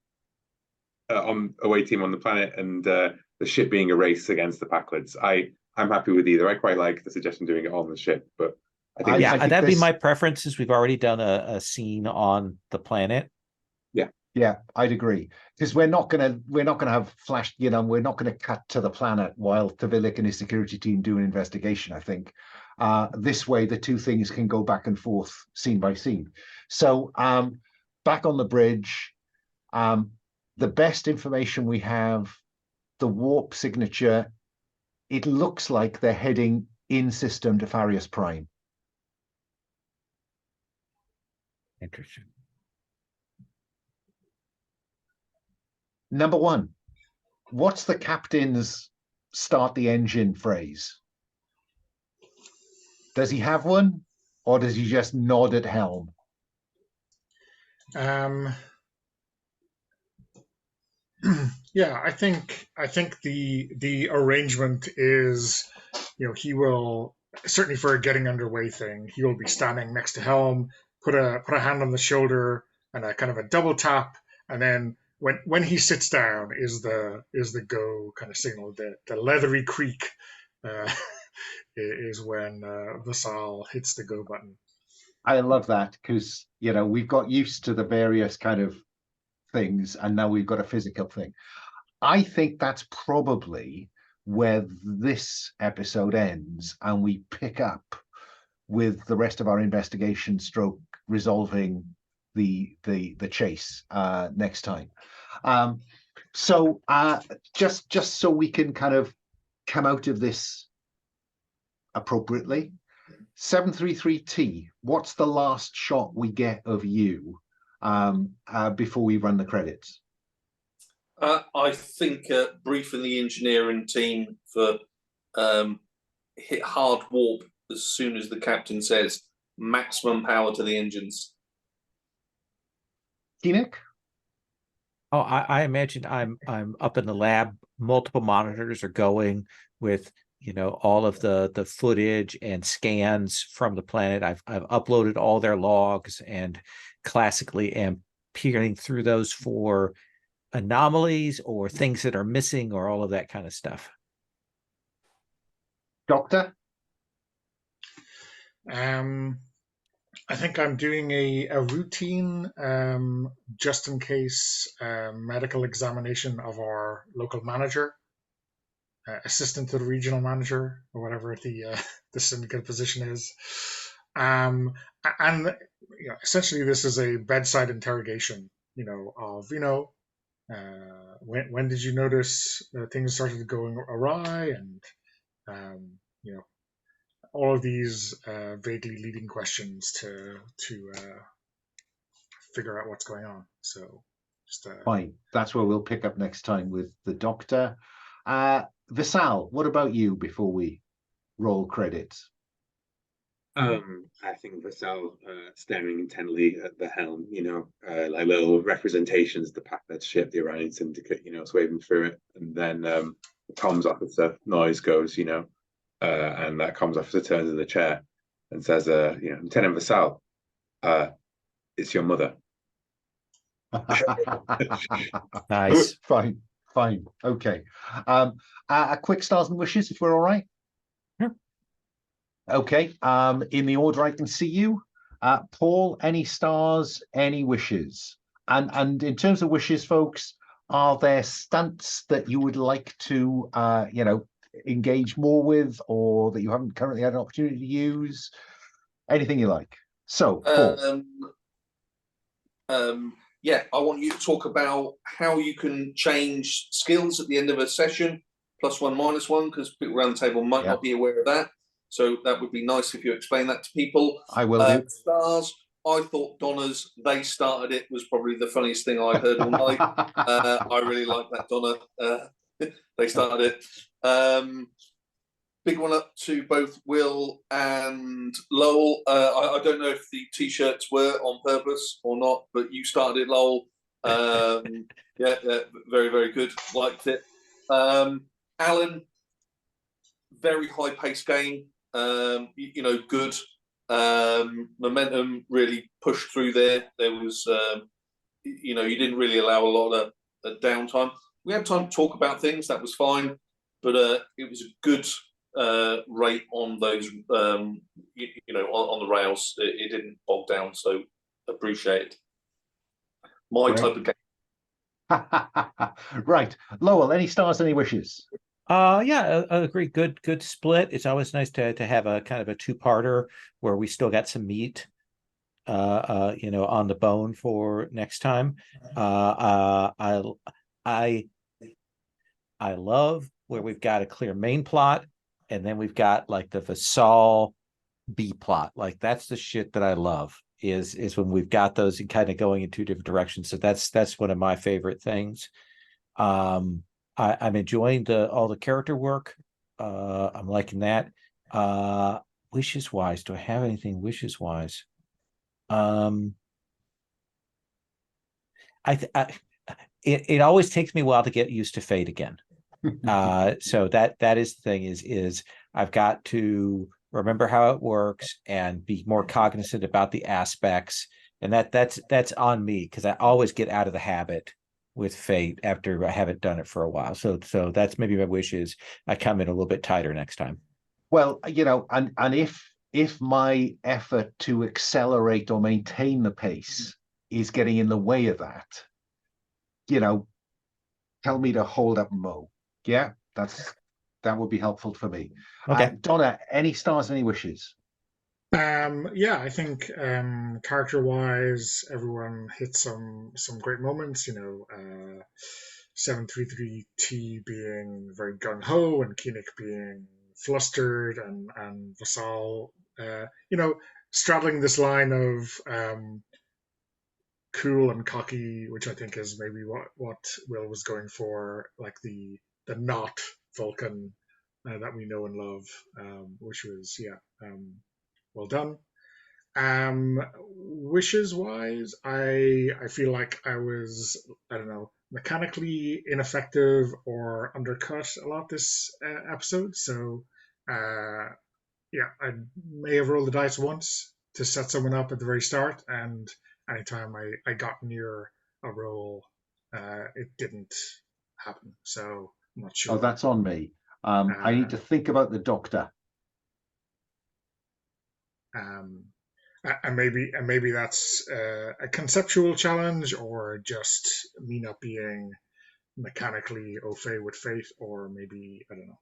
on away team on the planet and the ship being a race against the Pakleds? I'm happy with either. I quite like the suggestion doing it on the ship, but I think that'd be my preference. Is we've already done a scene on the planet. Yeah, I'd agree, because we're not gonna have flash. You know, we're not gonna cut to the planet while Tavilic and his security team do an investigation. I think this way the two things can go back and forth, scene by scene. So back on the bridge, the best information we have, the warp signature. It looks like they're heading in system to Farius Prime. Interesting. Number one, what's the captain's start the engine phrase? Does he have one, or does he just nod at helm? Yeah, I think the arrangement is, you know, he will certainly for a getting underway thing, he will be standing next to helm, put a hand on the shoulder and a kind of a double tap, and then when he sits down is the go kind of signal. The leathery creak is when Vassal hits the go button. I love that, because you know we've got used to the various kind of things, and now we've got a physical thing. I think that's probably where this episode ends, and we pick up with the rest of our investigation stroke resolving the chase next time. So just so we can kind of come out of this appropriately, 733T, what's the last shot we get of you before we run the credits? I think briefing the engineering team for hit hard warp as soon as the captain says maximum power to the engines. Keenick? Oh, I imagine I'm up in the lab. Multiple monitors are going with, you know, all of the footage and scans from the planet. I've uploaded all their logs and classically am peering through those for anomalies or things that are missing or all of that kind of stuff. Doctor? I think I'm doing a routine, just in case, medical examination of our local manager, assistant to the regional manager, or whatever the syndicate position is. And you know, essentially, this is a bedside interrogation. You know, of when did you notice things started going awry, and you know, all of these vaguely leading questions to figure out what's going on. So just Fine. That's where we'll pick up next time with the doctor. Vassal, what about you before we roll credits? I think Vassal staring intently at the helm, you know, like little representations of the Pakleds ship, the Orion Syndicate, you know, swaying through it, and then the comms officer noise goes, you know, and that comms officer turns in the chair and says, you know, Lieutenant Vassal, it's your mother. Nice. Fine. Okay. A quick stars and wishes, if we're all right. Sure. Okay. In the order I can see you, Paul. Any stars? Any wishes? And in terms of wishes, folks, Are there stunts that you would like to, engage more with, or that you haven't currently had an opportunity to use? Anything you like. So, Paul. Yeah, I want you to talk about how you can change skills at the end of a session, +1, -1, because people around the table might not be aware of that. So that would be nice if you explain that to people. I will do. Stars, I thought Donna's "They Started It" was probably the funniest thing I heard all night. I really like that, Donna. They started it. Big one up to both Will and Lowell. I don't know if the t-shirts were on purpose or not, but you started it, Lowell. Yeah, very, very good. Liked it. Alan, very high-paced game. Good. Momentum really pushed through there. There was, you didn't really allow a lot of downtime. We had time to talk about things. That was fine, but it was a good rate on those, on the rails. It didn't bog down, so appreciate it. My type of game. Right, Lowell. Any stars? Any wishes? Yeah, I agree. Good split. It's always nice to have a kind of a two-parter where we still got some meat, on the bone for next time. I love where we've got a clear main plot, and then we've got like the Vassal B plot. Like that's the shit that I love. Is when we've got those and kind of going in two different directions. So that's one of my favorite things. I'm enjoying all the character work. I'm liking that. Wishes wise, do I have anything wishes wise? It always takes me a while to get used to fate again. So that is the thing is I've got to remember how it works and be more cognizant about the aspects, and that's on me because I always get out of the habit with fate after I haven't done it for a while. So that's maybe my wish is I come in a little bit tighter next time. Well, and if my effort to accelerate or maintain the pace is getting in the way of that, tell me to hold up and mow. Yeah, that would be helpful for me. Okay. Donna, any stars, any wishes? Yeah, I think character-wise, everyone hit some great moments. 733T being very gung-ho, and Koenig being flustered, and Vassal, straddling this line of cool and cocky, which I think is maybe what Will was going for, like the not Vulcan that we know and love, which was well done. Wishes wise, I feel like I was, I don't know, mechanically ineffective or undercut a lot this episode. So I may have rolled the dice once to set someone up at the very start, and anytime I got near a roll, it didn't happen. So I'm not sure. Oh, that's on me. I need to think about the doctor. And maybe that's a conceptual challenge, or just me not being mechanically au fait with fate, or maybe I don't know.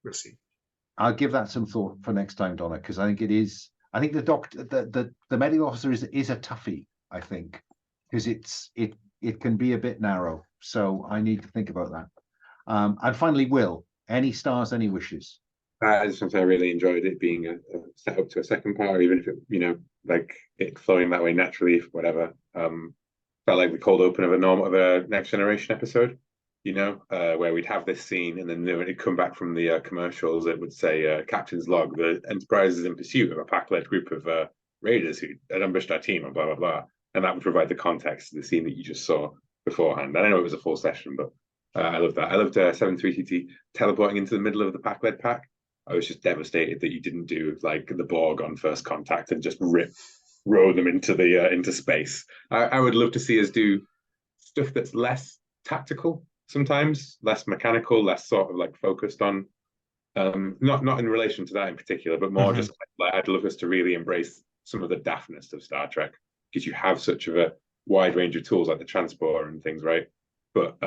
We'll see. I'll give that some thought for next time, Donna, because I think it is. I think the doctor, the medical officer is a toughie. I think because it can be a bit narrow. So I need to think about that. And finally, Will, any stars, any wishes? I just want to say I really enjoyed it being a set up to a second part, or even if it, like it flowing that way naturally, whatever. Felt like the cold open of a Next Generation episode, where we'd have this scene, and then when it'd come back from the commercials, it would say Captain's Log: the Enterprise is in pursuit of a Pakled group of raiders who had ambushed our team, and blah blah blah, and that would provide the context to the scene that you just saw beforehand. I know it was a full session, but I love that. I loved 733T teleporting into the middle of the Pakled pack. I was just devastated that you didn't do like the Borg on First Contact and just row them into space. I would love to see us do stuff that's less tactical sometimes, less mechanical, less sort of like focused on not in relation to that in particular, but more just like I'd love us to really embrace some of the daftness of Star Trek, because you have such of wide range of tools like the transporter and things, right? But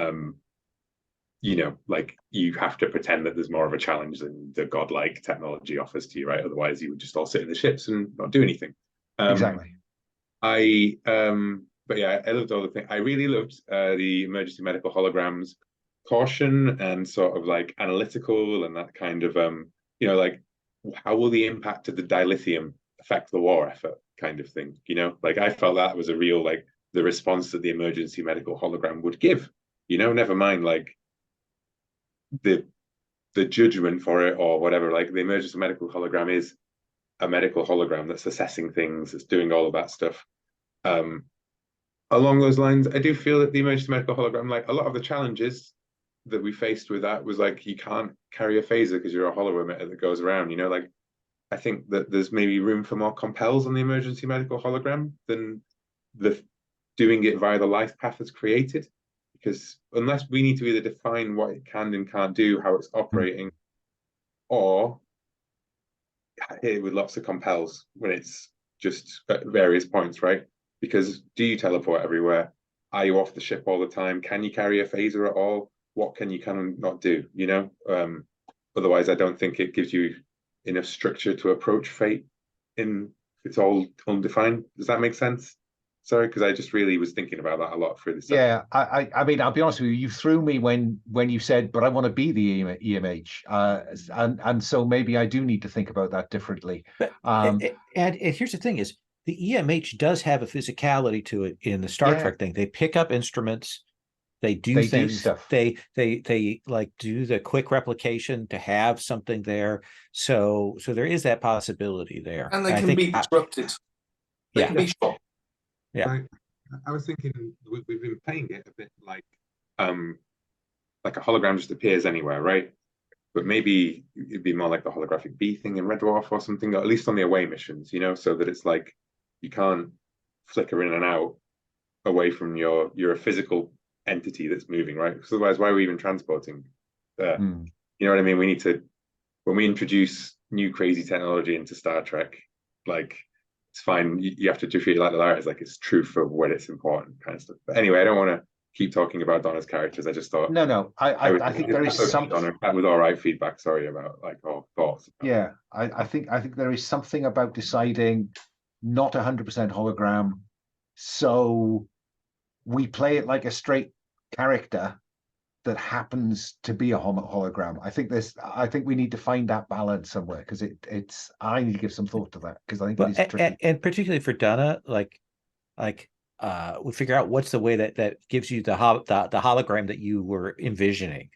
you know, like you have to pretend that there's more of a challenge than the godlike technology offers to you, right? Otherwise, you would just all sit in the ships and not do anything. Exactly. But yeah, I loved all the things. I really loved the emergency medical holograms, caution and sort of like analytical and that kind of you know, like how will the impact of the dilithium affect the war effort kind of thing, you know? Like I felt that was a real, like, the response that the emergency medical hologram would give, you know, never mind like the judgment for it or whatever. Like the emergency medical hologram is a medical hologram that's assessing things, that's doing all of that stuff. Along those lines, I do feel that the emergency medical hologram, like a lot of the challenges that we faced with that was like, you can't carry a phaser because you're a holo emitter that goes around, you know, like I think that there's maybe room for more compels on the emergency medical hologram than the doing it via the life path as created. Because unless we need to either define what it can and can't do, how it's operating, or hit it with lots of compels when it's just at various points, right? Because do you teleport everywhere? Are you off the ship all the time? Can you carry a phaser at all? What can you not do, you know? Otherwise, I don't think it gives you enough structure to approach fate in it's all undefined. Does that make sense? Sorry, because I just really was thinking about that a lot through this. Yeah, I mean, I'll be honest with you. You threw me when you said, "But I want to be the EMH," and so maybe I do need to think about that differently. And here's the thing: is the EMH does have a physicality to it in the Star Trek thing. They pick up instruments, they do things, do stuff. They like do the quick replication to have something there. So there is that possibility there, and they can be disrupted. They can be shot. Yeah, I was thinking we've been playing it a bit like a hologram just appears anywhere, right? But maybe it'd be more like the holographic B thing in Red Dwarf or something, or at least on the away missions, you know, so that it's like you can't flicker in and out away from you're a physical entity that's moving, right? Because otherwise, why are we even transporting? You know what I mean? We need to, when we introduce new crazy technology into Star Trek, like, it's fine. You have to treat it like the lyrics, like it's true for when it's important, kind of stuff. But anyway, I don't want to keep talking about Donna's characters. I just thought no. I think there is something. Donna, that was all right feedback. Sorry about like all thoughts. Yeah, I think there is something about deciding not 100% hologram, so we play it like a straight character that happens to be a hologram. I think we need to find that balance somewhere, because it's I need to give some thought to that, because I think it is tricky. And particularly for Donna, like we figure out what's the way that gives you the hologram that you were envisioning,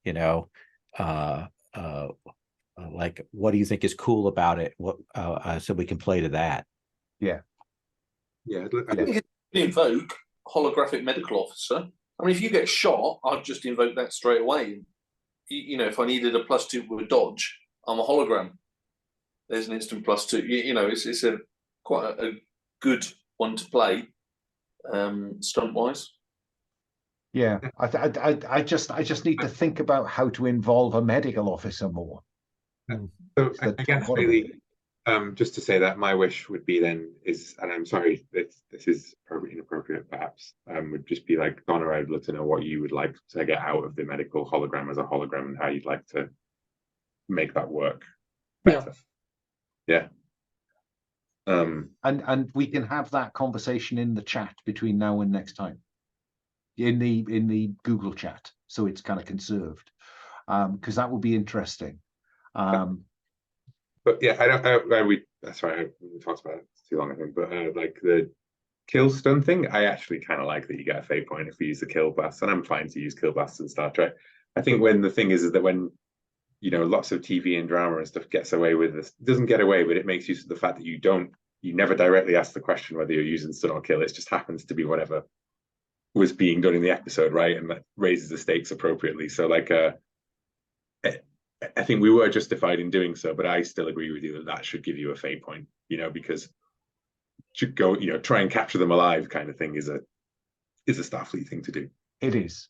you know, like what do you think is cool about it? What so we can play to that. Yeah. I think you can invoke holographic medical officer. I mean, if you get shot, I'd just invoke that straight away. You know, if I needed a +2 with a dodge, I'm a hologram. There's an instant +2. You know, it's a quite a good one to play, stunt wise. Yeah, I just need to think about how to involve a medical officer more. So I guess really, just to say that my wish would be then is, and I'm sorry, this is inappropriate perhaps, would just be like, Donna, I'd love to know what you would like to get out of the medical hologram as a hologram and how you'd like to make that work better. Yeah. And we can have that conversation in the chat between now and next time, in the Google chat, so it's kind of conserved, because that would be interesting. But yeah, that's right. We talked about it too long, I think. But like the kill stun thing, I actually kind of like that you get a fate point if you use the kill blast, and I'm fine to use kill blasts in Star Trek. I think when the thing is that when, you know, lots of TV and drama and stuff gets away with this, doesn't get away, but it makes use of the fact that you never directly ask the question whether you're using stun or kill. It just happens to be whatever was being done in the episode, right? And that raises the stakes appropriately. So like I think we were justified in doing so, but I still agree with you that should give you a fate point, you know, because to go, you know, try and capture them alive kind of thing is a Starfleet thing to do. It is,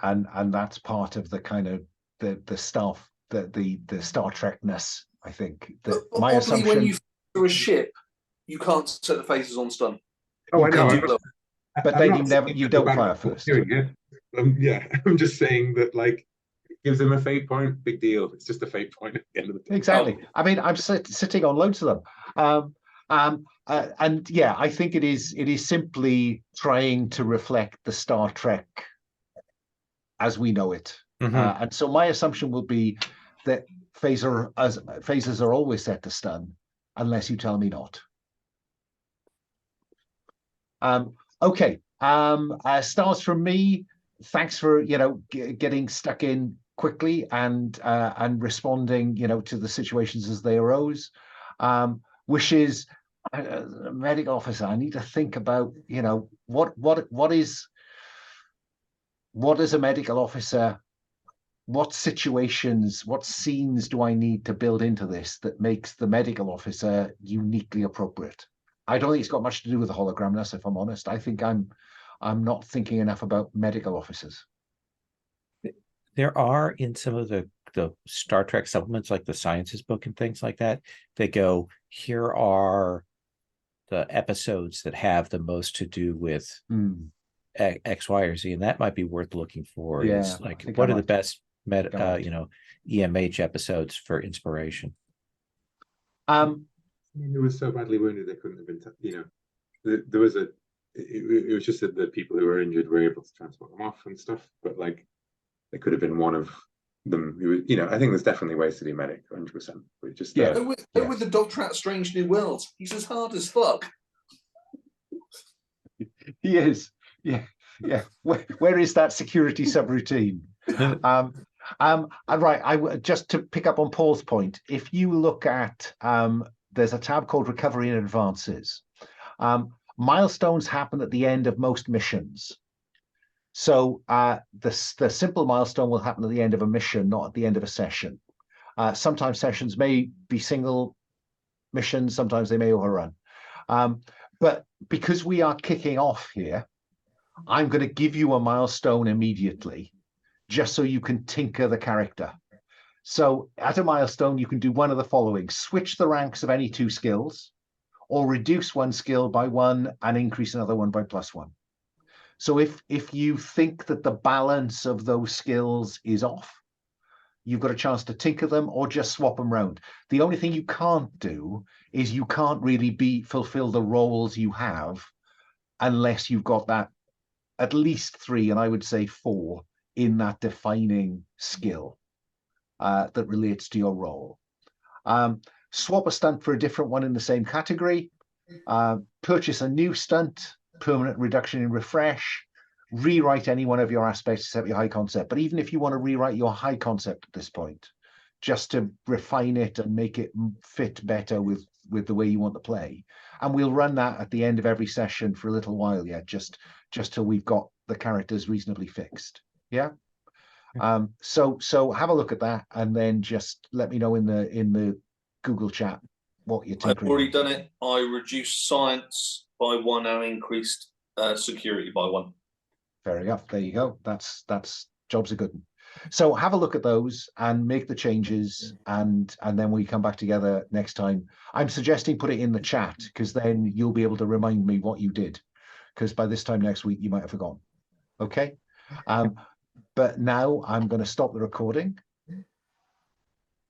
and that's part of the kind of the stuff that the Star Trek-ness. I think that my assumption, when you through a ship, you can't set the phasers on stun. Oh, I know. but I'm then not saying you it's a don't bad fire way of first. doing it. Yeah, I'm just saying that like it gives them a fate point. Big deal. It's just a fate point at the end of the day. Exactly. I mean, I'm sitting on loads of them. And yeah, I think it is simply trying to reflect the Star Trek as we know it. And so my assumption will be that phasers are always set to stun, unless you tell me not. Okay. Stars from me. Thanks for getting stuck in quickly and responding to the situations as they arose. Wishes. Medical officer. I need to think about what is a medical officer. What situations, what scenes do I need to build into this that makes the medical officer uniquely appropriate? I don't think it's got much to do with the hologramness, if I'm honest. I think I'm not thinking enough about medical officers. There are in some of the Star Trek supplements, like the Sciences book and things like that, they go, here are the episodes that have the most to do with X, Y, or Z, and that might be worth looking for. Yeah, is like, what are the best EMH episodes for inspiration? I mean, it was so badly wounded they couldn't have been. There was it was just that the people who were injured were able to transport them off and stuff, but like there could have been one of them who, I think there's definitely ways to do medic 100%. But just with the Doctor at Strange New Worlds, he's as hard as fuck. He is. Yeah. Where is that security subroutine? Right. Just to pick up on Paul's point, if you look at there's a tab called Recovery and Advances. Milestones happen at the end of most missions. So the simple milestone will happen at the end of a mission, not at the end of a session. Sometimes sessions may be single missions, sometimes they may overrun. But because we are kicking off here, I'm going to give you a milestone immediately, just so you can tinker the character. So at a milestone, you can do one of the following: switch the ranks of any 2 skills, or reduce one skill by 1 and increase another one by +1. So if you think that the balance of those skills is off, you've got a chance to tinker them or just swap them around. The only thing you can't do is you can't really fulfill the roles you have unless you've got that at least 3, and I would say 4, in that defining skill that relates to your role. Swap a stunt for a different one in the same category. Purchase a new stunt, permanent reduction in refresh. Rewrite any one of your aspects except your high concept. But even if you want to rewrite your high concept at this point, just to refine it and make it fit better with the way you want to play. And we'll run that at the end of every session for a little while yet, just till we've got the characters reasonably fixed. Yeah. So have a look at that, and then just let me know in the Google chat what you're tinkering. I've already done it. I reduced science by 1 and increased security by 1. Fair enough. There you go. That's job's a good one. So have a look at those and make the changes, and then we come back together next time. I'm suggesting put it in the chat, because then you'll be able to remind me what you did, because by this time next week you might have forgotten. Okay. But now I'm going to stop the recording,